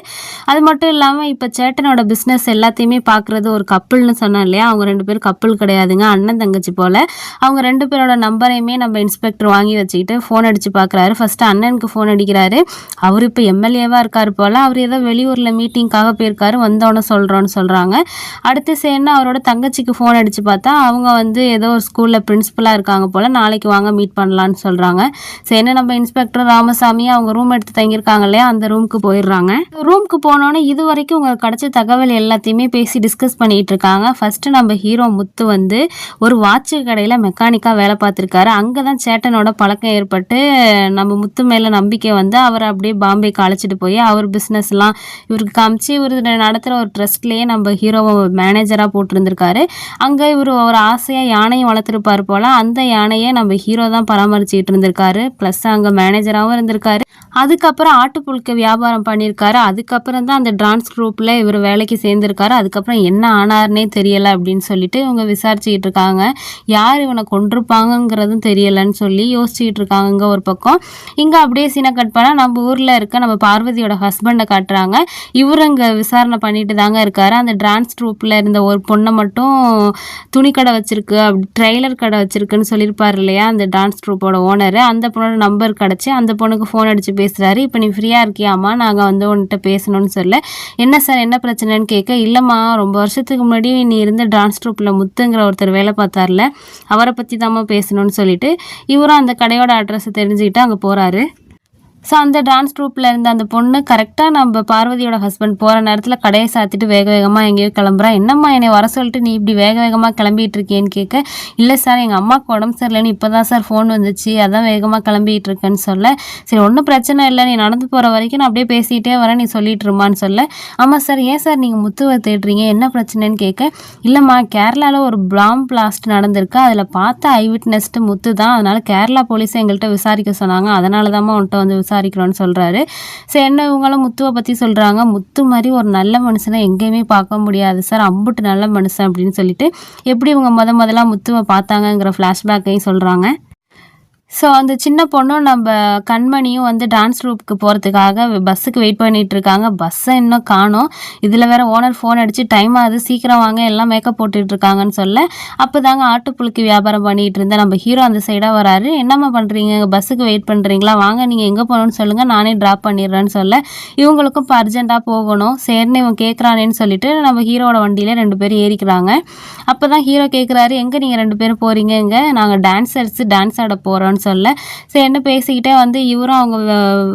அது மட்டும் இல்லாமல் இப்போ சேட்டனோட பிஸ்னஸ் எல்லாத்தையுமே பார்க்குறது ஒரு கப்புள்னு சொன்னோம் இல்லையா, அவங்க 2 பேரும் கப்புள் கிடையாதுங்க, அண்ணன் தங்கச்சி போல். அவங்க 2 பேரோட நம்பரையுமே நம்ம இன்ஸ்பெக்டர் வாங்கி வச்சுக்கிட்டு ஃபோன் அடித்து பார்க்குறாரு. ஃபஸ்ட்டு அண்ணனுக்கு ஃபோன் அடிக்கிறாரு. அவர் இப்போ எம்எல்ஏவாக இருக்கார் போல், அவர் ஏதோ வெளியூரில் மீட்டிங்காக போயிருக்காரு, வந்தோன்னே சொல்கிறோன்னு சொல்கிறாங்க. அடுத்து சேர்ந்து அவரோட தங்கச்சிக்கு ஃபோன் அடித்து பார்த்தா அவங்க வந்து ஏதோ ஒரு ஸ்கூலில் பிரின்ஸிபலாக இருக்காங்க போல், நாளைக்கு வாங்க மீட் பண்ணலான்னு சொல்கிறாங்க. சேர்ந்து நம்ம இன்ஸ்பெக்டர் ராமசாமி அவங்க ரூம் எடுத்து தங்கியிருக்காங்க இல்லையா, அந்த ரூமுக்கு போயிடுறாங்க. ரூமுக்கு போனோன்னே இது வரைக்கும் உங்களுக்கு கிடைச்ச தகவல் எல்லாத்தையுமே பேசி டிஸ்கஸ் பண்ணிகிட்டு இருக்காங்க. ஃபஸ்ட்டு நம்ம ஹீரோ முத்து வந்து ஒரு வாட்சு கடையில் மெக்கானிக்காக வேலை பார்த்துருக்காரு. அங்கே தான் சேட்டனோட பழக்கம் ஏற்பட்டு நம்ம முத்து மேலே நம்பிக்கை வந்து அவரை அப்படியே பாம்பேக்கு அழைச்சிட்டு போய் அவர் பிஸ்னஸ்லாம் இவருக்கு காமிச்சு இவர் நடத்துகிற ஒரு ட்ரஸ்ட்லேயே நம்ம ஹீரோவை மேனேஜராக போட்டிருந்திருக்காரு. அங்கே இவர் ஒரு ஆசையாக யானையும் வளர்த்துருப்பார் போல், அந்த யானையை நம்ம ஹீரோ தான் பராமரிச்சுக்கிட்டு இருந்திருக்காரு. ப்ளஸ் அங்கே மேனேஜராகவும் இருந்திருக்காரு. அதுக்கப்புறம் ஆட்டுப்புழுக்க வியாபாரம் பண்ணியிருக்காரு. அதுக்கப்புறம் தான் அந்த டான்ஸ் குரூப்பில் இவர் வேலைக்கு சேர்ந்துருக்காரு. அதுக்கப்புறம் என்ன ஆனார்னே தெரியலை அப்படின்னு சொல்லிட்டு இவங்க விசாரிச்சுக்கிட்டு இருக்காங்க. யார் இவனை கொண்டிருப்பாங்கங்கிறதும் தெரியலைன்னு சொல்லி யோசிச்சுக்கிட்டு இருக்காங்க இங்கே ஒரு பக்கம். இங்கே அப்படியே சீனை கட் பண்ணால் நம்ம ஊரில் இருக்க நம்ம பார்வதியோட ஹஸ்பண்டை காட்டுறாங்க. இவர் இங்கே விசாரணை பண்ணிட்டு தாங்க இருக்காரு. அந்த டான்ஸ் குரூப்பில் இருந்த ஒரு பொண்ணை மட்டும் துணி கடை வச்சிருக்கு, அப்படி ட்ரெய்லர் கடை வச்சிருக்குன்னு சொல்லியிருப்பார் இல்லையா அந்த டான்ஸ் குரூப்போட ஓனர். அந்த பொண்ணோட நம்பர் கிடச்சி அந்த பொண்ணுக்கு ஃபோன் அடித்து பேசுகிறாரு. இப்போ நீ ஃப்ரீயாக இருக்கியாம்மா, நாங்கள் வந்து உன்கிட்ட பேசணும்னு சொல்ல, என்ன சார் என்ன பிரச்சனைன்னு கேட்க, இல்லைம்மா ரொம்ப வருஷத்துக்கு முன்னாடி நீ இருந்த டான்ஸ் ட்ரூப்பில் முத்துங்கிற ஒருத்தர் வேலை பார்த்தார்ல, அவரை பற்றி தாம்மா பேசணும்னு சொல்லிட்டு இவரும் அந்த கடையோட அட்ரஸை தெரிஞ்சுக்கிட்டு அங்கே போகிறாரு. ஸோ அந்த டான்ஸ் ட்ரூப்பில் இருந்த அந்த பொண்ணு கரெக்டாக நம்ம பார்வதியோட ஹஸ்பண்ட் போகிற நேரத்தில் கடையை சாத்திட்டு வேக வேகமாக எங்கேயோ கிளம்புறா. என்னம்மா என்னை வர சொல்லிட்டு நீ இப்படி வேக வேகமாக கிளம்பிகிட்டு இருக்கேன்னு கேட்க, இல்லை சார் எங்கள் அம்மாவுக்கு உடம்பு சரியில்லைன்னு இப்போ தான் சார் ஃபோன் வந்துச்சு, அதான் வேகமாக கிளம்பிகிட்டு இருக்கேன்னு சொல்ல, சரி ஒன்றும் பிரச்சனை இல்லை, நீ நடந்து போகிற வரைக்கும் நான் அப்படியே பேசிகிட்டே வரேன், நீ சொல்லிட்டு இருமான்னு சொல்ல, ஆமாம் சார் ஏன் சார் நீங்கள் முத்துவை தேடுறீங்க, என்ன பிரச்சனைன்னு கேட்க, இல்லைம்மா கேரளாவில் ஒரு பாம் பிளாஸ்ட் நடந்திருக்கு, அதில் பார்த்த ஐ விட்னஸ்ட்டு முத்து தான், அதனால் கேரளா போலீஸை எங்கள்கிட்ட விசாரிக்க சொன்னாங்க, அதனால தான் உன்கிட்ட வந்து விசாரிக்கிறோன்னு சொல்கிறாரு. சரி என்ன இவங்களும் முத்துவை பற்றி சொல்கிறாங்க. முத்து மாதிரி ஒரு நல்ல மனுஷனை எங்கேயுமே பார்க்க முடியாது சார், அம்புட்டு நல்ல மனுஷன் அப்படின்னு சொல்லிட்டு எப்படி இவங்க முதல்ல முத்துவை பார்த்தாங்கங்கிற ஃப்ளாஷ்பேக்கையும் சொல்கிறாங்க. ஸோ அந்த சின்ன பொண்ணும் நம்ம கண்மணியும் வந்து டான்ஸ் குரூப்புக்கு போகிறதுக்காக பஸ்ஸுக்கு வெயிட் பண்ணிகிட்டு இருக்காங்க. பஸ்ஸை இன்னும் காணோம். இதில் வேறு ஓனர் ஃபோன் அடித்து டைம் ஆகுது சீக்கிரம் வாங்க எல்லாம் மேக்கப் போட்டுட்டு இருக்காங்கன்னு சொல்ல, அப்போ தாங்க ஆட்டுப்புழுக்கு வியாபாரம் பண்ணிகிட்டு இருந்தேன் நம்ம ஹீரோ அந்த சைடாக வராரு. என்னம்மா பண்ணுறீங்க, பஸ்ஸுக்கு வெயிட் பண்ணுறீங்களா, வாங்க நீங்கள் எங்கே போகணும்னு சொல்லுங்கள் நானே ட்ராப் பண்ணிடுறேன்னு சொல்ல, இவங்களுக்கும் இப்போ அர்ஜென்ட்டாக போகணும். சரின்னு இவன் கேட்குறானேன்னு சொல்லிட்டு நம்ம ஹீரோட வண்டியில் 2 பேரும் ஏறிக்கிறாங்க. அப்போ தான் ஹீரோ கேட்குறாரு, எங்கே நீங்கள் 2 பேரும் போகிறீங்க, எங்கே நாங்கள் டான்ஸ் ஆட போகிறோன்னு சொல்ல, சரி என்ன பேசிக்கிட்டே வந்து இவரும் அவங்க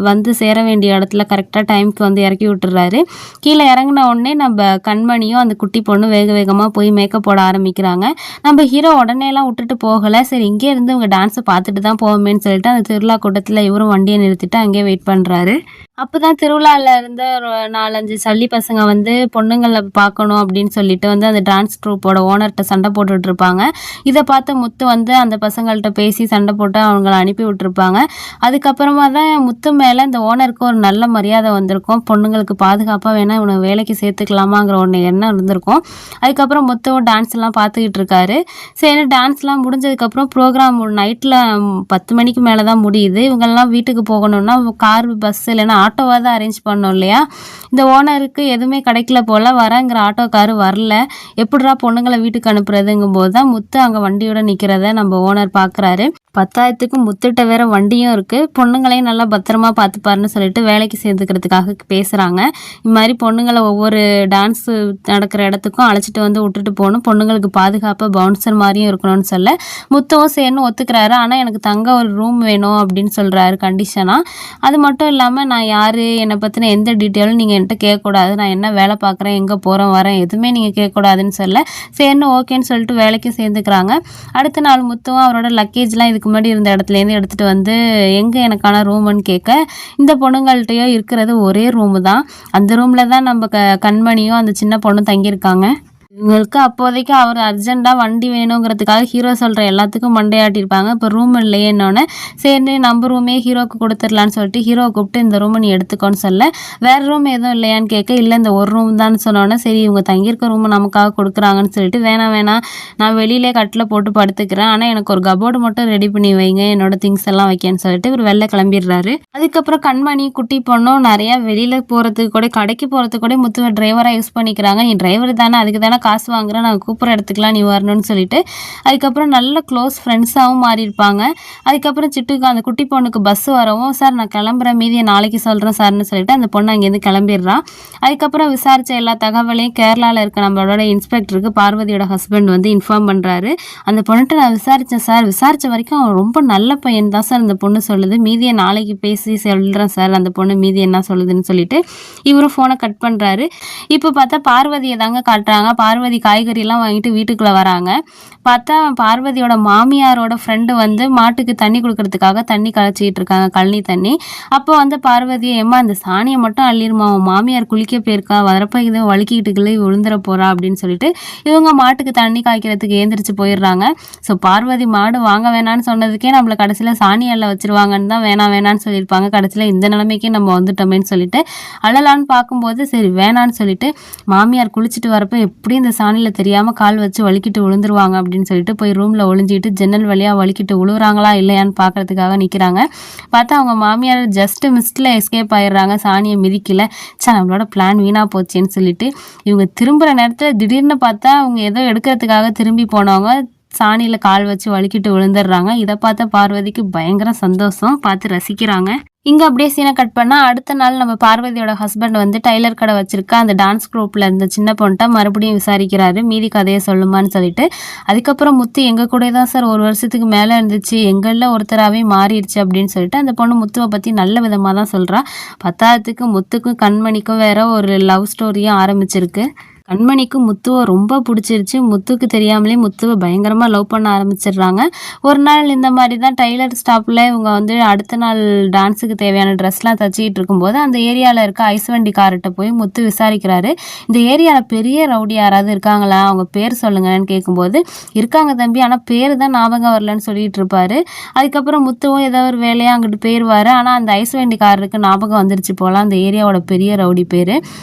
வந்து சேர வேண்டிய இடத்துல கரெக்டாக டைமுக்கு வந்து இறக்கி விட்டுறாரு. கீழே இறங்கின உடனே நம்ம கண்மணியும் அந்த குட்டி பொண்ணு வேக வேகமாக போய் மேக்கப் போட ஆரம்பிக்கிறாங்க. நம்ம ஹீரோ உடனேலாம் விட்டுட்டு போகலை, சரி இங்கே இருந்து இவங்க டான்ஸை பார்த்துட்டு தான் போவோமேன்னு சொல்லிட்டு அந்த திருவிழா கூட்டத்தில் இவரும் வண்டியை நிறுத்திட்டு அங்கேயே வெயிட் பண்ணுறாரு. அப்போ தான் திருவிழாவில் இருந்த ஒரு 4-5 சல்லி பசங்க வந்து பொண்ணுங்களை பார்க்கணும் அப்படின்னு சொல்லிட்டு வந்து அந்த டான்ஸ் ட்ரூப்போட ஓனர்கிட்ட சண்டை போட்டுட்டு இருப்பாங்க. இதை பார்த்த முத்து வந்து அந்த பசங்கள்கிட்ட பேசி சண்டை போட்டு அவங்கள அனுப்பி விட்டுருப்பாங்க. அதுக்கப்புறமா தான் முத்து மேலே இந்த ஓனருக்கு ஒரு நல்ல மரியாதை வந்திருக்கும். பொண்ணுங்களுக்கு பாதுகாப்பாக வேணால் இவனை வேலைக்கு சேர்த்துக்கலாமாங்கிற ஒன்று எண்ணம் இருந்திருக்கும். அதுக்கப்புறம் முத்துவும் டான்ஸ் எல்லாம் பார்த்துக்கிட்டு இருக்காரு. சரி டான்ஸ்லாம் முடிஞ்சதுக்கப்புறம் ப்ரோக்ராம் நைட்டில் 10 மணிக்கு மேலே தான் முடியுது. இவங்கெல்லாம் வீட்டுக்கு போகணுன்னா கார் பஸ் இல்லைன்னா ஆட்டோவாக தான் அரேஞ்ச் பண்ணோம் இல்லையா. இந்த ஓனருக்கு எதுவுமே கிடைக்கல போல், வரங்கிற ஆட்டோக்காரு வரல, எப்படிரா பொண்ணுங்களை வீட்டுக்கு அனுப்புறதுங்கும் போது தான் முத்து அங்கே வண்டியோட நிற்கிறத நம்ம ஓனர் பார்க்குறாரு. 10,000க்கு முத்துட்ட வேற வண்டியும் இருக்குது, பொண்ணுங்களையும் நல்லா பத்திரமா பார்த்துப்பாருன்னு சொல்லிட்டு வேலைக்கு சேர்ந்துக்கிறதுக்காக பேசுகிறாங்க. இது மாதிரி பொண்ணுங்களை ஒவ்வொரு டான்ஸு நடக்கிற இடத்துக்கும் அழைச்சிட்டு வந்து விட்டுட்டு போகணும், பொண்ணுங்களுக்கு பாதுகாப்பாக பவுன்சர் மாதிரியும் இருக்கணும்னு சொல்ல முத்துவும் சேர்னு ஒத்துக்கிறாரு. ஆனால் எனக்கு தங்க ஒரு ரூம் வேணும் அப்படின்னு சொல்கிறாரு கண்டிஷனாக. அது மட்டும் இல்லாமல் நான் யார் என்னை பற்றின எந்த டீட்டெயிலும் நீங்கள் என்கிட்ட கேட்கக்கூடாது, நான் என்ன வேலை பார்க்குறேன் எங்கே போகிறேன் வரேன் எதுவுமே நீங்கள் கேட்கக்கூடாதுன்னு சொல்ல சேர்னு ஓகேன்னு சொல்லிட்டு வேலைக்கும் சேர்ந்துக்கிறாங்க. அடுத்த நாள் முத்துவும் அவரோட லக்கேஜ்லாம் இதுக்கு முன்னாடி இருந்த இடத்துலேருந்து எடுத்துகிட்டு வந்து எங்கே எனக்கான ரூமுன்னு கேட்க, இந்த பொண்ணுங்கள்கிட்டயோ இருக்கிறது ஒரே ரூமு தான், அந்த ரூமில் தான் நம்ம கண்மணியும் அந்த சின்ன பொண்ணும் தங்கியிருக்காங்க. இவங்களுக்கு அப்போதைக்கு அவர் அர்ஜென்ட்டாக வண்டி வேணுங்கிறதுக்காக ஹீரோ சொல்கிற எல்லாத்துக்கும் மண்டையாட்டிருப்பாங்க. இப்போ ரூம் இல்லையேன்னொன்னே சரி நம்ம ரூமே ஹீரோவுக்கு கொடுத்துடலான்னு சொல்லிட்டு ஹீரோவை கூப்பிட்டு இந்த ரூமை நீ எடுத்துக்கோன்னு சொல்ல, வேறு ரூம் எதுவும் இல்லையான்னு கேட்க, இல்லை இந்த ஒரு ரூம் தான் சொன்னோன்னே சரி இவங்க தங்கியிருக்க ரூமை நமக்காக கொடுக்குறாங்கன்னு சொல்லிட்டு வேணாம் நான் வெளியிலே கட்டில் போட்டு படுத்துக்கிறேன், ஆனால் எனக்கு ஒரு கபோர்டு மட்டும் ரெடி பண்ணி வைங்க என்னோட திங்ஸ் எல்லாம் வைக்கன்னு சொல்லிட்டு இவர் வெளில கிளம்பிடுறாரு. அதுக்கப்புறம் கண்மணி குட்டி பொண்ணும் நிறையா வெளியில் போகிறதுக்கு கூட கடைக்கு போகிறதுக்கு கூட முத்துவை டிரைவராக யூஸ் பண்ணிக்கிறாங்க. நீ டிரைவர் தானே அதுக்கு தானே காசு வாங்குறேன், நான் கூப்பிட்ற இடத்துக்குலாம் நீ வரணும்னு சொல்லிட்டு அதுக்கப்புறம் நல்ல க்ளோஸ் ஃப்ரெண்ட்ஸாகவும் மாறியிருப்பாங்க. அதுக்கப்புறம் சிட்டுக்கு அந்த குட்டி பொண்ணுக்கு பஸ் வரவும், சார் நான் கிளம்புறேன், மீதியை நாளைக்கு சொல்கிறேன் சார்னு சொல்லிட்டு அந்த பொண்ணு அங்கேருந்து கிளம்பிடுறான். அதுக்கப்புறம் விசாரித்த எல்லா தகவலையும் கேரளாவில் இருக்க நம்மளோட இன்ஸ்பெக்டருக்கு பார்வதியோட ஹஸ்பண்ட் வந்து இன்ஃபார்ம் பண்ணுறாரு. அந்த பொண்ணுகிட்ட நான் விசாரித்தேன் சார், விசாரித்த வரைக்கும் அவன் ரொம்ப நல்ல பையன் தான் சார் அந்த பொண்ணு சொல்லுது, மீதியை நாளைக்கு பேசி சொல்கிறேன் சார் அந்த பொண்ணு மீதி என்ன சொல்லுதுன்னு சொல்லிட்டு இவரும் ஃபோனை கட் பண்ணுறாரு. இப்போ பார்த்தா பார்வதியை தாங்க காட்டுறாங்க. பார்வதி காய்கறியெல்லாம் வாங்கிட்டு வீட்டுக்குள்ளே வராங்க. பார்த்தா பார்வதியோட மாமியாரோட ஃப்ரெண்டு வந்து மாட்டுக்கு தண்ணி கொடுக்கறதுக்காக தண்ணி களைச்சிக்கிட்டு இருக்காங்க, கழனி தண்ணி. அப்போ வந்து பார்வதியை ஏம்மா அந்த சாணியை மட்டும் அள்ளிருமா, அவன் மாமியார் குளிக்க போயிருக்கா, வரப்போ இது வலிக்கிட்டுக்குள்ளே விழுந்துட போகிறா அப்படின்னு சொல்லிட்டு இவங்க மாட்டுக்கு தண்ணி காய்க்கிறதுக்கு ஏந்திரிச்சு போயிடுறாங்க. ஸோ பார்வதி மாடு வாங்க வேணான்னு சொன்னதுக்கே நம்மளை கடைசியில் சாணி அள்ள வச்சிருவாங்கன்னு தான் வேணான்னு சொல்லியிருப்பாங்க. கடைசியில் இந்த நிலைமைக்கு நம்ம வந்துட்டோமேன்னு சொல்லிட்டு அழலான்னு பார்க்கும்போது சரி வேணான்னு சொல்லிட்டு மாமியார் குளிச்சுட்டு வரப்போ எப்படி இந்த சாணியில் தெரியாமல் கால் வச்சு வலிக்கிட்டு விழுந்துருவாங்க அப்படின்னு சொல்லிட்டு போய் ரூமில் ஒளிஞ்சிக்கிட்டு ஜன்னல் வழியாக வலிக்கிட்டு விழுறாங்களா இல்லையான்னு பார்க்கறதுக்காக நிற்கிறாங்க. பார்த்தா அவங்க மாமியார் ஜஸ்ட் மிஸ்டில் எஸ்கேப் ஆயிடுறாங்க, சாணியை மிதிக்கல. நம்மளோட பிளான் வீணாக போச்சேன்னு சொல்லிட்டு இவங்க திரும்புகிற நேரத்தில் திடீர்னு பார்த்தா அவங்க ஏதோ எடுக்கிறதுக்காக திரும்பி போனவங்க சாணியில் கால் வச்சு வலிக்கிட்டு விழுந்துடுறாங்க. இதை பார்த்த பார்வதிக்கு பயங்கர சந்தோஷம், பார்த்து ரசிக்கிறாங்க. இங்கே அப்படியே சீனை கட் பண்ணால் அடுத்த நாள் நம்ம பார்வதியோட ஹஸ்பண்ட் வந்து டைலர் கடை வச்சிருக்க அந்த டான்ஸ் குரூப்பில் இருந்த சின்ன பொண்ணுட்ட மறுபடியும் விசாரிக்கிறாரு, மீதி கதையை சொல்லுமான்னு சொல்லிட்டு. அதுக்கப்புறம் முத்து எங்கள் கூட தான் சார் 1 வருஷத்துக்கு மேலே இருந்துச்சு, எங்களில் ஒருத்தராகவே மாறிடுச்சு அப்படின்னு சொல்லிட்டு அந்த பொண்ணு முத்துவை பற்றி நல்ல விதமாக தான் சொல்கிறா. பத்தாவதுக்கு முத்துக்கும் கண்மணிக்கும் வேற ஒரு லவ் ஸ்டோரியும் ஆரம்பிச்சிருக்கு. கண்மணிக்கு முத்துவை ரொம்ப பிடிச்சிருச்சு. முத்துக்கு தெரியாமலே முத்துவை பயங்கரமாக லவ் பண்ண ஆரம்பிச்சிடுறாங்க. ஒரு நாள் இந்த மாதிரி தான் டைலர் ஸ்டாப்பில் இவங்க வந்து அடுத்த நாள் டான்ஸுக்கு தேவையான ட்ரெஸ்லாம் தச்சிக்கிட்டு இருக்கும்போது அந்த ஏரியாவில் இருக்க ஐஸ்வண்டிக்கார்ட்ட போய் முத்து விசாரிக்கிறாரு. இந்த ஏரியாவில் பெரிய ரவுடி யாராவது இருக்காங்களா, அவங்க பேர் சொல்லுங்கன்னு கேட்கும்போது இருக்காங்க தம்பி, ஆனால் பேர் தான் ஞாபகம் வரலன்னு சொல்லிட்டு இருப்பாரு. அதுக்கப்புறம் முத்துவும் ஏதோ ஒரு வேலையாக அங்கிட்டு போயிடுவார். ஆனால் அந்த ஐஸ்வண்டிக்காரருக்கு ஞாபகம் வந்துருச்சு போகலாம் அந்த ஏரியாவோட பெரிய ரவுடி பேர்.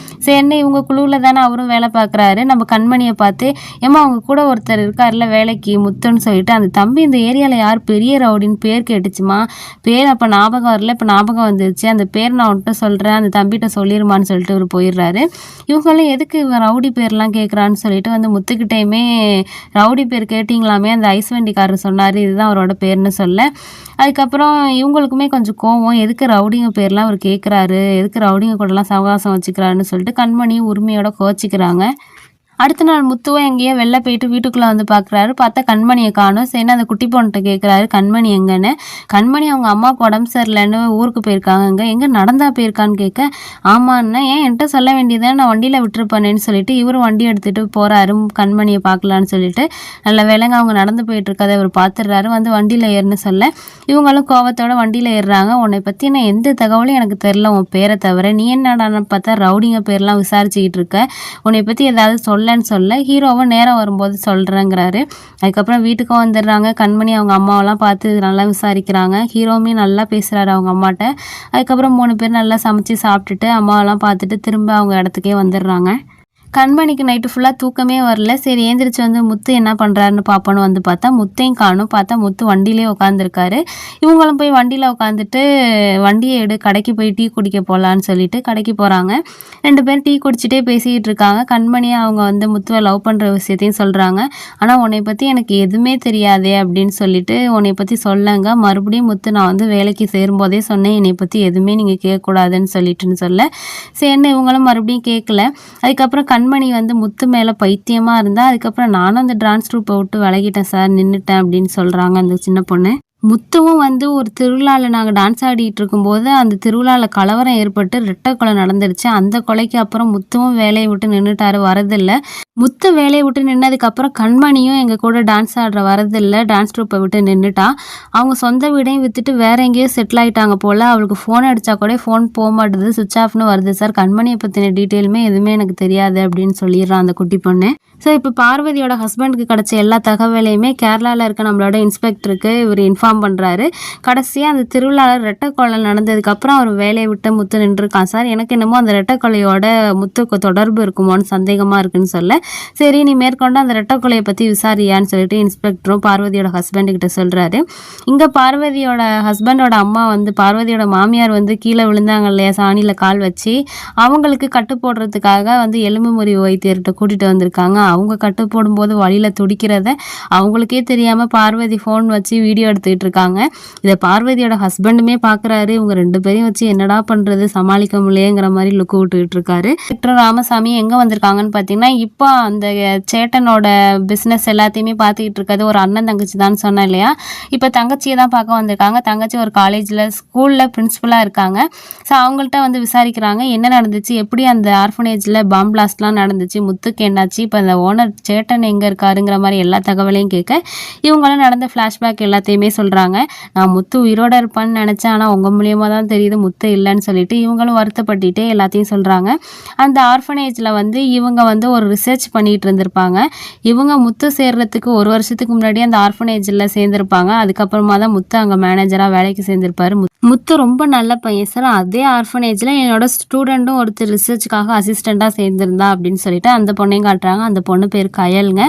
சரி என்ன இவங்க குழுவில் தானே அவரும் வேலை பார்க்குறாரு. நம்ம கண்மணியை பார்த்து ஏமா அவங்க கூட ஒருத்தர் இருக்கார்ல வேலைக்கு முத்துன்னு சொல்லிட்டு அந்த தம்பி இந்த ஏரியாவில் யார் பெரிய ரவுடின்னு பேர் கேட்டுச்சுமா, பேர் அப்போ ஞாபகம் வரல, இப்போ ஞாபகம் வந்துருச்சு, அந்த பேர் நான் அவன்கிட்ட சொல்கிறேன், அந்த தம்பிகிட்ட சொல்லிடுமான்னு சொல்லிட்டு அவர் போயிடுறாரு. இவங்களாம் எதுக்கு இவன் ரவுடி பேர்லாம் கேட்குறான்னு சொல்லிட்டு வந்து முத்துக்கிட்டையுமே ரவுடி பேர் கேட்டிங்களாமே அந்த ஐஸ்வண்டிக்காரர் சொன்னார், இதுதான் அவரோட பேர்னு சொல்ல. அதுக்கப்புறம் இவங்களுக்குமே கொஞ்சம் கோவம், எதுக்கு ரவுடிங்க பேர்லாம் அவர் கேட்குறாரு, எதுக்கு ரவுடிங்க கூடலாம் சவகாசம் வச்சுக்கிறாருன்னு சொல்லிட்டு கண்மணியும் உரிமையோட கோச்சிக்கிறாங்க. அடுத்த நாள் முத்துவை எங்கேயோ வெளில போயிட்டு வீட்டுக்குள்ளே வந்து பார்க்குறாரு. பார்த்தா கண்மணியை காணும். சரி அந்த குட்டி பொண்ணுகிட்ட கேட்குறாரு கண்மணி எங்கன்னு. கண்மணி அவங்க அம்மாவுக்கு உடம்பு சரியில்லைன்னு ஊருக்கு போயிருக்காங்க, எங்கே நடந்தா போயிருக்கான்னு கேட்க ஆமான்னா ஏன் என்கிட்ட சொல்ல வேண்டியதான், நான் வண்டியில் விட்டுருப்பேன்னு சொல்லிட்டு இவரும் வண்டி எடுத்துகிட்டு போகிறாரு கண்மணியை பார்க்கலான்னு சொல்லிட்டு. நல்ல வேலைங்க அவங்க நடந்து போயிட்டு இருக்கதை அவர் பார்த்துடுறாரு. வந்து வண்டியில் ஏறுன்னு சொல்ல இவங்களும் கோவத்தோட வண்டியில் ஏறுறாங்க. உன்னை பற்றி நான் எந்த தகவலும் எனக்கு தெரில உன் பேரை தவிர, நீ என்னடான்னு பார்த்தா ரவுடிங்க பேர்லாம் விசாரிச்சுக்கிட்டு இருக்க, உன்னை பற்றி ஏதாவது சொல்ல ஹீரோவை நேரம் வரும்போது சொல்கிறேங்கிறாரு. அதுக்கப்புறம் வீட்டுக்கும் வந்துடுறாங்க. கண்மணி அவங்க அம்மாவெல்லாம் பார்த்து நல்லா விசாரிக்கிறாங்க. ஹீரோவுமே நல்லா பேசுகிறாரு அவங்க அம்மாட்ட. அதுக்கப்புறம் 3 பேர் நல்லா சமைச்சு சாப்பிட்டுட்டு அம்மாவெல்லாம் பார்த்துட்டு திரும்ப அவங்க இடத்துக்கே வந்துடுறாங்க. கண்மணிக்கு நைட்டு ஃபுல்லாக தூக்கமே வரல. சரி ஏந்திரிச்சு வந்து முத்து என்ன பண்ணுறாருன்னு பார்ப்போன்னு வந்து பார்த்தா முத்தையும் காணும். பார்த்தா முத்து வண்டியிலே உட்காந்துருக்காரு. இவங்களும் போய் வண்டியில் உட்காந்துட்டு வண்டியை எடு கடைக்கு போய் டீ குடிக்க போகலான்னு சொல்லிட்டு கடைக்கு போகிறாங்க. 2 பேரும் டீ குடிச்சிட்டே பேசிக்கிட்டு இருக்காங்க. கண்மணியை அவங்க வந்து முத்துவை லவ் பண்ணுற விஷயத்தையும் சொல்கிறாங்க. ஆனால் உன்னை பற்றி எனக்கு எதுவுமே தெரியாதே அப்படின்னு சொல்லிட்டு உன்னை பற்றி சொல்லங்க, மறுபடியும் முத்து நான் வந்து வேலைக்கு சேரும்போதே சொன்னேன் என்னை பற்றி எதுவுமே நீங்கள் கேட்கக்கூடாதுன்னு சொல்லிட்டுன்னு சொல்ல சரின்னு இவங்களும் மறுபடியும் கேட்கல. அதுக்கப்புறம் கண்மணி வந்து முத்து மேலே பைத்தியமாக இருந்தால் அதுக்கப்புறம் நானும் அந்த டான்ஸ் ட்ரூப்பை விட்டு விலகிட்டேன் சார், நின்றுட்டேன் அப்படின்னு சொல்கிறாங்க அந்த சின்ன பொண்ணு. முத்துவும் வந்து ஒரு திருவிழாவில் நாங்கள் டான்ஸ் ஆடிட்டு இருக்கும்போது அந்த திருவிழாவில் கலவரம் ஏற்பட்டு ரெட்டை கொலை நடந்துருச்சு. அந்த கொலைக்கு அப்புறம் முத்துவும் வேலையை விட்டு நின்றுட்டாரு, வரதில்லை. முத்து வேலையை விட்டு நின்னதுக்கப்புறம் கண்மணியும் எங்கள் கூட டான்ஸ் ஆடுற வரதில்லை, டான்ஸ் ட்ரூப்பை விட்டு நின்றுட்டா. அவங்க சொந்த வீடையும் விற்றுட்டு வேற எங்கேயோ செட்டில் ஆகிட்டாங்க போல். அவளுக்கு ஃபோன் அடித்தா கூட ஃபோன் போக மாட்டுது, சுவிச் ஆஃப்னு வருது சார், கண்மணியை பற்றின டீட்டெயிலுமே எதுவுமே எனக்கு தெரியாது அப்படின்னு சொல்லிடுறான் அந்த குட்டி பொண்ணு. ஸோ இப்போ பார்வதியோட ஹஸ்பண்டுக்கு கிடச்ச எல்லா தகவலையுமே கேரளாவில் இருக்க நம்மளோட இன்ஸ்பெக்டருக்கு இவர் இன்ஃபார்ம் இன்ஃபார்ம் பண்ணுறாரு. கடைசியாக அந்த திருவிழாவில் ரெட்டை கொலை நடந்ததுக்கப்புறம் அவர் வேலையை விட்டு முத்து நின்றுருக்கான். சார் எனக்கு என்னமோ அந்த ரெட்டை கொலையோட முத்துக்கு தொடர்பு இருக்குமோன்னு சந்தேகமாக இருக்குன்னு சொல்ல, சரி நீ மேற்கொண்டு அந்த ரெட்டை கொலையை பற்றி விசாரியான்னு சொல்லிட்டு இன்ஸ்பெக்டரும் பார்வதியோட ஹஸ்பண்டுக்கிட்ட சொல்கிறாரு. இங்கே பார்வதியோட ஹஸ்பண்டோட அம்மா வந்து பார்வதியோட மாமியார் வந்து கீழே விழுந்தாங்க இல்லையா, சாணியில் கால் வச்சு, அவங்களுக்கு கட்டு போடுறதுக்காக வந்து எலும்பு முறிவு வைத்தியர்கிட்ட கூட்டிகிட்டு வந்திருக்காங்க. அவங்க கட்டு போடும்போது வழியில் துடிக்கிறத அவங்களுக்கே தெரியாமல் பார்வதி ஃபோன் வச்சு வீடியோ எடுத்துக்கிட்டு இருக்காங்க. இதை பார்வதியோட ஹஸ்பண்டுமே பார்க்குறாரு. இவங்க 2 பேரையும் வச்சு என்னடா பண்ணுறது, சமாளிக்க முடியலையேங்கிற மாதிரி லுக்கு விட்டுக்கிட்டு இருக்காரு. டாக்டர் ராமசாமி எங்கே வந்திருக்காங்கன்னு பார்த்தீங்கன்னா, இப்போ அந்த சேட்டனோட பிஸ்னஸ் எல்லாத்தையுமே பார்த்துக்கிட்டு இருக்காது ஒரு அண்ணன் தங்கச்சி தான் சொன்னேன் இல்லையா, இப்போ தங்கச்சியை தான் பார்க்க வந்திருக்காங்க. தங்கச்சி ஒரு காலேஜில் ஸ்கூலில் பிரின்சிபலாக இருக்காங்க. ஸோ அவங்கள்ட்ட வந்து விசாரிக்கிறாங்க என்ன நடந்துச்சு, எப்படி அந்த ஆர்ஃபனேஜில் பாம் பிளாஸ்ட்லாம் நடந்துச்சு, முத்துக்கு என்னாச்சு, இப்போ அந்த ஓனர் சேட்டன் எங்கே இருக்காருங்கிற மாதிரி எல்லா தகவலையும் கேட்க இவங்களும் நடந்த ஃப்ளாஷ்பேக் எல்லாத்தையுமே சொல்கிறாங்க. நான் முத்து உயிரோடு இருப்பான்னு நினச்சேன், ஆனால் உங்கள் மூலியமாக தான் தெரியுது முத்து இல்லைன்னு சொல்லிட்டு இவங்களும் வருத்தப்பட்டுட்டே எல்லாத்தையும் சொல்கிறாங்க. அந்த ஆர்ஃபனேஜில் வந்து இவங்க வந்து ஒரு ரிசர்ச் பண்ணிகிட்டு இருந்திருப்பாங்க. இவங்க முத்து சேர்றதுக்கு 1 வருஷத்துக்கு முன்னாடி அந்த ஆர்ஃபனேஜில் சேர்ந்துருப்பாங்க. அதுக்கப்புறமா தான் முத்து அங்கே மேனேஜராக வேலைக்கு சேர்ந்துருப்பார். முத்து ரொம்ப நல்ல பையன் சார், அதே ஆர்ஃபனேஜில் என்னோட ஸ்டூடெண்ட்டும் ஒருத்தர் ரிசர்ச்சுக்காக அசிஸ்டண்ட்டாக சேர்ந்துருந்தா அப்படின்னு சொல்லிட்டு அந்த பொண்ணையும் காட்டுறாங்க. அந்த பொண்ணு பேர் கயலுங்க.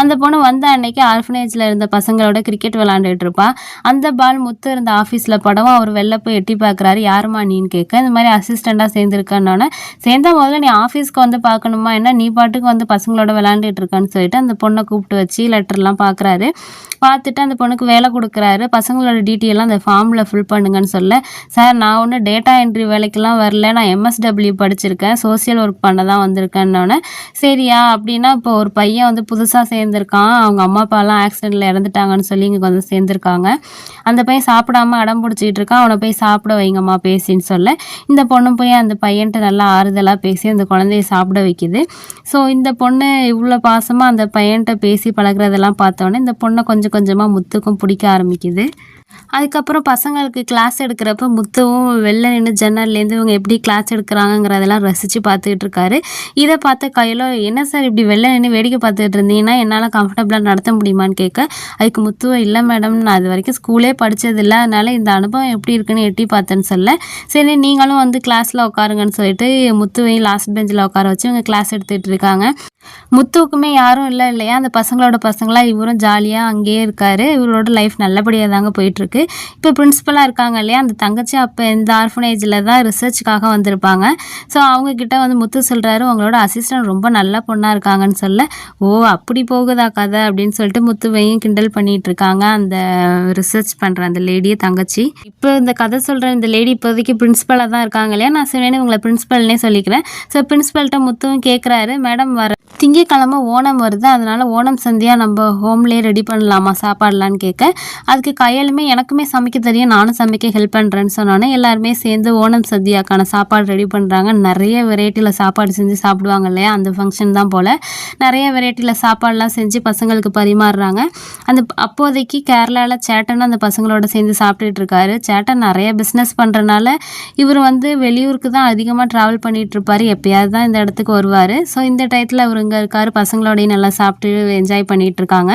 அந்த பொண்ணு வந்த அன்னைக்கு ஆர்ஃபனேஜில் இருந்த பசங்களோட கிரிக்கெட் விளாண்டுட்டு இருப்பா. அந்த பால் முத்து இருந்த ஆஃபீஸில் படவும் அவர் வெளில போய் எட்டி பார்க்குறாரு. யாருமா நீன்னு கேட்க, இந்த மாதிரி அசிஸ்டண்ட்டாக சேர்ந்துருக்கன்னொன்னே, சேர்ந்தா முதல்ல நீ ஆஃபீஸ்க்கு வந்து பார்க்கணுமா, என்ன நீ பாட்டுக்கு வந்து பசங்களோட விளாண்டுட்டு இருக்கான்னு சொல்லிட்டு அந்த பொண்ணை கூப்பிட்டு வச்சு லெட்டர்லாம் பார்க்குறாரு. பார்த்துட்டு அந்த பொண்ணுக்கு வேலை கொடுக்குறாரு. பசங்களோட டீட்டெயிலாம் அந்த ஃபார்மில் ஃபில் பண்ணுங்கன்னு சொல்ல, சார் நான் ஒன்றும் டேட்டா என்ட்ரி வேலைக்கெல்லாம் வரல, நான் MSW படிச்சிருக்கேன், சோசியல் ஒர்க் பண்ண தான் வந்திருக்கேன்னொன்னே, சரியா அப்படின்னா இப்போ ஒரு பையன் வந்து புதுசாக சேர்ந்துருக்கான், அவங்க அம்மா அப்பாலாம் ஆக்சிடெண்ட்டில் இறந்துட்டாங்கன்னு சொல்லி இங்கே வந்து சேர்ந்துருக்காங்க. அந்த பையன் சாப்பிடாம அடம் பிடிச்சிட்டு இருக்கான், அவனை போய் சாப்பிட வைங்கம்மா பேசின்னு சொல்ல, இந்த பொண்ணு போய் அந்த பையன்ட்டு நல்லா ஆறுதலாக பேசி அந்த குழந்தைய சாப்பிட வைக்குது. ஸோ இந்த பொண்ணு இவ்வளோ பாசமாக அந்த பையன்கிட்ட பேசி பழகிறதெல்லாம் பார்த்தோன்னே இந்த பொண்ணை கொஞ்சம் கொஞ்சமாக முத்துக்கும் பிடிக்க ஆரம்பிக்குது. அதுக்கப்புறம் பசங்களுக்கு கிளாஸ் எடுக்கிறப்ப முத்துவும் வெளில நின்று ஜன்னல்லேருந்து இவங்க எப்படி கிளாஸ் எடுக்கிறாங்கங்கிறதெல்லாம் ரசித்து பார்த்துக்கிட்டு இருக்காரு. இதை பார்த்த கையில, என்ன சார் இப்படி வெளில நின்று வேடிக்கை பார்த்துட்டு இருந்தீங்கன்னா என்னால் கம்ஃபர்டபுளாக நடத்த முடியுமான்னு கேட்க, அதுக்கு முத்துவை இல்லை மேடம் நான் அது வரைக்கும் ஸ்கூலே படித்ததில்லை, அதனால் இந்த அனுபவம் எப்படி இருக்குன்னு எட்டி பார்த்தேன்னு சொல்ல, சரி நீங்களும் வந்து கிளாஸில் உட்காருங்கன்னு சொல்லிட்டு முத்துவையும் லாஸ்ட் பெஞ்சில் உட்கார வச்சு இவங்க கிளாஸ் எடுத்துகிட்டு இருக்காங்க. முத்துவுக்குமே யாரும் இல்லை இல்லையா, அந்த பசங்களோட பசங்களாக இவரும் ஜாலியாக அங்கேயே இருக்காரு. இவரோட லைஃப் நல்லபடியாக தாங்க போயிட்டுருக்கு. இப்போ பிரின்ஸிபலாக இருக்காங்க இல்லையா, அந்த தங்கச்சி அப்போ இந்த ஆர்ஃபனேஜில் தான் ரிசர்ச்சுக்காக வந்திருப்பாங்க. ஸோ அவங்கக்கிட்ட வந்து முத்து சொல்கிறாரு, உங்களோட அசிஸ்டன்ட் ரொம்ப நல்ல பொண்ணாக இருக்காங்கன்னு சொல்ல, ஓ அப்படி போகுதா கதை அப்படின்னு சொல்லிட்டு முத்துவையும் கிண்டல் பண்ணிகிட்டு இருக்காங்க அந்த ரிசர்ச் பண்ணுற அந்த லேடியை தங்கச்சி. இப்போ இந்த கதை சொல்கிற இந்த லேடி இப்போதைக்கு பிரின்ஸிபலாக தான் இருக்காங்க இல்லையா, நான் சொன்னேன்னு உங்களை பிரின்ஸிபல்னே சொல்லிக்கிறேன். ஸோ பிரின்ஸிபல்கிட்ட முத்துவும் கேட்குறாரு, மேடம் வர திங்கக்கிழமை ஓணம் வருது, அதனால் ஓணம் சந்தியாக நம்ம ஹோம்லேயே ரெடி பண்ணலாமா சாப்பாடலான்னு கேட்க, அதுக்கு கையாலுமே எனக்குமே சமைக்க தெரியும், நானும் சமைக்க ஹெல்ப் பண்ணுறேன்னு சொன்னோன்னே எல்லாருமே சேர்ந்து ஓணம் சந்தியாக்கான சாப்பாடு ரெடி பண்ணுறாங்க. நிறைய வெரைட்டியில் சாப்பாடு செஞ்சு சாப்பிடுவாங்க இல்லையா, அந்த ஃபங்க்ஷன் தான் போல். நிறைய வெரைட்டியில் சாப்பாடெலாம் செஞ்சு பசங்களுக்கு பரிமாறுறாங்க. அந்த அப்போதைக்கு கேரளாவில் சேட்டன் அந்த பசங்களோட சேர்ந்து சாப்பிட்டுட்டு இருக்காரு. சேட்டன் நிறைய பிஸ்னஸ் பண்ணுறனால இவர் வந்து வெளியூருக்கு தான் அதிகமாக ட்ராவல் பண்ணிகிட்டு இருப்பார், எப்பயாவது தான் இந்த இடத்துக்கு வருவார். ஸோ இந்த டயத்தில் அவர் இங்கே இருக்கார், பசங்களோடையும் நல்லா சாப்பிட்டு என்ஜாய் பண்ணிகிட்டு இருக்காங்க.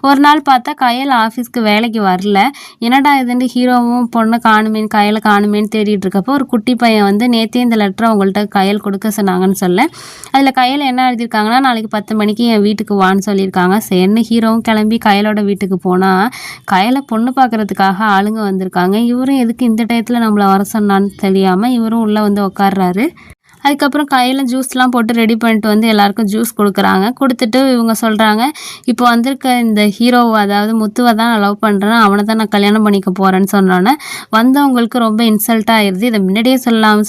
ஒரு நாள் பார்த்தா கயல் ஆஃபீஸ்க்கு வேலைக்கு வரல, என்னடா இதுன்னு ஹீரோவும் பொண்ணை காணுமேன்னு கயலை காணுமேன்னு தேடிட்டு இருக்கப்போ ஒரு குட்டி பையன் வந்து நேற்றே இந்த லெட்டரை அவங்கள்ட்ட கயல் கொடுக்க சொன்னாங்கன்னு சொல்ல, அதில் கயல் என்ன எழுதியிருக்காங்கன்னா, நாளைக்கு 10 மணிக்கு என் வீட்டுக்கு வான்னு சொல்லியிருக்காங்க. சரின்னு ஹீரோவும் கிளம்பி கயலோட வீட்டுக்கு போனால் கயலை பொண்ணு பார்க்குறதுக்காக ஆளுங்க வந்திருக்காங்க. இவரும் எதுக்கு இந்த டயத்தில் நம்மளை வர சொன்னான்னு தெரியாமல் இவரும் உள்ளே வந்து உட்கார்றாரு. அதுக்கப்புறம் கையில் ஜூஸ்லாம் போட்டு ரெடி பண்ணிட்டு வந்து எல்லாருக்கும் ஜூஸ் கொடுக்குறாங்க. கொடுத்துட்டு இவங்க சொல்கிறாங்க, இப்போ வந்திருக்க இந்த ஹீரோவை, அதாவது முத்துவை தான் நான் லவ் பண்ணுறேன், அவனை தான் நான் கல்யாணம் பண்ணிக்க போகிறேன்னு சொன்னோன்னே வந்தவங்களுக்கு ரொம்ப இன்சல்ட்டாக ஆயிடுது. இதை முன்னாடியே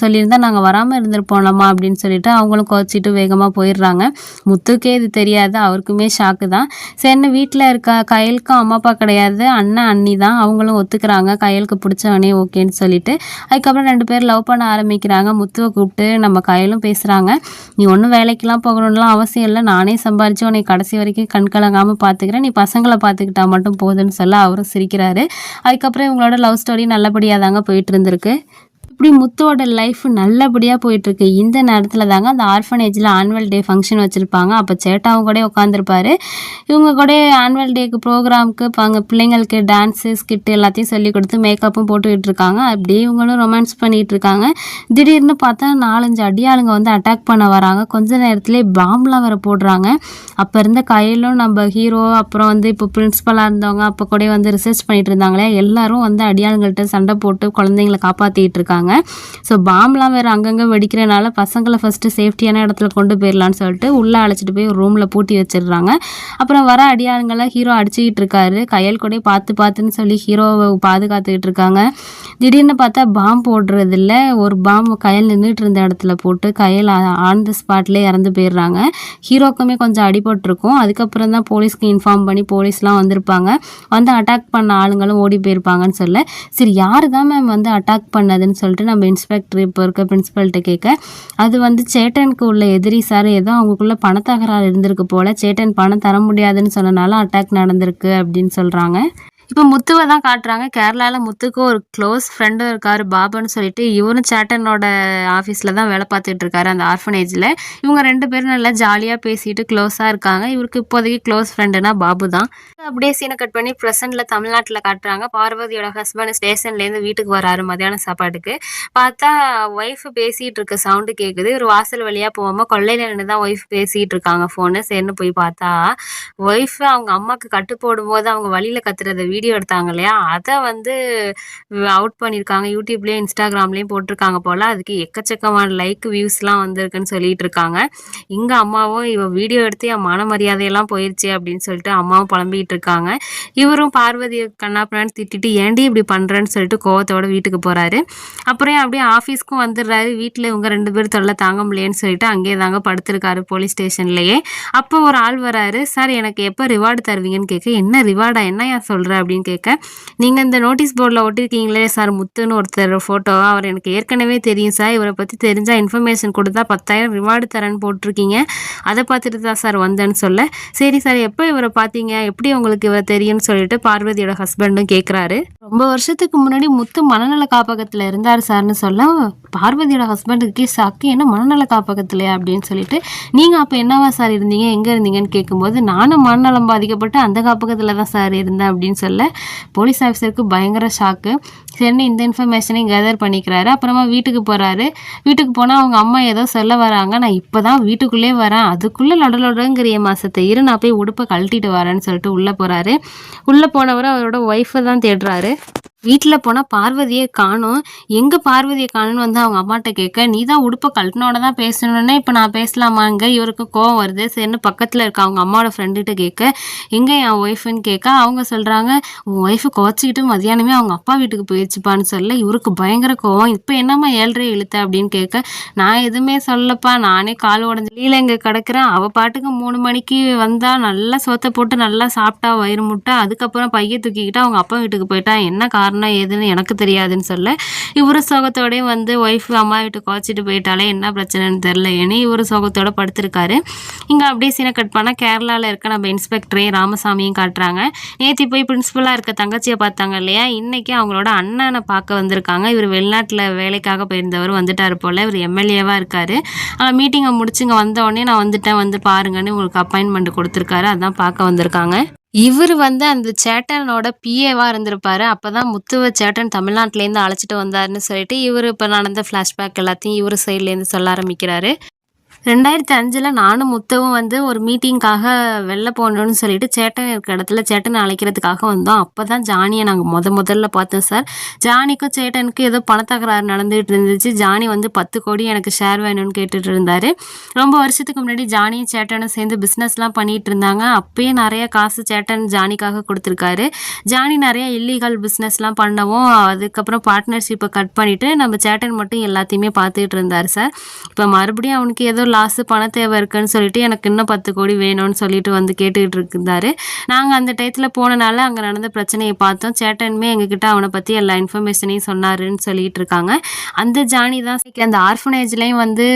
சொல்லியிருந்தால் நாங்கள் வராமல் இருந்துருப்போம்லாமா அப்படின்னு சொல்லிட்டு அவங்களும் கோச்சிட்டு வேகமாக போயிடுறாங்க. முத்துக்கே இது தெரியாது, அவருக்குமே ஷாக்கு தான். சரின்னு வீட்டில் இருக்க கயலுக்கும் அம்மா அப்பா கிடையாது, அண்ணன் அண்ணி தான், அவங்களும் ஒத்துக்கிறாங்க கயலுக்கு பிடிச்சவனே ஓகேன்னு சொல்லிட்டு. அதுக்கப்புறம் 2 பேர் லவ் பண்ண ஆரம்பிக்கிறாங்க. முத்துவை கூப்பிட்டு நம்ம கையிலும் பேசுகிறாங்க, நீ ஒன்றும் வேலைக்கெல்லாம் போகணும்லாம் அவசியம் இல்லை, நானே சம்பாரித்து உன்னை கடைசி வரைக்கும் கண் கலங்காமல் பார்த்துக்கிறேன், நீ பசங்களை பார்த்துக்கிட்டா மட்டும் போதுன்னு சொல்ல அவரும் சிரிக்கிறாரு. அதுக்கப்புறம் இவங்களோட லவ் ஸ்டோரி நல்லபடியாக தாங்க போயிட்டு இருந்திருக்கு. இப்படி முத்துவோட லைஃப் நல்லபடியாக போயிட்டுருக்கு. இந்த நேரத்தில் தாங்க அந்த ஆர்ஃபனேஜில் ஆனுவல் டே ஃபங்க்ஷன் வச்சுருப்பாங்க. அப்போ சேட்டாவும் கூட உட்காந்துருப்பாரு. இவங்க கூட ஆனுவல் டேக்கு ப்ரோக்ராமுக்கு அங்கே பிள்ளைங்களுக்கு டான்ஸு ஸ்கிட்டு எல்லாத்தையும் சொல்லி கொடுத்து மேக்கப்பும் போட்டுக்கிட்டு இருக்காங்க. அப்படியே இவங்களும் ரொமான்ஸ் பண்ணிகிட்டு இருக்காங்க. திடீர்னு பார்த்தா 4-5 அடியாளுங்க வந்து அட்டாக் பண்ண வராங்க. கொஞ்ச நேரத்துலேயே பாம்லாம் வேற போடுறாங்க. அப்போ இருந்த கையிலும் நம்ம ஹீரோ அப்புறம் வந்து இப்போ பிரின்ஸிபலாக இருந்தவங்க அப்போ கூட வந்து ரிசர்ச் பண்ணிட்டு இருந்தாங்களே எல்லாரும் வந்து அடியாளுங்கள்ட்ட சண்டை போட்டு குழந்தைங்களை காப்பாற்றிட்டு இருக்காங்க. ஸோ பாம்லாம் வேறு அங்கங்கே வெடிக்கிறனால பசங்களை ஃபஸ்ட்டு சேஃப்டியான இடத்துல கொண்டு போயிடலான்னு சொல்லிட்டு உள்ளே அழைச்சிட்டு போய் ஒரு ரூமில் பூட்டி வச்சிடுறாங்க. அப்புறம் வர அடியாளுங்களை ஹீரோ அடிச்சுக்கிட்டு இருக்காரு. கையல் கூட பார்த்துன்னு சொல்லி ஹீரோவை பாதுகாத்துக்கிட்டு இருக்காங்க. திடீர்னு பார்த்தா பாம் போடுறது இல்லை, ஒரு பாம் கையல் நின்றுட்டு இருந்த இடத்துல போட்டு கையல் ஆன் த ஸ்பாட்லேயே இறந்து போயிடுறாங்க. ஹீரோக்குமே கொஞ்சம் அடிபட்டிருக்கும். அதுக்கப்புறம் தான் போலீஸ்க்கு இன்ஃபார்ம் பண்ணி போலீஸ்லாம் வந்திருப்பாங்க. வந்து அட்டாக் பண்ண ஆளுங்களும் ஓடி போயிருப்பாங்கன்னு சொல்ல, சரி யார் தான் மேம் வந்து அட்டாக் பண்ணதுன்னு சொல்லிட்டு நம்ம இன்ஸ்பெக்டர் இப்போ இருக்க பிரின்ஸிபல்கிட்ட கேட்க, அது வந்து சேட்டனுக்கு உள்ள எதிரி சார், ஏதோ அவங்களுக்குள்ள பணத்தகராறு இருந்திருக்கு போல், சேட்டன் பணம் தர முடியாதுன்னு சொன்னனால அட்டாக் நடந்திருக்கு அப்படின்னு சொல்கிறாங்க. இப்போ முத்துவை தான் காட்டுறாங்க. கேரளாவில் முத்துக்கு ஒரு க்ளோஸ் ஃப்ரெண்டும் இருக்கார் பாபுன்னு சொல்லிட்டு. இவரும் சேட்டனோட ஆஃபீஸில் தான் வேலை பார்த்துட்டு இருக்காரு அந்த ஆர்ஃபனேஜில். இவங்க 2 பேரும் நல்லா ஜாலியாக பேசிட்டு க்ளோஸாக இருக்காங்க. இவருக்கு இப்போதைக்கு க்ளோஸ் ஃப்ரெண்டுனா பாபு தான். அப்படியே சீனை கட் பண்ணி ப்ரெசென்ட்டில் தமிழ்நாட்டில் காட்டுறாங்க. பார்வதியோட ஹஸ்பண்ட் ஸ்டேஷன்லேருந்து வீட்டுக்கு வராரு மதியானம் சாப்பாட்டுக்கு. பார்த்தா ஒய்ஃபு பேசிகிட்டு இருக்க சவுண்டு கேட்குது. ஒரு வாசல் வழியாக போகாமல் கொள்ளையில் நின்று தான் ஒய்ஃப் பேசிகிட்டு இருக்காங்க ஃபோனு. சரின்னு போய் பார்த்தா ஒய்ஃபு அவங்க அம்மாவுக்கு கட்டு போடும்போது அவங்க வழியில் கத்துறத வீடியோ எடுத்தாங்க இல்லையா, அதை வந்து அவுட் பண்ணியிருக்காங்க. யூடியூப்லேயும் இன்ஸ்டாகிராம்லேயும் போட்டிருக்காங்க போல். அதுக்கு எக்கச்சக்கமான லைக் வியூஸ்லாம் வந்திருக்குன்னு சொல்லிட்டு இருக்காங்க. இங்கே அம்மாவும் இவ வீடியோ எடுத்து என் மான மரியாதையெல்லாம் போயிடுச்சு அப்படின்னு சொல்லிட்டு அம்மாவும் புலம்பிகிட்டு இருக்காங்க. இவரும் பார்வதியை கண்ணாப்பினான்னு திட்டிட்டு ஏண்டி இப்படி பண்ணுறேன்னு சொல்லிட்டு கோவத்தோட வீட்டுக்கு போகிறாரு. அப்புறம் அப்படியே ஆஃபீஸ்க்கும் வந்துடுறாரு. வீட்டில் இவங்க 2 பேர் தொல்லை தாங்க முடியேன்னு சொல்லிட்டு அங்கேயே தாங்க படுத்திருக்காரு போலீஸ் ஸ்டேஷன்லேயே. அப்போ ஒரு ஆள் வராரு. சார் எனக்கு எப்போ ரிவார்டு தருவீங்கன்னு கேட்க, என்ன ரிவார்டா, என்னையா சொல்கிற அப்படின்னு கேட்க, நீங்கள் இந்த நோட்டீஸ் போர்டில் ஒட்டிருக்கீங்களே சார் முத்துன்னு ஒருத்தர் ஃபோட்டோ, அவர் எனக்கு ஏற்கனவே தெரியும் சார், இவரை பற்றி தெரிஞ்சால் இன்ஃபர்மேஷன் கொடுத்தா 10,000 ரிவார்டு தரேன்னு போட்டிருக்கீங்க, அதை பார்த்துட்டு தான் சார் வந்தேன்னு சொல்ல, சரி சார் எப்போ இவரை பார்த்தீங்க, எப்படி உங்களுக்கு இவரை தெரியும்னு சொல்லிட்டு பார்வதியோட ஹஸ்பண்டும் கேட்குறாரு. ரொம்ப வருஷத்துக்கு முன்னாடி முத்து மனநல காப்பகத்தில் இருந்தார் சார்னு சொல்ல, பார்வதியோட ஹஸ்பண்டுக்கு சாக்கு, என்ன மனநல காப்பகத்திலையா அப்படின்னு சொல்லிட்டு, நீங்கள் அப்போ என்னவா சார் இருந்தீங்க, எங்கே இருந்தீங்கன்னு கேட்கும்போது, நானும் மனநலம் பாதிக்கப்பட்டு அந்த காப்பகத்தில் தான் சார் இருந்தேன் அப்படின்னு சொல்ல, போலீஸ் ஆஃபீஸருக்கு பயங்கர ஷாக்கு. சரின்னு இந்த இன்ஃபர்மேஷனையும் கேதர் பண்ணிக்கிறாரு. அப்புறமா வீட்டுக்கு போகிறாரு. வீட்டுக்கு போனால் அவங்க அம்மா ஏதோ சொல்ல வராங்க. நான் இப்போ தான் வீட்டுக்குள்ளே வரேன், அதுக்குள்ளே லொடலொடங்கிறிய மாதத்தை இரு, நான் போய் உடுப்பை கழட்டிட்டு வரேன்னு சொல்லிட்டு உள்ளே போகிறாரு. உள்ளே போனவரை அவரோட ஒய்ஃபை தான் தேடுறாரு. வீட்டில் போனால் பார்வதியை காணும். எங்கே பார்வதியை காணுன்னு வந்து அவங்க அம்மாட்ட கேட்க, நீ தான் உடுப்பை கழட்டினோட தான் பேசணுன்னே இப்போ நான் பேசலாமாங்க, இவருக்கு கோவம் வருது. சரின்னு பக்கத்தில் இருக்க அவங்க அம்மாவோட ஃப்ரெண்டுகிட்ட கேட்க, எங்கே என் ஒய்ஃபுன்னு கேட்க, அவங்க சொல்கிறாங்க, உன் ஒய்ஃபு குவச்சிக்கிட்டு மதியானமே அவங்க அப்பா வீட்டுக்கு போயிடுச்சுப்பான்னு சொல்ல, இவருக்கு பயங்கர கோவம். இப்போ என்னம்மா 7:30 இழுத்த அப்படின்னு கேட்க, நான் எதுவுமே சொல்லப்பா, நானே கால் உடஞ்சி வெளியில் இங்கே கிடக்கிறேன், அவள் பாட்டுக்கு 3 மணிக்கு வந்தால் நல்லா சோத்தை போட்டு நல்லா சாப்பிட்டா வயிறு முட்டை, அதுக்கப்புறம் பைய தூக்கிக்கிட்டு அவங்க அப்பா வீட்டுக்கு போயிட்டா, என்ன காரணம் எதுன்னு எனக்கு தெரியாதுன்னு சொல்ல, இவரு சோகத்தோடய வந்து ஒய்ஃபு அம்மா வீட்டுக்கு குவச்சிட்டு போயிட்டாலே என்ன பிரச்சனைன்னு தெரில, ஏன்னா இவரு சோகத்தோட படுத்திருக்காரு. இங்கே அப்படியே சீனை கட் பண்ணால் கேரளாவில் இருக்க நம்ம இன்ஸ்பெக்டரையும் ராமசாமியும் காட்டுறாங்க. நேற்று போய் பிரின்ஸிபலாக இருக்க தங்கச்சியை பார்த்தாங்க இல்லையா, இன்றைக்கி அவங்களோட அண்ணனை பார்க்க வந்திருக்காங்க. இவர் வெளிநாட்டில் வேலைக்காக போயிருந்தவர் வந்துட்டார் போல். இவர் எம்எல்ஏவாக இருக்கார். மீட்டிங்கை முடிச்சுங்க வந்தோடனே நான் வந்துட்டேன், வந்து பாருங்கன்னு உங்களுக்கு அப்பாயின்மெண்ட் கொடுத்துருக்காரு, அதான் பார்க்க வந்திருக்காங்க. இவர் வந்து அந்த சேட்டனோட பிஏவாக இருந்திருப்பாரு. அப்போ தான் முத்துவ சேட்டன் தமிழ்நாட்டிலேருந்து அழைச்சிட்டு வந்தாருன்னு சொல்லிட்டு இவர் இப்போ நடந்த ஃப்ளாஷ்பேக் எல்லாத்தையும் இவர் சைட்லேருந்து சொல்ல ஆரம்பிக்கிறாரு. 2005 நானும் முத்துவும் வந்து ஒரு மீட்டிங்காக வெளில போகணுன்னு சொல்லிட்டு சேட்டன் இருக்க இடத்துல சேட்டனை அழைக்கிறதுக்காக வந்தோம். அப்போ தான் ஜானியை நாங்கள் முதல்ல பார்த்தோம் சார். ஜானிக்கும் சேட்டனுக்கும் ஏதோ பணத்தகராறு நடந்துகிட்டு இருந்துச்சு. ஜானி வந்து 10 கோடி எனக்கு ஷேர் வேணும்னு கேட்டுட்டு இருந்தார். ரொம்ப வருஷத்துக்கு முன்னாடி ஜானியும் சேட்டனும் சேர்ந்து பிஸ்னஸ்லாம் பண்ணிகிட்டு இருந்தாங்க. அப்பயே நிறைய காசு சேட்டன் ஜானிக்காக கொடுத்துருக்காரு. ஜானி நிறைய இல்லீகல் பிஸ்னஸ்லாம் பண்ணவும் அதுக்கப்புறம் பார்ட்னர்ஷிப்பை கட் பண்ணிவிட்டு நம்ம சேட்டன் மட்டும் எல்லாத்தையுமே பார்த்துக்கிட்டு இருந்தார் சார். இப்போ மறுபடியும் அவனுக்கு ஏதோ லாஸ் பண தேவை இருக்குன்னு சொல்லிட்டு எனக்கு இன்னும் 10 கோடி வேணும்னு சொல்லிட்டு வந்து கேட்டுக்கிட்டு இருந்தாரு. நாங்க அந்த டயத்துல போனனால அங்க நடந்த பிரச்சனையை பார்த்தோம். சேட்டனுமே எங்ககிட்ட அவனை பத்தி எல்லா இன்ஃபர்மேஷனையும் சொன்னாருன்னு சொல்லிட்டு இருக்காங்க. அந்த ஜானி தான் அந்த ஆர்ஃபனேஜ்லயும் வந்து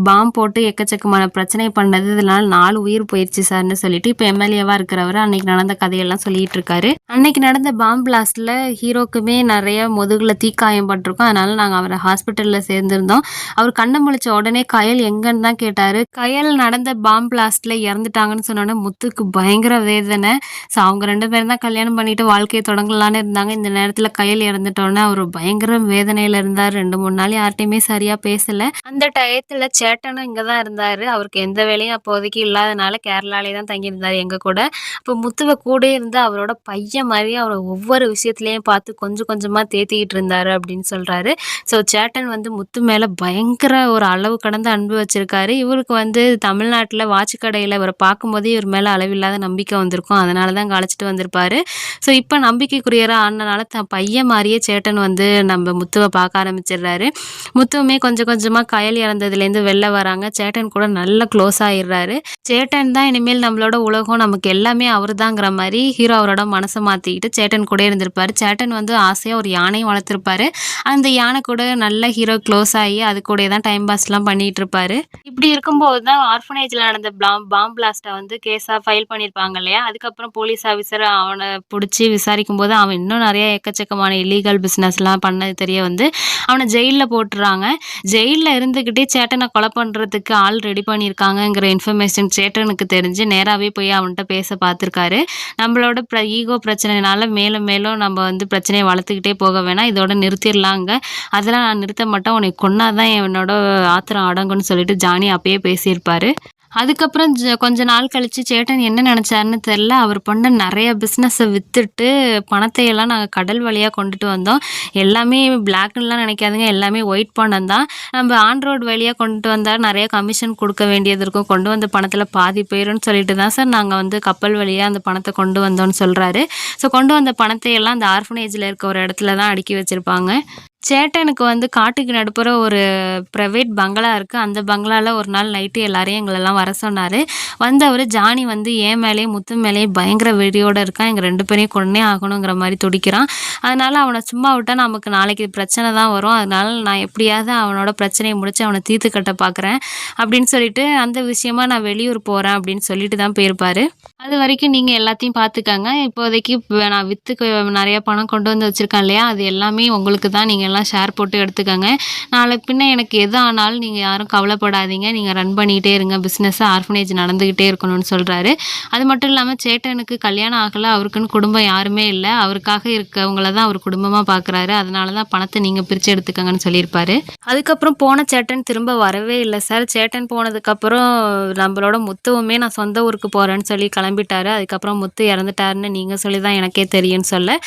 பாம் போட்டு எக்கச்சக்கமான பிரச்சனை பண்ணது, இதனால 4 உயிர் போயிடுச்சு சார்னு சொல்லிட்டு இப்போ எம்எல்ஏவா இருக்கிறவர் அன்னைக்கு நடந்த கதையெல்லாம் சொல்லிட்டு இருக்காரு. அன்னைக்கு நடந்த பாம் பிளாஸ்ட்ல ஹீரோக்குமே நிறைய முதுகுல தீக்காயம் பட்டிருக்கும். அதனால நாங்க அவரை ஹாஸ்பிட்டல்ல சேர்ந்திருந்தோம். அவர் கண்ணை முழிச்ச உடனே கயல் எங்கன்னு தான் கேட்டாரு. கயல் நடந்த பாம் பிளாஸ்ட்ல இறந்துட்டாங்கன்னு சொன்னோன்னே முத்துக்கு பயங்கர வேதனை. ஸோ அவங்க 2 பேரும் தான் கல்யாணம் பண்ணிட்டு வாழ்க்கையை தொடங்கலான்னு இருந்தாங்க. இந்த நேரத்துல கயல் இறந்துட்டோன்னே அவர் பயங்கர வேதனையில இருந்தார். 2-3 நாள் யார்ட்டையுமே சரியா பேசல. அந்த டயத்துல சேட்டனும் இங்கதான் இருந்தாரு. அவருக்கு எந்த வேலையும் அப்போதைக்கு இல்லாதனால கேரளாலே தான் தங்கியிருந்தாரு எங்க கூட. இப்போ முத்துவ கூட இருந்து அவரோட பையன் மாதிரி அவர் ஒவ்வொரு விஷயத்துலயும் பார்த்து கொஞ்சம் கொஞ்சமா தேத்திக்கிட்டு இருந்தாரு அப்படின்னு சொல்றாரு. ஸோ சேட்டன் வந்து முத்து மேல பயங்கர ஒரு அளவு கடந்த அன்பு வச்சிருக்காரு. இவருக்கு வந்து தமிழ்நாட்டுல வாட்ச் கடையில இவரை பார்க்கும்போதே இவர் மேல அளவில்லாத நம்பிக்கை வந்திருக்கும். அதனாலதான் இங்க அழைச்சிட்டு வந்திருப்பாரு. ஸோ இப்போ நம்பிக்கைக்குரியரா ஆனனால தன் பையன் மாதிரியே சேட்டன் வந்து நம்ம முத்துவை பார்க்க ஆரம்பிச்சிடுறாரு. முத்துவுமே கொஞ்சம் கொஞ்சமா கயல் இறந்ததுலேருந்து வெளில வராங்க. சேட்டன் கூட நல்லா க்ளோஸ் ஆயிடுறாரு. சேட்டன் தான் இனிமேல் நம்மளோட உலகம், நமக்கு எல்லாமே அவர் தாங்கிற மாதிரி ஹீரோ அவரோட மனசை மாற்றிக்கிட்டு சேட்டன் கூட இருந்திருப்பாரு. சேட்டன் வந்து ஆசையாக ஒரு யானையும் வளர்த்துருப்பாரு. அந்த யானை கூட நல்ல ஹீரோ க்ளோஸ் ஆகி அது கூட தான் டைம் பாஸ்லாம் பண்ணிட்டு இருப்பாரு. இப்படி இருக்கும்போது தான் ஆர்ஃபனேஜில் நடந்த பாம் பிளாஸ்ட்டை வந்து கேஸாக ஃபைல் பண்ணியிருப்பாங்க இல்லையா. அதுக்கப்புறம் போலீஸ் ஆஃபீஸர் அவனை பிடிச்சி விசாரிக்கும் போது அவன் இன்னும் நிறைய எக்கச்சக்கமான இல்லீகல் பிஸ்னஸ்லாம் பண்ணது தெரிய வந்து அவனை ஜெயிலில் போட்டுறாங்க. ஜெயிலில் இருந்துக்கிட்டே சேட்டனை கொலை பண்ணுறதுக்கு ஆள் ரெடி பண்ணியிருக்காங்கங்கிற இன்ஃபர்மேஷன் சேட்டனுக்கு தெரிஞ்சு நேராகவே போய் அவன்கிட்ட பேச பார்த்துருக்காரு. நம்மளோட ஈகோ பிரச்சனைனால மேலும் மேலும் நம்ம வந்து பிரச்சனையை வளர்த்துக்கிட்டே போக வேணாம், இதோட நிறுத்திடலாங்க. அதெல்லாம் நான் நிறுத்த மாட்டேன், உன்னை கொன்னாதான் என்னோட ஆத்திரம் அடங்குன்னு சொல்லிட்டு ஜானி அப்பயே பேசியிருப்பாரு. அதுக்கப்புறம் கொஞ்ச நாள் கழிச்சு சேட்டன் என்ன நினச்சாருன்னு தெரில. அவர் பண்ண நிறைய பிஸ்னஸை விற்றுட்டு பணத்தையெல்லாம் நாங்கள் கடல் வழியாக கொண்டுட்டு வந்தோம். எல்லாமே பிளாக்லாம் நினைக்காதுங்க, எல்லாமே ஒயிட் பணம் தான். நம்ம ஆன் ரோடு வழியாக கொண்டுட்டு வந்தால் நிறைய கமிஷன் கொடுக்க வேண்டியது இருக்கும். கொண்டு வந்த பணத்தில் பாதி போயிடும்னு சொல்லிட்டு தான் சார் நாங்கள் வந்து கப்பல் வழியாக அந்த பணத்தை கொண்டு வந்தோம்னு சொல்கிறாரு. ஸோ கொண்டு வந்த பணத்தையெல்லாம் அந்த ஆர்ஃபனேஜில் இருக்க ஒரு இடத்துல தான் அடுக்கி வச்சுருப்பாங்க. சேட்டனுக்கு வந்து காட்டுக்கு நடுப்புற ஒரு ப்ரைவேட் பங்களா இருக்குது. அந்த பங்களாவில் ஒரு நாள் நைட்டு எல்லாரையும் எங்களெல்லாம் வர சொன்னார். வந்தவர் ஜானி வந்து என் மேலேயும் முத்து மேலேயும் பயங்கர வெறியோடு இருக்கான். எங்கள் 2 பேரையும் கொன்னே ஆகணுங்கிற மாதிரி துடிக்கிறான். அதனால் அவனை சும்மா விட்டால் நமக்கு நாளைக்கு பிரச்சனை தான் வரும். அதனால் நான் எப்படியாவது அவனோட பிரச்சனையை முடித்து அவனை தீர்த்து கட்ட பார்க்குறேன் அப்படின்னு சொல்லிட்டு அந்த விஷயமா நான் வெளியூர் போகிறேன் அப்படின்னு சொல்லிட்டு தான் போயிருப்பார். அது வரைக்கும் நீங்கள் எல்லாத்தையும் பார்த்துக்கங்க. இப்போதைக்கு நான் விற்றுக்கு நிறைய பணம் கொண்டு வந்து வச்சுருக்கேன் இல்லையா, அது எல்லாமே உங்களுக்கு தான். நீங்கள் எல்லாம் ஷேர் போட்டு எடுத்துக்கங்க. நாளைக்கு பின்ன எனக்கு எது ஆனாலும் நீங்கள் யாரும் கவலைப்படாதீங்க, நீங்கள் ரன் பண்ணிகிட்டே இருங்க, பிஸ்னஸ் ஆர்ஃபனேஜ் நடந்துக்கிட்டே இருக்கணும்னு சொல்கிறாரு. அது மட்டும் இல்லாமல் சேட்டனுக்கு கல்யாணம் ஆகலை, அவருக்குன்னு குடும்பம் யாருமே இல்லை, அவருக்காக இருக்கவங்கள தான் அவர் குடும்பமாக பார்க்குறாரு. அதனால தான் பணத்தை நீங்கள் பிரித்து எடுத்துக்கங்கன்னு சொல்லியிருப்பாரு. அதுக்கப்புறம் போன சேட்டன் திரும்ப வரவே இல்லை சார். சேட்டன் போனதுக்கப்புறம் நம்மளோட முத்துவுமே நான் சொந்த ஊருக்கு போகிறேன்னு சொல்லி கிளம்பிட்டாரு. அதுக்கப்புறம் முத்து இறந்துட்டாருன்னு நீங்கள் சொல்லி தான் எனக்கே தெரியும்னு சொல்ல,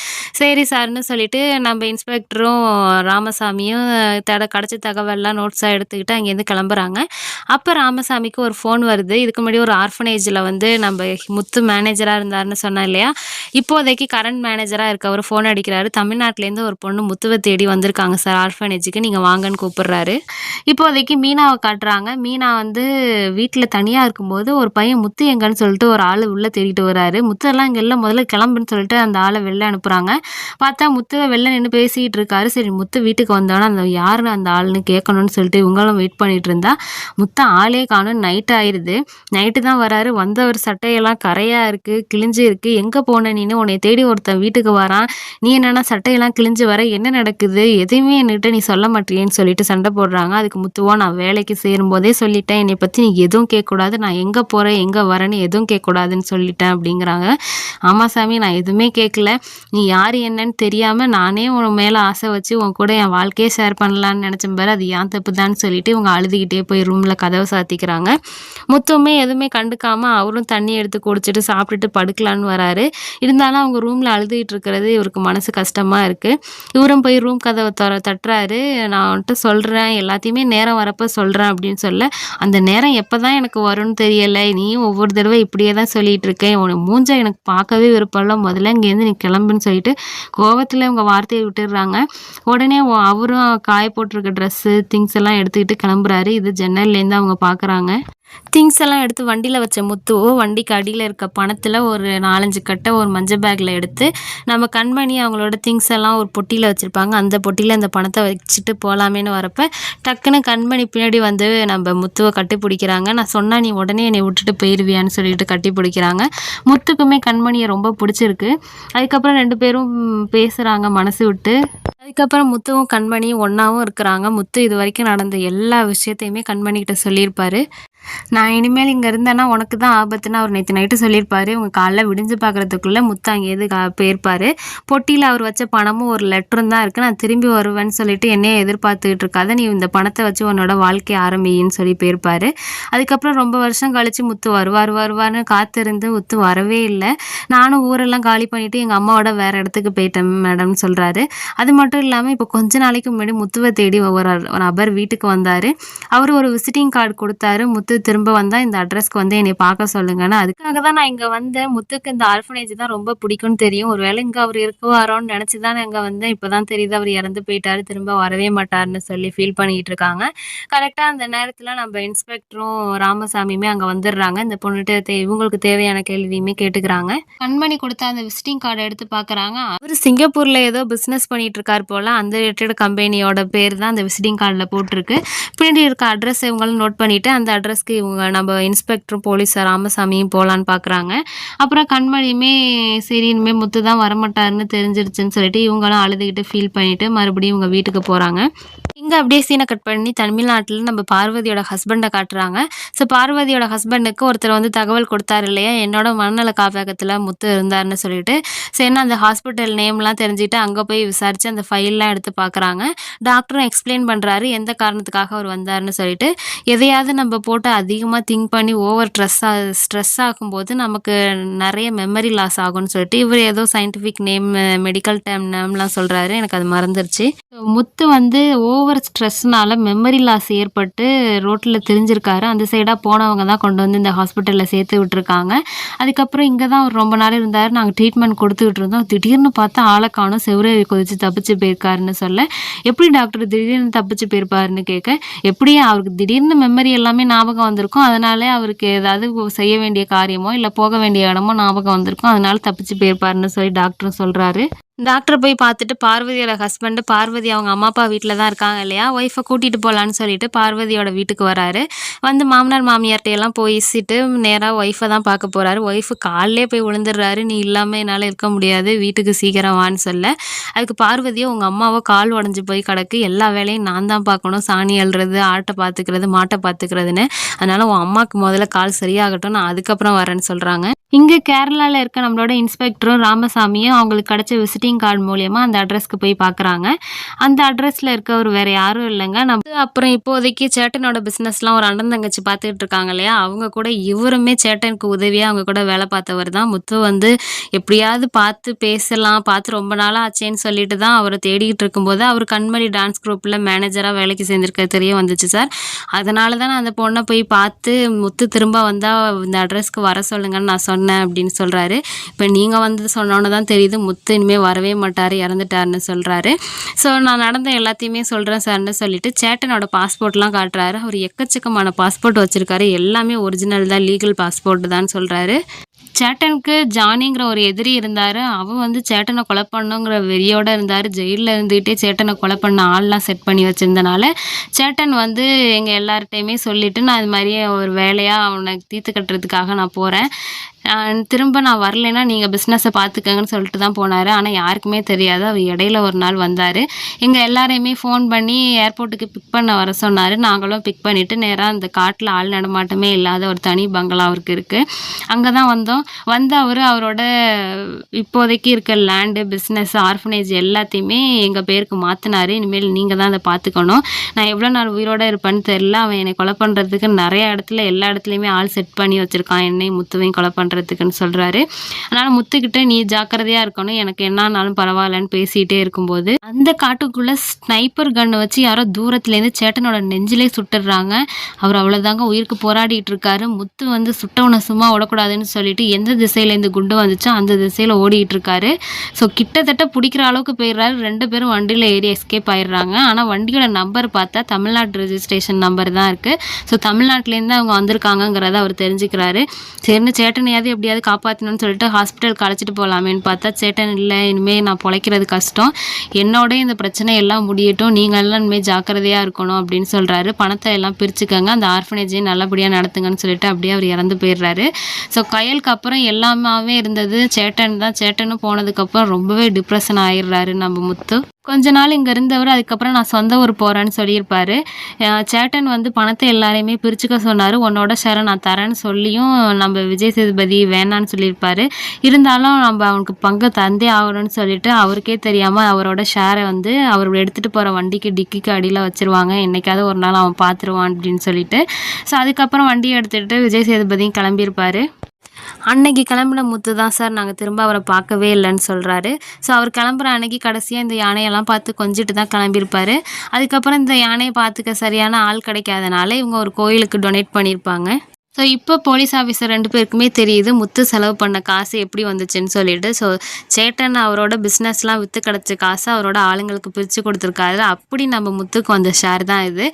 சரி சார்னு சொல்லிட்டு நம்ம இன்ஸ்பெக்டரும் ராமசாமியும் கிடச்ச தகவல்லாம் நோட்ஸாக எடுத்துக்கிட்டு அங்கேருந்து கிளம்புறாங்க. அப்போ ராமசாமிக்கு ஒரு ஃபோன் வருது. இதுக்கு முன்னாடி ஒரு ஆர்ஃபனேஜில் வந்து நம்ம முத்து மேனேஜராக இருந்தாருன்னு சொன்னேன் இல்லையா, இப்போதைக்கு கரண்ட் மேனேஜராக இருக்கவர் ஃபோன் அடிக்கிறாரு. தமிழ்நாட்டிலேருந்து ஒரு பொண்ணு முத்துவை தேடி வந்திருக்காங்க சார் ஆர்ஃபனேஜுக்கு, நீங்கள் வாங்கன்னு கூப்பிடுறாரு. இப்போதைக்கு மீனாவை காட்டுறாங்க. மீனா வந்து வீட்டில் தனியாக இருக்கும்போது ஒரு பையன் முத்து எங்கன்னு சொல்லிட்டு ஒரு ஆள் உள்ளே தேடிட்டு வராரு. முத்தெல்லாம் இங்கே இல்லை, முதல்ல கிளம்புன்னு சொல்லிட்டு அந்த ஆளை வெளில அனுப்புகிறாங்க. பார்த்தா முத்துவை வெளில நின்று பேசிக்கிட்டு இருக்காரு. சரி முத்து வீட்டுக்கு வந்தோன்னா அந்த யாருன்னு அந்த ஆளுன்னு கேட்கணும்னு சொல்லிட்டு இவங்களும் வெயிட் பண்ணிட்டு இருந்தா முத்து ஆளே காணும். நைட் ஆயிடுது. நைட்டு தான் வராரு. வந்தவர் சட்டையெல்லாம் கரையாக இருக்குது, கிழிஞ்சு இருக்குது. எங்கே போன நீன்னு, உன்னை தேடி ஒருத்தன் வீட்டுக்கு வரான், நீ என்னன்னா சட்டையெல்லாம் கிழிஞ்சு வர, என்ன நடக்குது, எதையுமே என்கிட்ட நீ சொல்ல மாட்டேன்னு சொல்லிட்டு சண்டை போடுறாங்க. அதுக்கு முத்துவா, நான் வேலைக்கு சேரும்போதே சொல்லிட்டேன், என்னை பற்றி நீ எதுவும் கேட்கக்கூடாது, நான் எங்கே போகிறேன் எங்கே வரேன்னு எதுவும் கேட்கக்கூடாதுன்னு சொல்லிட்டேன் அப்படிங்கிறாங்க. ஆமாம் சாமி, நான் எதுவுமே கேட்கல, நீ யார் என்னன்னு தெரியாமல் நானே உன் மேலே ஆசை வச்சு உன் கூட என் வாழ்க்கையே ஷேர் பண்ணலான்னு நினச்சேன் பாரு, அது ஏன் தப்பு தான் சொல்லிட்டு இவங்க அழுதுகிட்டே போய் ரூமில் கதவை சாத்திக்கிறாங்க. முத்துமே எதுவுமே கண்டுக்காமல் அவரும் தண்ணி எடுத்து குடிச்சிட்டு சாப்பிட்டுட்டு படுக்கலான்னு வராரு. இருந்தாலும் அவங்க ரூமில் அழுதுகிட்டு இருக்கிறது இவருக்கு மனசு கஷ்டமாக இருக்குது. இவரும் போய் ரூம் கதவை தட்டுறாரு. நான் வந்துட்டு சொல்கிறேன், எல்லாத்தையுமே நேரம் வரப்போ சொல்கிறேன் அப்படின்னு சொல்ல, அந்த நேரம் எப்போ தான் எனக்கு வரும்னு தெரியலை, நீயும் ஒவ்வொரு தடவை இப்படியே தான் சொல்லிகிட்டு இருக்கேன், உன்னை மூஞ்ச எனக்கு பார்க்கவே விருப்பம் இல்லை, முதல்ல இங்கேருந்து நீ கிளம்புன்னு சொல்லிட்டு கோவத்தில் இவங்க வார்த்தையை விட்டுடுறாங்க. உடனே உடனே அவரும் காய போட்டிருக்க ட்ரெஸ்ஸு, திங்ஸ் எல்லாம் எடுத்துக்கிட்டு கிளம்புறாரு. இது ஜன்னல்லேருந்து அவங்க பார்க்குறாங்க. திங்ஸ் எல்லாம் எடுத்து வண்டியில வச்ச முத்து, வண்டிக்கு அடியில இருக்க பணத்துல ஒரு 4, 5 கட்ட ஒரு மஞ்ச பேக்ல எடுத்து, நம்ம கண்மணி அவங்களோட திங்ஸ் எல்லாம் ஒரு பொட்டியில வச்சிருப்பாங்க. அந்த பொட்டியில இந்த பணத்த வச்சுட்டு போலாமேன்னு வரப்ப, டக்குன்னு கண்மணி பின்னாடி வந்து நம்ம முத்துவ கட்டிப்பிடிக்கிறாங்க. நான் சொன்னா நீ உடனே என்னை விட்டுட்டு போயிருவியான்னு சொல்லிட்டு கட்டிப்பிடிக்கிறாங்க. முத்துக்குமே கண்மணிய ரொம்ப புடிச்சிருக்கு. அதுக்கப்புறம் 2 பேரும் பேசுறாங்க மனசு விட்டு. அதுக்கப்புறம் முத்துவும் கண்மணியும் ஒண்ணாவும் இருக்கிறாங்க. முத்து இதுவரைக்கும் நடந்த எல்லா விஷயத்தையுமே கண்மணிகிட்ட சொல்லியிருப்பாரு. நான் இனிமேல் இங்க இருந்தேன்னா உனக்கு தான் ஆபத்துன்னு அவர் நேத்து நைட்டு சொல்லியிருப்பாரு. இவங்க காலைல விடிஞ்சு பார்க்கறதுக்குள்ள முத்து அங்கேருந்து போயிருப்பாரு. பொட்டியில அவர் வச்ச பணமும் ஒரு லெட்டரும் தான் இருக்கு. நான் திரும்பி வருவேன்னு சொல்லிட்டு என்னைய எதிர்பார்த்துக்கிட்டு இருக்காத, நீ இந்த பணத்தை வச்சு உன்னோட வாழ்க்கைய ஆரம்பின்னு சொல்லி போயிருப்பாரு. அதுக்கப்புறம் ரொம்ப வருஷம் கழிச்சு முத்து வருவார்னு காத்திருந்து முத்து வரவே இல்லை. நானும் ஊரெல்லாம் காலி பண்ணிட்டு எங்க அம்மாவோட வேற இடத்துக்கு போயிட்டேன் மேடம்னு சொல்றாரு. அது மட்டும் இல்லாம இப்போ கொஞ்ச நாளைக்கு முன்னாடி முத்துவை தேடி ஒரு நபர் வீட்டுக்கு வந்தாரு. அவர் ஒரு விசிட்டிங் கார்டு கொடுத்தாரு. முத்து திரும்ப வந்தா இந்த அட்ரஸ்க்கு வந்து என்னை பார்க்க சொல்லுங்கன்னு. அதுக்காக தான் நான் இங்க வந்தேன். முத்துக்கு இந்த ஆர்ஃபனேஜ் தான் ரொம்ப பிடிக்கும்னு தெரியும். ஒருவேளை இங்க அவர் இருக்குவாரோன்னு நினைச்சு தான் இங்க வந்தேன். இப்பதான் தெரியுது அவர் இறந்து போயிட்டாரு, திரும்ப வரவே மாட்டாருன்னு சொல்லி ஃபீல் பண்ணிட்டு இருக்காங்க. கரெக்டா அந்த நேரத்துல நம்ம இன்ஸ்பெக்டரும் ராமசாமியுமே அங்க வந்துடுறாங்க. இந்த பொண்ணுகிட்ட இவங்களுக்கு தேவையான கேள்வியுமே கேட்டுக்கிறாங்க. கண்மணி கொடுத்த அந்த விசிட்டிங் கார்டை எடுத்து பாக்குறாங்க. அவர் சிங்கப்பூர்ல ஏதோ பிசினஸ் பண்ணிட்டு இருக்காரு போல. அந்த ரிலேட்டட் கம்பெனியோட பேர் தான் அந்த விசிட்டிங் கார்டில் போட்டிருக்கு. பின்னாடி இருக்க அட்ரஸ் இவங்களும் நோட் பண்ணிட்டு அந்த அட்ரஸ்க்கு இவங்க நம்ம இன்ஸ்பெக்டரும் போலீஸ் ராமசாமியும் போகலான்னு பார்க்குறாங்க. அப்புறம் கண்மணியுமே சரி இனிமேல் முத்து தான் வரமாட்டாருன்னு தெரிஞ்சிருச்சுன்னு சொல்லிட்டு இவங்களும் அழுதுகிட்டு ஃபீல் பண்ணிட்டு மறுபடியும் இவங்க வீட்டுக்கு போகிறாங்க. இங்கே அப்படியே சீனை கட் பண்ணி தமிழ்நாட்டில் நம்ம பார்வதியோட ஹஸ்பண்டை காட்டுறாங்க. ஸோ பார்வதியோட ஹஸ்பண்டுக்கு ஒருத்தர் வந்து தகவல் கொடுத்தாரு இல்லையா, என்னோட மனநல காப்பகத்தில் முத்து இருந்தாருன்னு சொல்லிட்டு. சரி அந்த ஹாஸ்பிட்டல் நேம்லாம் தெரிஞ்சுட்டு அங்கே போய் விசாரித்து அந்த ஃபைல்லாம் எடுத்து பார்க்குறாங்க. டாக்டரும் எக்ஸ்பிளைன் பண்ணுறாரு எந்த காரணத்துக்காக அவர் வந்தாருன்னு சொல்லிட்டு. எதையாவது நம்ம போட்டு அதிகமாக திங்க் பண்ணி ஓவர் ஸ்ட்ரெஸ் ஆகும்போது நமக்கு நிறைய மெமரி லாஸ் ஆகும்னு சொல்லிட்டு இவர் ஏதோ சயின்டிஃபிக் நேம் மெடிக்கல் நேம்லாம் சொல்கிறாரு. எனக்கு அது மறந்துருச்சு. முத்து வந்து ஓவர் ஸ்ட்ரெஸ்னால மெமரி லாஸ் ஏற்பட்டு ரோட்டில் திரிஞ்சிருக்காரு. அந்த சைடாக போனவங்க தான் கொண்டு வந்து இந்த ஹாஸ்பிட்டலில் சேர்த்து விட்டுருக்காங்க. அதுக்கப்புறம் இங்கே தான் அவர் ரொம்ப நாள் இருந்தார். நாங்கள் ட்ரீட்மெண்ட் கொடுத்துக்கிட்டு இருந்தோம். திடீர்னு பார்த்தா ஆளை காணோம், செவ்வரேறி குதிச்சு தப்பிச்சு போயிருக்காருன்னு சொல்ல, எப்படி டாக்டர் திடீர்னு தப்பிச்சு போயிருப்பாருன்னு கேட்க, எப்படியே அவருக்கு திடீர்னு மெமரி எல்லாமே ஞாபகம் வந்திருக்கும். அதனாலே அவருக்கு ஏதாவது செய்ய வேண்டிய காரியமோ இல்லை போக வேண்டிய இடமோ ஞாபகம் வந்திருக்கும். அதனால தப்பிச்சு போயிருப்பாருன்னு சொல்லி டாக்டரும் சொல்கிறாரு. டாக்டரை போய் பார்த்துட்டு பார்வதியோட ஹஸ்பண்டு பார்வதி அவங்க அம்மா அப்பா வீட்டில் தான் இருக்காங்க இல்லையா, ஒய்ஃபை கூட்டிகிட்டு போகலான்னு சொல்லிட்டு பார்வதியோட வீட்டுக்கு வராரு. வந்து மாமனார் மாமியார்கிட்ட எல்லாம் பேசிட்டு நேராக ஒய்ஃபை தான் பார்க்க போகிறாரு. ஒய்ஃபு காலிலே போய் விழுந்துடுறாரு, நீ இல்லாமல் என்னால் இருக்க முடியாது, வீட்டுக்கு சீக்கிரம் வான்னு சொல்ல. அதுக்கு பார்வதியோ உங்கள் அம்மாவோ கால் உடஞ்சி போய் கிடக்கு, எல்லா வேலையும் நான் தான் பார்க்கணும், சாணி அள்ளுறது, ஆட்டை பார்த்துக்கிறது, மாட்டை பார்த்துக்கிறதுன்னு. அதனால் உன் அம்மாவுக்கு முதல்ல கால் சரியாகட்டும், நான் அதுக்கப்புறம் வரேன்னு சொல்கிறாங்க. இங்கே கேரளாவில் இருக்க நம்மளோட இன்ஸ்பெக்டரும் ராமசாமியும் அவங்களுக்கு கிடைச்ச விசிட்டிங் கார்டு மூலயமா அந்த அட்ரஸ்க்கு போய் பார்க்குறாங்க. அந்த அட்ரஸில் இருக்கவர் வேறு யாரும் இல்லைங்க. நம்ம அப்புறம் இப்போதைக்கு சேட்டனோட பிஸ்னஸ்லாம் ஒரு அண்ணன் தங்கச்சி பார்த்துக்கிட்டு இருக்காங்க இல்லையா, அவங்க கூட இவருமே சேட்டனுக்கு உதவியாக அவங்க கூட வேலை பார்த்தவர் தான். முத்து வந்து எப்படியாவது பார்த்து பேசலாம், பார்த்து ரொம்ப நாளாக ஆச்சேன்னு சொல்லிட்டு தான் அவரை தேடிக்கிட்டு இருக்கும்போது அவர் கண்மணி டான்ஸ் குரூப்பில் மேனேஜராக வேலைக்கு சேர்ந்துருக்க தெரிய வந்துச்சு சார். அதனால தான் நான் அந்த பொண்ணை போய் பார்த்து முத்து திரும்ப வந்தால் இந்த அட்ரஸ்க்கு வர சொல்லுங்கன்னு நான் சொன்னேன் அப்படின்னு சொல்கிறாரு. இப்போ நீங்கள் வந்து சொன்னோன்னு தான் தெரியுது முத்து இனிமேல் வரவே மாட்டார், இறந்துட்டாருன்னு சொல்கிறாரு. ஸோ நான் நடந்த எல்லாத்தையுமே சொல்கிறேன் சார்னு சொல்லிட்டு சேட்டனோட பாஸ்போர்ட்லாம் காட்டுறாரு. அவர் எக்கச்சக்கமான பாஸ்போர்ட் வச்சுருக்காரு, எல்லாமே ஒரிஜினல் தான், லீகல் பாஸ்போர்ட் தான் சொல்கிறாரு. சேட்டனுக்கு ஜானிங்கிற ஒரு எதிரி இருந்தார். அவன் வந்து சேட்டனை கொலை பண்ணுங்கிற வெறியோடு இருந்தார். ஜெயிலில் இருந்துக்கிட்டே சேட்டனை கொலை பண்ண ஆள்லாம் செட் பண்ணி வச்சுருந்தனால சேட்டன் வந்து எங்கள் எல்லார்ட்டையுமே சொல்லிவிட்டு நான் இது மாதிரியே ஒரு வேலையாக அவனை தீர்த்து கட்டுறதுக்காக நான் போகிறேன், திரும்ப நான் வரலைன்னா நீங்கள் பிஸ்னஸை பார்த்துக்கங்கன்னு சொல்லிட்டு தான் போனார். ஆனால் யாருக்குமே தெரியாது. அவர் இடையில ஒரு நாள் வந்தார். எங்கள் எல்லாரையுமே ஃபோன் பண்ணி ஏர்போர்ட்டுக்கு பிக் பண்ண வர சொன்னார். நாங்களும் பிக் பண்ணிவிட்டு நேராக அந்த காட்டில் ஆள் நடமாட்டமே இல்லாத ஒரு தனி பங்களா அவருக்கு இருக்குது, அங்கே தான் வந்தோம். வந்து அவரோட இப்போதைக்கு இருக்க லேண்டு, பிஸ்னஸ், ஆர்ஃபனேஜ் எல்லாத்தையுமே எங்கள் பேருக்கு மாற்றினார். இனிமேல் நீங்கள் தான் அதை பார்த்துக்கணும். நான் எவ்வளோ நாள் உயிரோடு இருப்பேன்னு தெரில. அவன் என்னை கொலை பண்ணுறதுக்கு நிறைய இடத்துல எல்லா இடத்துலையுமே ஆள் செட் பண்ணி வச்சுருக்கான், என்னையும் முத்துவையும் கொலை பண்ணுறதுக்கு. பண்ணுறதுக்குன்னு சொல்கிறாரு. அதனால் முத்துக்கிட்ட நீ ஜாக்கிரதையாக இருக்கணும், எனக்கு என்னானாலும் பரவாயில்லன்னு பேசிகிட்டே இருக்கும்போது அந்த காட்டுக்குள்ளே ஸ்னைப்பர் கன்னை வச்சு யாரோ தூரத்துலேருந்து சேட்டனோட நெஞ்சிலே சுட்டுடுறாங்க. அவர் அவ்வளோதாங்க உயிருக்கு போராடிட்டு இருக்காரு. முத்து வந்து சுட்டவனை சும்மா விடக்கூடாதுன்னு சொல்லிட்டு எந்த திசையிலேருந்து குண்டு வந்துச்சோ அந்த திசையில் ஓடிட்டு இருக்காரு. ஸோ கிட்டத்தட்ட பிடிக்கிற அளவுக்கு போயிடுறாரு. 2 பேரும் வண்டியில் ஏறி எஸ்கேப் ஆயிடுறாங்க. ஆனால் வண்டியோட நம்பர் பார்த்தா தமிழ்நாடு ரெஜிஸ்ட்ரேஷன் நம்பர் தான் இருக்குது. ஸோ தமிழ்நாட்டிலேருந்து அவங்க வந்திருக்காங்கங்கிறத அவர் தெரிஞ்சுக்கிறாரு. சரின்னு சேட்டனையாவது எப்படியாவது காப்பாற்றணும்னு சொல்லிட்டு ஹாஸ்பிட்டலுக்கு அழைச்சிட்டு போகலாமேன்னு பார்த்தா சேட்டன் இல்லை, இனிமேல் நான் பொழைக்கிறது கஷ்டம், என்னோட இந்த பிரச்சனை எல்லாம் முடியட்டும், நீங்கள் எல்லாம் இனிமேல் ஜாக்கிரதையாக இருக்கணும் அப்படின்னு சொல்கிறாரு. பணத்தை எல்லாம் பிரிச்சுக்கங்க, அந்த ஆர்ஃபனேஜையும் நல்லபடியாக நடத்துங்கன்னு சொல்லிட்டு அப்படியே அவர் இறந்து போயிடுறாரு. ஸோ கயலுக்கு அப்புறம் எல்லாமே இருந்தது சேட்டன் தான். சேட்டனும் போனதுக்கப்புறம் ரொம்பவே டிப்ரெஷன் ஆயிடுறாரு நம்ம முத்து. கொஞ்ச நாள் இங்கே இருந்தவர் அதுக்கப்புறம் நான் சொந்த ஊர் போகிறேன்னு சொல்லியிருப்பார். சேட்டன் வந்து பணத்தை எல்லாரையுமே பிரிச்சுக்க சொன்னார். உன்னோட ஷேரை நான் தரேன்னு சொல்லியும் நம்ம விஜய் சேதுபதி வேணான்னு சொல்லியிருப்பார். இருந்தாலும் நம்ம அவனுக்கு பங்கு தந்தே ஆகணும்னு சொல்லிட்டு அவருக்கே தெரியாமல் அவரோட ஷேரை வந்து அவர் எடுத்துகிட்டு போகிற வண்டிக்கு டிக்கிக்கு அடியில் வச்சுருவாங்க. என்றைக்காவது ஒரு நாள் அவன் பார்த்துருவான் அப்படின்னு சொல்லிட்டு. ஸோ அதுக்கப்புறம் வண்டியை எடுத்துகிட்டு விஜய் சேதுபதியும் கிளம்பியிருப்பார். அன்னைக்கு கிளம்பின முத்து தான் சார் நாங்கள் திரும்ப அவரை பார்க்கவே இல்லைன்னு சொல்கிறாரு. ஸோ அவர் கிளம்புற அன்னைக்கு கடைசியாக இந்த யானையெல்லாம் பார்த்து கொஞ்சிட்டு தான் கிளம்பியிருப்பார். அதுக்கப்புறம் இந்த யானையை பார்த்துக்க சரியான ஆள் கிடைக்காதனால இவங்க ஒரு கோயிலுக்கு டொனேட் பண்ணியிருப்பாங்க. ஸோ இப்போ போலீஸ் ஆஃபீஸர் 2 பேருக்குமே தெரியுது முத்து செலவு பண்ண காசு எப்படி வந்துச்சுன்னு சொல்லிட்டு. ஸோ சேட்டன் அவரோட பிஸ்னஸ்லாம் விற்று கிடச்ச காசு அவரோட ஆளுங்களுக்கு பிரித்து கொடுத்துருக்காரு. அப்படி நம்ம முத்துக்கு வந்த ஷேர் தான் இது.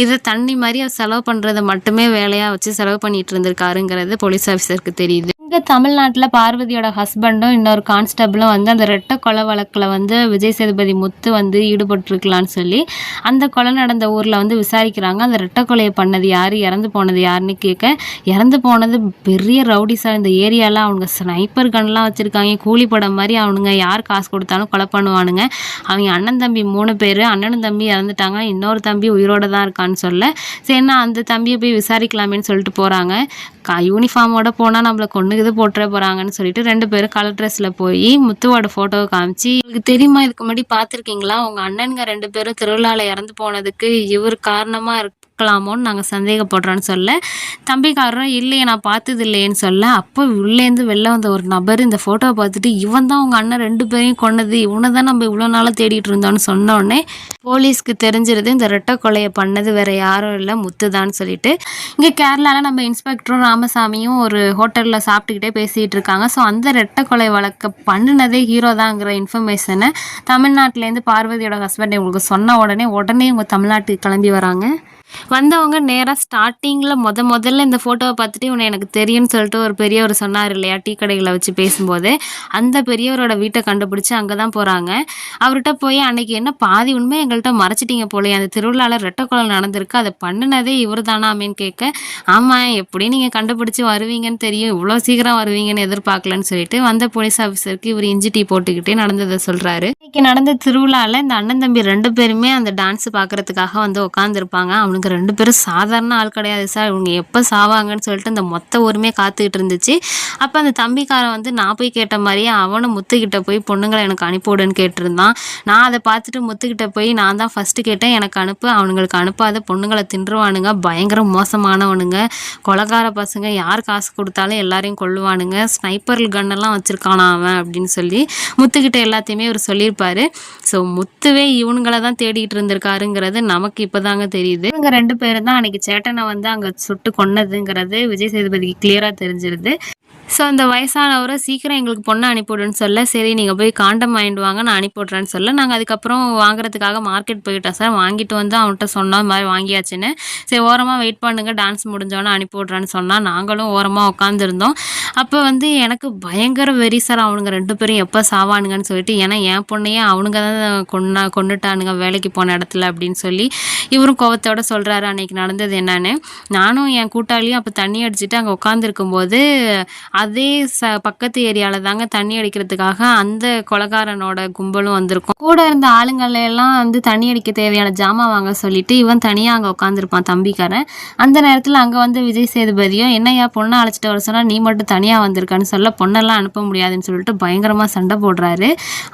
இதை தண்ணி மாதிரி அவர் செலவு பண்ணுறதை மட்டுமே வேலையாக வச்சு செலவு பண்ணிட்டு இருந்திருக்காருங்கிறது போலீஸ் ஆஃபீஸருக்கு தெரியுது. இங்கே தமிழ்நாட்டில் பார்வதியோட ஹஸ்பண்டும் இன்னொரு கான்ஸ்டபிளும் வந்து அந்த ரெட்டை கொலை வழக்கில் வந்து விஜய் சேதுபதி முத்து வந்து ஈடுபட்டிருக்கலான்னு சொல்லி அந்த கொலை நடந்த ஊரில் வந்து விசாரிக்கிறாங்க. அந்த ரெட்டை கொலையை பண்ணது யார், இறந்து போனது யாருன்னு கேட்க, இறந்து போனது பெரிய ரவுடி சார், இந்த ஏரியாவில் அவங்க ஸ்னைப்பர் கன்லாம் வச்சுருக்காங்க, கூலி படம் மாதிரி அவனுங்க யார் காசு கொடுத்தாலும் கொலை பண்ணுவானுங்க, அவங்க அண்ணன் தம்பி 3 பேர், அண்ணனும் தம்பி இறந்துட்டாங்க, இன்னொரு தம்பி உயிரோடு தான் இருக்கான்னு சொல்ல சரின்னா அந்த தம்பியை போய் விசாரிக்கலாமேன்னு சொல்லிட்டு போகிறாங்க. யூனிஃபார்மோட போனால் நம்மளை கொண்டுக்குது போட்டுற போகிறாங்கன்னு சொல்லிட்டு 2 பேரும் கலர் ட்ரெஸ்ஸில் போய் முத்துவோட ஃபோட்டோவை காமிச்சு, உங்களுக்கு தெரியுமா இதுக்கு முன்னாடி பார்த்துருக்கீங்களா, உங்கள் அண்ணனுங்க 2 பேரும் திருவிழாவில் இறந்து போனதுக்கு இவர் காரணமாக இருக்கலாமோன்னு நாங்கள் சந்தேகப்படுறோன்னு சொல்ல தம்பிக்காரரும் இல்லையே நான் பார்த்தது இல்லையேன்னு சொல்ல அப்போ உள்ளேருந்து வெளில வந்த ஒரு நபர் இந்த ஃபோட்டோவை பார்த்துட்டு இவன் தான் உங்கள் அண்ணன் 2 பேரையும் கொன்னது, இவனை தான் நம்ம இவ்வளோ நாளாக தேடிட்டு இருந்தோன்னு சொன்னோடனே போலீஸ்க்கு தெரிஞ்சிருது இந்த ரெட்டை கொலையை பண்ணது வேறு யாரும் இல்லை முத்து தான் சொல்லிட்டு. இங்கே கேரளாவில் நம்ம இன்ஸ்பெக்டரும் ராமசாமியும் ஒரு ஹோட்டலில் சாப்பிட்டுக்கிட்டே பேசிகிட்டு இருக்காங்க. ஸோ அந்த ரெட்டை கொலை வழக்க பண்ணினதே ஹீரோ தாங்கிற இன்ஃபர்மேஷனை தமிழ்நாட்டிலேருந்து பார்வதியோட ஹஸ்பண்ட் இவங்களுக்கு சொன்ன உடனே இவங்க தமிழ்நாட்டுக்கு கிளம்பி வராங்க. வந்தவங்க நேராக ஸ்டார்டிங்கில் முதல்ல இந்த ஃபோட்டோவை பார்த்துட்டு இவனை எனக்கு தெரியும்னு சொல்லிட்டு ஒரு பெரியவர் சொன்னார் இல்லையா டீ கடைகளை வச்சு பேசும்போது, அந்த பெரியவரோட வீட்டை கண்டுபிடிச்சி அங்கே தான் போகிறாங்க. அவர்கிட்ட போய் அன்னைக்கு என்ன பாதி உண்மை எங்கள்கிட்ட மறைச்சிட்டிங்க போலையே, அந்த திருவிழாவில் ரெட்டை கொலை நடந்திருக்கு, அதை பண்ணினதே இவர் தானாமேன்னு கேட்க, ஆமாம் எப்படி நீங்கள் கண்டுபிடிச்சி வருவீங்கன்னு தெரியும், இவ்வளோ சீக்கிரம் வருவீங்கன்னு எதிர்பார்க்கலன்னு சொல்லிட்டு வந்த போலீஸ் ஆஃபீஸருக்கு இவர் இஞ்சி டீ போட்டுக்கிட்டே நடந்ததை சொல்கிறாரு. இன்னைக்கு நடந்த திருவிழாவில் இந்த அண்ணன் தம்பி 2 பேருமே அந்த டான்ஸ் பார்க்குறதுக்காக வந்து உட்காந்துருப்பாங்க. அவனுக்கு 2 பேரும் சாதாரண ஆள் கிடையாது சார், இவங்க எப்போ சாவாங்கன்னு சொல்லிட்டு இந்த மொத்த ஊருமே காத்துக்கிட்டு இருந்துச்சு. அப்போ அந்த தம்பிக்காரன் வந்து நான் போய் கேட்ட மாதிரியே அவனும் முத்துக்கிட்ட போய் பொண்ணுங்களை எனக்கு அனுப்பிவிடுன்னு கேட்டிருந்தான். நான் அதை பார்த்துட்டு முத்துக்கிட்ட போய் நான் தான் ஃபஸ்ட்டு கேட்டேன், எனக்கு அனுப்பு, அவனுங்களுக்கு அனுப்பாத, பொண்ணுங்களை தின்றுவானுங்க, பயங்கர மோசமானவனுங்க, கொலைகார பசங்க, யார் காசு கொடுத்தாலும் எல்லாரையும் கொல்லுவானுங்க, ஸ்னைப்பர் கன்னெல்லாம் வச்சுருக்கானா அவன் அப்படின்னு சொல்லி முத்துக்கிட்ட எல்லாத்தையுமே அவர் சொல்லியிருப்பார். ஸோ முத்துவே இவனுங்களை தான் தேடிட்டு இருந்திருக்காருங்கிறது நமக்கு இப்போ தாங்க தெரியுது. இவங்க 2 பேரும் தான் அன்னைக்கு சேட்டனை வந்து அங்கே சுட்டு கொன்னதுங்கிறது விஜய் சேதுபதிக்கு கிளியராக தெரிஞ்சிருது. ஸோ அந்த வயசானவரை சீக்கிரம் எங்களுக்கு பொண்ணை அனுப்பிவிடுன்னு சொல்ல சரி நீங்கள் போய் காண்டம் வாங்கிட்டு வாங்க நான் அனுப்பிவிட்றேன்னு சொல்ல நாங்கள் அதுக்கப்புறம் வாங்குறதுக்காக மார்க்கெட் போயிட்டோம் சார். வாங்கிட்டு வந்து அவன்கிட்ட சொன்ன மாதிரி வாங்கியாச்சுன்னு சரி ஓரமாக வெயிட் பண்ணுங்கள் டான்ஸ் முடிஞ்சோன்னே அனுப்பிவிட்றேன்னு சொன்னால் நாங்களும் ஓரமாக உட்காந்துருந்தோம். அப்போ வந்து எனக்கு பயங்கர வெறி சார், அவனுங்க 2 பேரும் எப்போ சாவானுங்கன்னு சொல்லிட்டு, ஏன்னா என் பொண்ணையே அவனுங்க தான் கொண்டுட்டானுங்க வேலைக்கு போன இடத்துல அப்படின்னு சொல்லி இவரும் கோவத்தோட சொல்கிறாரு அன்னைக்கு நடந்தது என்னன்னு. நானும் என் கூட்டாளியும் அப்போ தண்ணி அடிச்சுட்டு அங்கே உட்காந்துருக்கும்போது அதே பக்கத்து ஏரியாவில் தாங்க தண்ணி அடிக்கிறதுக்காக அந்த கொலைகாரனோட கும்பலும் வந்திருக்கும். கூட இருந்த ஆளுங்களெல்லாம் வந்து தண்ணி அடிக்க தேவையான ஜாமான் வாங்க சொல்லிட்டு இவன் தனியாக அங்கே உட்காந்துருப்பான் தம்பிக்காரன். அந்த நேரத்தில் அங்கே வந்து விஜய் சேதுபதியும் என்னையா பொண்ணை அழைச்சிட்டு வர சொன்னால் நீ மட்டும் தனியாக வந்திருக்கான்னு சொல்ல பொண்ணெல்லாம் அனுப்ப முடியாதுன்னு சொல்லிட்டு பயங்கரமாக சண்டை போடுறாரு.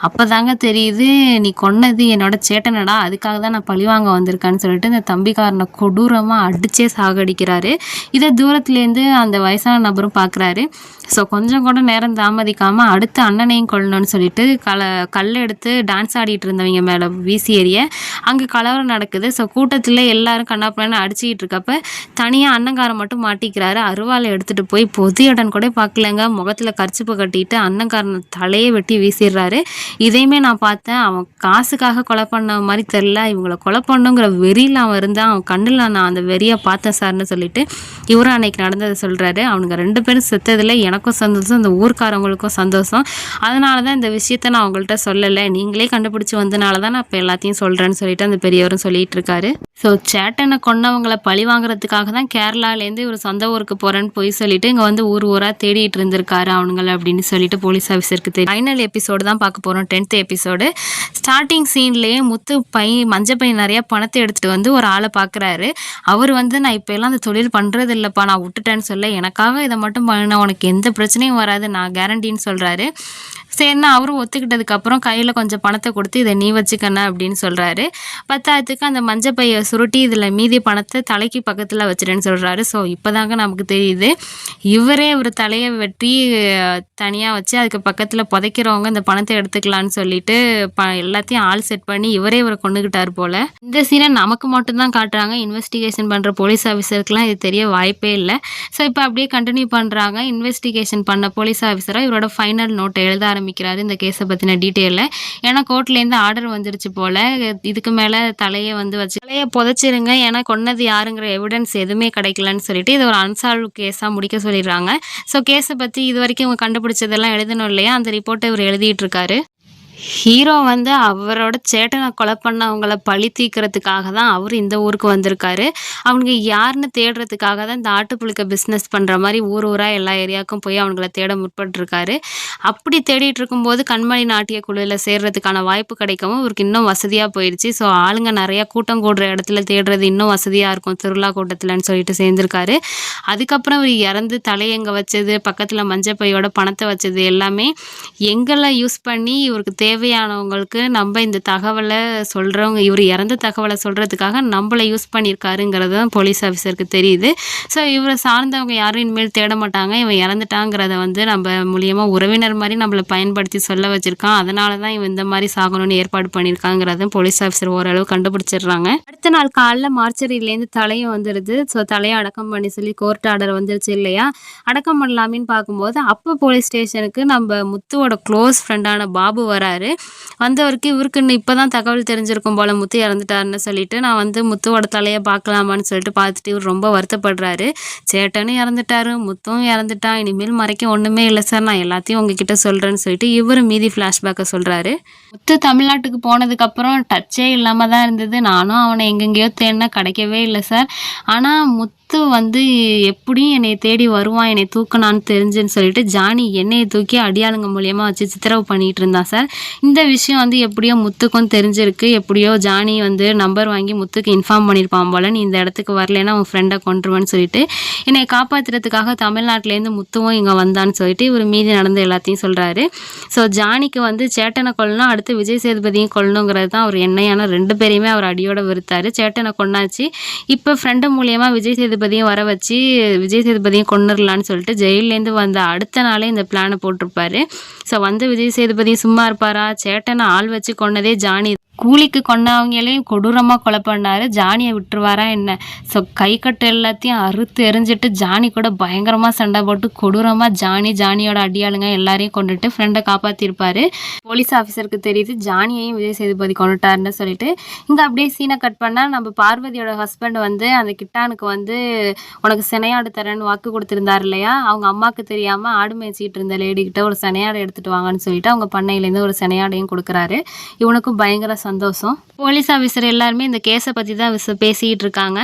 அப்போ தாங்க தெரியுது நீ கொன்னது என்னோட சேட்டனடா, அதுக்காக தான் நான் பழிவாங்க வந்திருக்கான்னு சொல்லிட்டு இந்த தம்பிக்காரனை கொடூரமாக அடிச்சே சாகடிக்கிறாரு. இதை தூரத்துலேருந்து அந்த வயசான நபரும் பார்க்குறாரு. ஸோ கொஞ்சம் கூட நேரம் தாமதிக்காமல் அடுத்த அண்ணனையும் கொல்லணும்னு சொல்லிட்டு கல் எடுத்து டான்ஸ் ஆடிட்டு இருந்தவங்க மேலே வீசி எறிய அங்கே கலவரம் நடக்குது. ஸோ கூட்டத்தில் எல்லாரும் கண்ணாப்பின்னு அடிச்சுக்கிட்டு இருக்கப்ப தனியாக அண்ணங்காரன் மட்டும் மாட்டிக்கிறாரு. அருவாளை எடுத்துகிட்டு போய் பொது இடம் கூட பார்க்கலங்க, முகத்தில் கர்ச்சிப்பு கட்டிட்டு அண்ணங்காரன் தலையை வெட்டி வீசிடுறாரு. இதையுமே நான் பார்த்தேன். அவன் காசுக்காக கொலை பண்ண மாதிரி தெரில, இவங்களை கொலை பண்ணுங்கிற வெறியில் அவன் இருந்தான். அவன் கண்ணில் நான் அந்த வெறியை பார்த்தேன் சார்னு சொல்லிட்டு இவரும் அன்னைக்கு நடந்ததை சொல்கிறாரு. அவனுங்க 2 பேரும் செத்ததில் எனக்கும் சந்தோஷம், இந்த ஊர்க்காரவங்களுக்கும் சந்தோஷம். அதனால தான் இந்த விஷயத்த நான் அவங்கள்ட்ட சொல்லலை, நீங்களே கண்டுபிடிச்சி வந்தனால தான் நான் இப்போ எல்லாத்தையும் சொல்கிறேன்னு சொல்லிட்டு அந்த பெரியவரும் சொல்லிட்டு இருக்காரு. ஸோ சேட்டனை கொண்டவங்களை பழி வாங்குறதுக்காக தான் கேரளாலேருந்து இவர் சொந்த ஊருக்கு போகிறேன்னு போய் சொல்லிட்டு இங்கே வந்து ஊராக தேடிட்டு இருந்திருக்காரு அவனுங்களை அப்படின்னு சொல்லிட்டு போலீஸ் ஆஃபீஸருக்கு தெரியும். ஃபைனல் எபிசோடு தான் பார்க்க போகிறோம், 10th எபிசோடு. ஸ்டார்டிங் சீன்லேயே முத்து மஞ்சள் பை நிறையா பணத்தை எடுத்துகிட்டு வந்து ஒரு ஆளை பார்க்குறாரு. அவர் வந்து நான் இப்போ எல்லாம் அந்த தொழில் பண்ணுறது இல்லைப்பா, நான் விட்டுட்டேன்னு சொல்ல, எனக்காக இதை மட்டும் பண்ண உனக்கு எந்த பிரச்சனையும் வராது, நான் கேரண்டின்னு சொல்கிறாரு. சரின்னா அவரும் ஒத்துக்கிட்டதுக்கப்புறம் கையில் கொஞ்சம் பணத்தை கொடுத்து இதை நீ வச்சுக்கண்ணா அப்படின்னு சொல்கிறாரு. 10ஆவதுக்கு அந்த மஞ்சள் பையை சுருட்டி இதில் மீதி பணத்தை தலைக்கு பக்கத்தில் வச்சுட்டேன்னு சொல்கிறாரு. ஸோ இப்போ தாங்க நமக்கு தெரியுது, இவரே ஒரு தலையை வெட்டி தனியாக வச்சு அதுக்கு பக்கத்தில் புதைக்கிறவங்க இந்த பணத்தை எடுத்துக்கலான்னு சொல்லிட்டு எல்லாத்தையும் ஆள் செட் பண்ணி இவரே இவரை கொண்டுக்கிட்டார் போல். இந்த சீனை நமக்கு மட்டும்தான் காட்டுறாங்க, இன்வெஸ்டிகேஷன் பண்ணுற போலீஸ் ஆஃபீஸருக்குலாம் இது தெரிய வாய்ப்பே இல்லை. ஸோ இப்போ அப்படியே கண்டினியூ பண்ணுறாங்க. இன்வெஸ்டிகேஷன் பண்ண போலீஸ் ஆஃபீஸராக இவரோட ஃபைனல் நோட்டை எழுத ஆரம்பிக்கிறாரு இந்த கேஸை பற்றின டீட்டெயிலில். ஏன்னா கோர்ட்லேருந்து ஆர்டர் வந்துருச்சு போல், இதுக்கு மேலே தலையை புதைச்சிருங்க, ஏன்னா கொன்னது யாருங்கிற எவிடன்ஸ் எதுவுமே கிடைக்கலன்னு சொல்லிட்டு இது ஒரு அன்சால்வ் கேஸாக முடிக்க சொல்லிடுறாங்க. ஸோ கேஸை பற்றி இது வரைக்கும் இவங்க கண்டுபிடிச்சதெல்லாம் எழுதணும் இல்லையா, அந்த ரிப்போர்ட்டை இவர் எழுதிட்டு இருக்காரு. ஹீரோ வந்து அவரோட சேட்டனை கொலை பண்ணவங்கள பழி தீர்க்கறதுக்காக தான் அவர் இந்த ஊருக்கு வந்திருக்காரு. அவனுங்க யாருன்னு தேடுறதுக்காக தான் இந்த ஆட்டுப்புழுக்க பிஸ்னஸ் பண்ணுற மாதிரி ஊராக எல்லா ஏரியாவுக்கும் போய் அவங்கள தேட முற்பட்டுருக்காரு. அப்படி தேடிட்டு இருக்கும்போது கண்மணி நாட்டிய குழுவில் சேர்றதுக்கான வாய்ப்பு கிடைக்கவும் இவருக்கு இன்னும் வசதியாக போயிடுச்சு. ஸோ ஆளுங்க நிறையா கூட்டம் கூடுற இடத்துல தேடுறது இன்னும் வசதியாக இருக்கும் திருவிழா கூட்டத்தில்னு சொல்லிட்டு சேர்ந்துருக்காரு. அதுக்கப்புறம் இவர் இறந்து தலையெங்க வச்சது, பக்கத்தில் மஞ்சள் பையோட பணத்தை வச்சது எல்லாமே எங்களை யூஸ் பண்ணி இவருக்கு தேவையானவங்களுக்கு நம்ம இந்த தகவலை சொல்கிறவங்க, இவர் இறந்த தகவலை சொல்கிறதுக்காக நம்மளை யூஸ் பண்ணியிருக்காருங்கிறது தான் போலீஸ் ஆஃபீஸருக்கு தெரியுது. ஸோ இவரை சார்ந்தவங்க யாரும் இனிமேல் தேட மாட்டாங்க, இவன் இறந்துட்டாங்கிறத வந்து நம்ம மூலியமாக உறவினர் மாதிரி நம்மளை பயன்படுத்தி சொல்ல வச்சுருக்கான், அதனால தான் இவன் இந்த மாதிரி சாகணும்னு ஏற்பாடு பண்ணியிருக்காங்கிறதும் போலீஸ் ஆஃபீஸர் ஓரளவு கண்டுபிடிச்சிடுறாங்க. அடுத்த நாள் காலைல மார்ச்சரியிலேருந்து தலையும் வந்துடுது. ஸோ தலையை அடக்கம் பண்ணி சொல்லி கோர்ட் ஆர்டர் வந்துருச்சு இல்லையா, அடக்கம் பண்ணலாமின்னு பார்க்கும்போது அப்போ போலீஸ் ஸ்டேஷனுக்கு நம்ம முத்துவோட க்ளோஸ் ஃப்ரெண்டான பாபு வராரு. வந்தவருக்கு இவருக்குன்னு இப்போ தான் தகவல் தெரிஞ்சிருக்கும் போல் முத்து இறந்துட்டாருன்னு சொல்லிட்டு நான் வந்து முத்துவோட தலையை பார்க்கலாமான்னு சொல்லிட்டு பார்த்துட்டு இவர் ரொம்ப வருத்தப்படுறாரு. சேட்டனும் இறந்துட்டாரு, முத்தும் இறந்துட்டான், இனிமேல் மறைக்க ஒன்றுமே இல்லை சார், நான் எல்லாத்தையும் உங்ககிட்ட சொல்கிறேன்னு சொல்லிட்டு இவர் மீதி ஃப்ளாஷ்பேக்கை சொல்கிறாரு. முத்து தமிழ்நாட்டுக்கு போனதுக்கப்புறம் டச்சே இல்லாமல் தான் இருந்தது. நானும் அவனை எங்கெங்கேயோ தேடினா கிடைக்கவே இல்லை சார். ஆனால் முத்து வந்து எப்படியும் என்னை தேடி வருவான், என்னை தூக்கினான்னு தெரிஞ்சுன்னு சொல்லிட்டு ஜானி என்னையை தூக்கி அடியாளுங்க மூலியமாக வச்சு சித்திரவு பண்ணிகிட்டு இருந்தான் சார். இந்த விஷயம் வந்து எப்படியோ முத்துக்கும் தெரிஞ்சிருக்கு. எப்படியோ ஜானி வந்து நம்பர் வாங்கி முத்துக்கு இன்ஃபார்ம் பண்ணியிருப்பான் போல், நீ இந்த இடத்துக்கு வரலைன்னா உன் ஃப்ரெண்டை கொண்டுருவேன்னு சொல்லிட்டு என்னை காப்பாற்றுறதுக்காக தமிழ்நாட்டிலேருந்து முத்துவும் இங்கே வந்தான்னு சொல்லிட்டு இவர் மீதி நடந்த எல்லாத்தையும் சொல்கிறாரு. ஸோ ஜானிக்கு வந்து சேட்டனை கொல்லணும், அடுத்து விஜய் சேதுபதியும் கொல்லணுங்கிறது தான் அவர் எண்ணெயான 2 பேரையுமே அவர் அடியோட வெறுத்தார். சேட்டனை கொண்டாச்சு, இப்போ ஃப்ரெண்டு மூலியமாக விஜய் சேதுபதியும் வர வச்சு விஜய் சேதுபதியும் கொண்டுடலான்னு சொல்லிட்டு ஜெயிலேருந்து வந்த அடுத்த நாளே இந்த பிளானை போட்டிருப்பாரு. ஸோ வந்து விஜய் சேதுபதியும் சும்மா இருப்பாரா, சேட்டனை ஆள் வச்சு கொண்டதே ஜானி, கூலிக்கு கொண்டவங்களையும் கொடூரமாக கொலை பண்ணார், ஜானியை விட்டுருவாரா என்ன. ஸோ கை கட்டு எல்லாத்தையும் அறுத்து எரிஞ்சிட்டு ஜானி கூட பயங்கரமாக சண்டை போட்டு கொடூரமாக ஜானியோட அடியாளுங்க எல்லாரையும் கொண்டுட்டு ஃப்ரெண்டை காப்பாற்றிருப்பார். போலீஸ் ஆஃபீஸருக்கு தெரியுது ஜானியையும் விஜய் சேதுபதி கொண்டுட்டாருன்னு சொல்லிட்டு இங்கே அப்படியே சீனை கட் பண்ணால் நம்ம பார்வதியோட ஹஸ்பண்ட் வந்து அந்த கிட்டானுக்கு வந்து உனக்கு சினையாடு தரேன்னு வாக்கு கொடுத்துருந்தார் இல்லையா, அவங்க அம்மாவுக்கு தெரியாமல் ஆடு மேய்ச்சிக்கிட்டு இருந்த லேடிக்கிட்ட ஒரு சினையாடை எடுத்துகிட்டு வாங்கன்னு சொல்லிட்டு அவங்க பண்ணையிலேருந்து ஒரு சினையாடையும் கொடுக்குறாரு. இவனுக்கும் பயங்கர சந்தோஷம். போலீஸ் ஆஃபீஸர் எல்லாருமே இந்த கேஸை பற்றி தான் பேசிக்கிட்டு இருக்காங்க.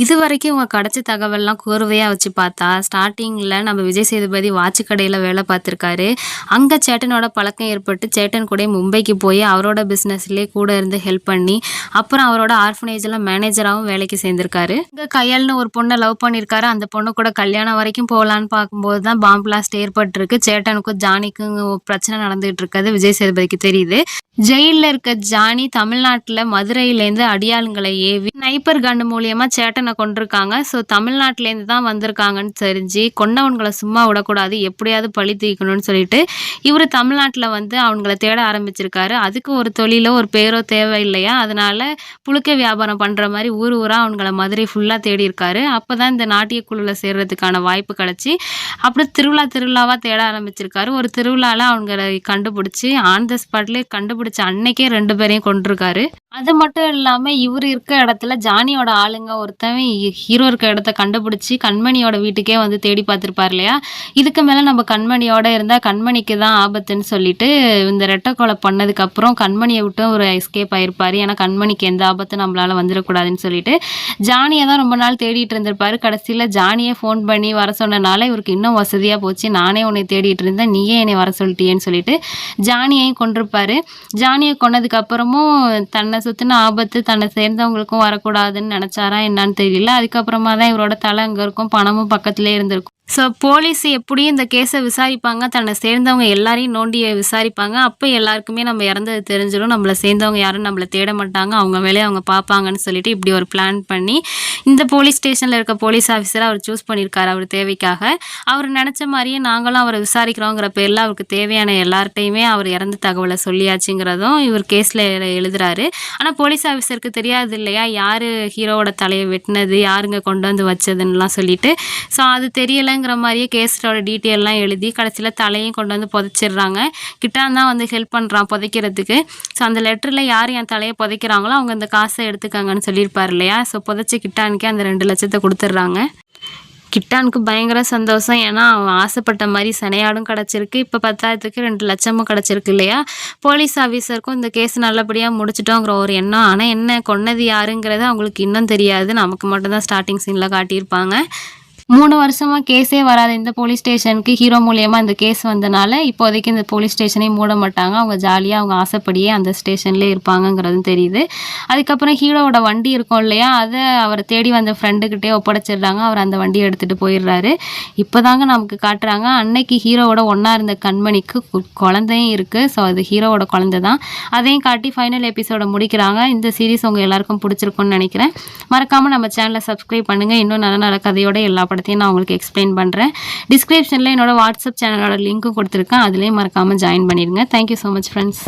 இது வரைக்கும் இவங்க கிடச்ச தகவல்லாம் கோர்வையாக வச்சு பார்த்தா ஸ்டார்டிங்கில் நம்ம விஜய் சேதுபதி வாட்சி கடையில் வேலை பார்த்துருக்காரு. அங்கே சேட்டனோட பழக்கம் ஏற்பட்டு சேட்டன் கூட மும்பைக்கு போய் அவரோட பிஸ்னஸ்லேயே கூட இருந்து ஹெல்ப் பண்ணி அப்புறம் அவரோட ஆர்ஃபனேஜில் மேனேஜராகவும் வேலைக்கு சேர்ந்துருக்காரு. இங்கே கையல்னு ஒரு பொண்ணை லவ் பண்ணியிருக்காரு. அந்த பொண்ணு கூட கல்யாணம் வரைக்கும் போகலான்னு பார்க்கும்போது தான் பாம்பு பிளாஸ்ட் ஏற்பட்டிருக்கு. சேட்டனுக்கும் ஜானிக்கும் பிரச்சனை நடந்துகிட்டு இருக்கிறது விஜய் சேதுபதிக்கு தெரியுது. ஜெயிலில் இருக்க ஜானி தமிழ்நாட்டில் மதுரையிலேருந்து அடியாளுங்களை ஏவி ஸ்னைப்பர் கன் மூலியமாக சேட்டன் கேப்டனை கொண்டிருக்காங்க. ஸோ தமிழ்நாட்டிலேருந்து தான் வந்திருக்காங்கன்னு தெரிஞ்சு கொன்னவன்களை சும்மா விடக்கூடாது, எப்படியாவது பழி தீர்க்கணும்னு சொல்லிட்டு இவர் தமிழ்நாட்டில் வந்து அவங்கள தேட ஆரம்பிச்சிருக்காரு. அதுக்கு ஒரு தொழிலோ ஒரு பேரோ தேவை இல்லையா, அதனால புழுக்க வியாபாரம் பண்ணுற மாதிரி ஊர் ஊராக அவங்கள மதுரை ஃபுல்லாக தேடி இருக்காரு. அப்போ தான் இந்த நாட்டிய குழுவில் சேர்றதுக்கான வாய்ப்பு கிடச்சி அப்படி திருவிழாவாக தேட ஆரம்பிச்சிருக்காரு. ஒரு திருவிழாவில் அவங்கள கண்டுபிடிச்சி ஆன் த ஸ்பாட்லேயே கண்டுபிடிச்ச அன்னைக்கே 2 பேரையும் கொண்டிருக்காரு. அது மட்டும் இல்லாமல் இவர் இருக்க இடத்துல ஜானியோட ஆளுங்க ஒருத்தவன் ஹீரோ இருக்க இடத்த கண்டுபிடிச்சி கண்மணியோட வீட்டுக்கே வந்து தேடி பார்த்துருப்பார் இல்லையா. இதுக்கு மேலே நம்ம கண்மணியோட இருந்தால் கண்மணிக்கு தான் ஆபத்துன்னு சொல்லிட்டு இந்த ரெட்டை கொலை பண்ணதுக்கப்புறம் கண்மணியை விட்டு ஒரு எஸ்கேப் ஆகிருப்பார். ஏன்னா கண்மணிக்கு எந்த ஆபத்தும் நம்மளால் வந்துடக்கூடாதுன்னு சொல்லிட்டு ஜானியை தான் ரொம்ப நாள் தேடிட்டு இருந்திருப்பாரு. கடைசியில் ஜானியை ஃபோன் பண்ணி வர சொன்னனால இவருக்கு இன்னும் வசதியாக போச்சு. நானே உன்னை தேடிட்டு இருந்தேன், நீயே என்னை வர சொல்லிட்டியேன்னு சொல்லிட்டு ஜானியையும் கொண்டிருப்பாரு. ஜானியை கொன்னதுக்கப்புறமும் தன்னை சுற்றின ஆபத்து தன்னை சேர்ந்தவங்களுக்கும் வரக்கூடாதுன்னு நினச்சாரா என்னன்னு தெரியல. அதுக்கப்புறமா தான் இவரோட தலை அங்கே இருக்கும், பணமும் பக்கத்துலேயே இருந்திருக்கும். ஸோ போலீஸ் எப்படியும் இந்த கேஸை விசாரிப்பாங்க, தன்னை சேர்ந்தவங்க எல்லாரையும் நோண்டி விசாரிப்பாங்க. அப்போ எல்லாருக்குமே நம்ம இறந்தது தெரிஞ்சிடும், நம்மளை சேர்ந்தவங்க யாரும் நம்மளை தேட மாட்டாங்க, அவங்க வேலையை அவங்க பார்ப்பாங்கன்னு சொல்லிட்டு இப்படி ஒரு பிளான் பண்ணி இந்த போலீஸ் ஸ்டேஷனில் இருக்க போலீஸ் ஆஃபீஸரை அவர் சூஸ் பண்ணியிருக்காரு அவர் தேவைக்காக. அவர் நினச்ச மாதிரியே நாங்களும் அவரை விசாரிக்கிறோங்கிற பேரில் அவருக்கு தேவையான எல்லார்ட்டையுமே அவர் இறந்த தகவலை சொல்லியாச்சுங்கிறதும் இவர் கேஸில் எழுதுறாரு. ஆனால் போலீஸ் ஆஃபீஸருக்கு தெரியாது இல்லையா யார் ஹீரோவோட தலையை வெட்டினது, யாருங்க கொண்டு வந்து வச்சதுன்னெலாம் சொல்லிட்டு. ஸோ அது தெரியலைங்கிற மாதிரியே கேஸோட டீட்டெயிலெலாம் எழுதி கடைசியில் தலையும் கொண்டு வந்து புதைச்சிடுறாங்க. கிட்டான் தான் வந்து ஹெல்ப் பண்ணுறான் புதைக்கிறதுக்கு. ஸோ அந்த லெட்டரில் யார் என் தலையை புதைக்கிறாங்களோ அவங்க அந்த காசை எடுத்துக்காங்கன்னு சொல்லியிருப்பார் இல்லையா. ஸோ புதைச்சி கிட்டானுக்கே அந்த 2 லட்சத்தை கொடுத்துட்றாங்க. கிட்டானுக்கு பயங்கர சந்தோஷம், ஏன்னா அவன் ஆசைப்பட்ட மாதிரி சனையாடும் கிடச்சிருக்கு. இப்போ 10,000க்கு 2 லட்சமும் கிடச்சிருக்கு இல்லையா. போலீஸ் ஆஃபீஸருக்கும் இந்த கேஸ் நல்லபடியாக முடிச்சிட்டோங்கிற ஒரு எண்ணம். ஆனால் என்ன கொன்னது யாருங்கிறது அவங்களுக்கு இன்னும் தெரியாது, நமக்கு மட்டும்தான் ஸ்டார்டிங் சீனில் காட்டியிருப்பாங்க. 3 வருஷமா கேஸே வராத இந்த போலீஸ் ஸ்டேஷனுக்கு ஹீரோ மூலியமா இந்த கேஸ் வந்தனால இப்போதைக்கு இந்த போலீஸ் ஸ்டேஷனையும் மூட மாட்டாங்க. அவங்க ஜாலியாக அவங்க ஆசைப்படியே அந்த ஸ்டேஷன்லேயே இருப்பாங்கங்கிறதும் தெரியுது. அதுக்கப்புறம் ஹீரோவோட வண்டி இருக்கும் இல்லையா, அதை அவரை தேடி வந்த ஃப்ரெண்டுக்கிட்டே ஒப்படைச்சிடுறாங்க. அவர் அந்த வண்டியை எடுத்துகிட்டு போயிடுறாரு. இப்போதாங்க நமக்கு காட்டுறாங்க அன்னைக்கு ஹீரோவோட ஒன்றா இருந்த கண்மணிக்கு குழந்தையும் இருக்குது. ஸோ அது ஹீரோவோட குழந்தை தான். அதையும் காட்டி ஃபைனல் எபிசோட முடிக்கிறாங்க. இந்த சீரிஸ் உங்கள் எல்லாருக்கும் பிடிச்சிருக்குன்னு நினைக்கிறேன். மறக்காமல் நம்ம சேனலை சப்ஸ்கிரைப் பண்ணுங்கள். இன்னும் நல்ல நல்ல கதையோட எல்லா படத்தையும் நான் உங்களுக்கு எக்ஸ்பிளைன் பண்ணுறேன். டிஸ்கிரிப்ஷனில் என்னோட வாட்ஸ்அப் சேனலோட லிங்க்கும் கொடுத்துருக்கேன், அதுலேயும் மறக்காமல் ஜாயின் பண்ணிடுங்க. Thank you so much friends.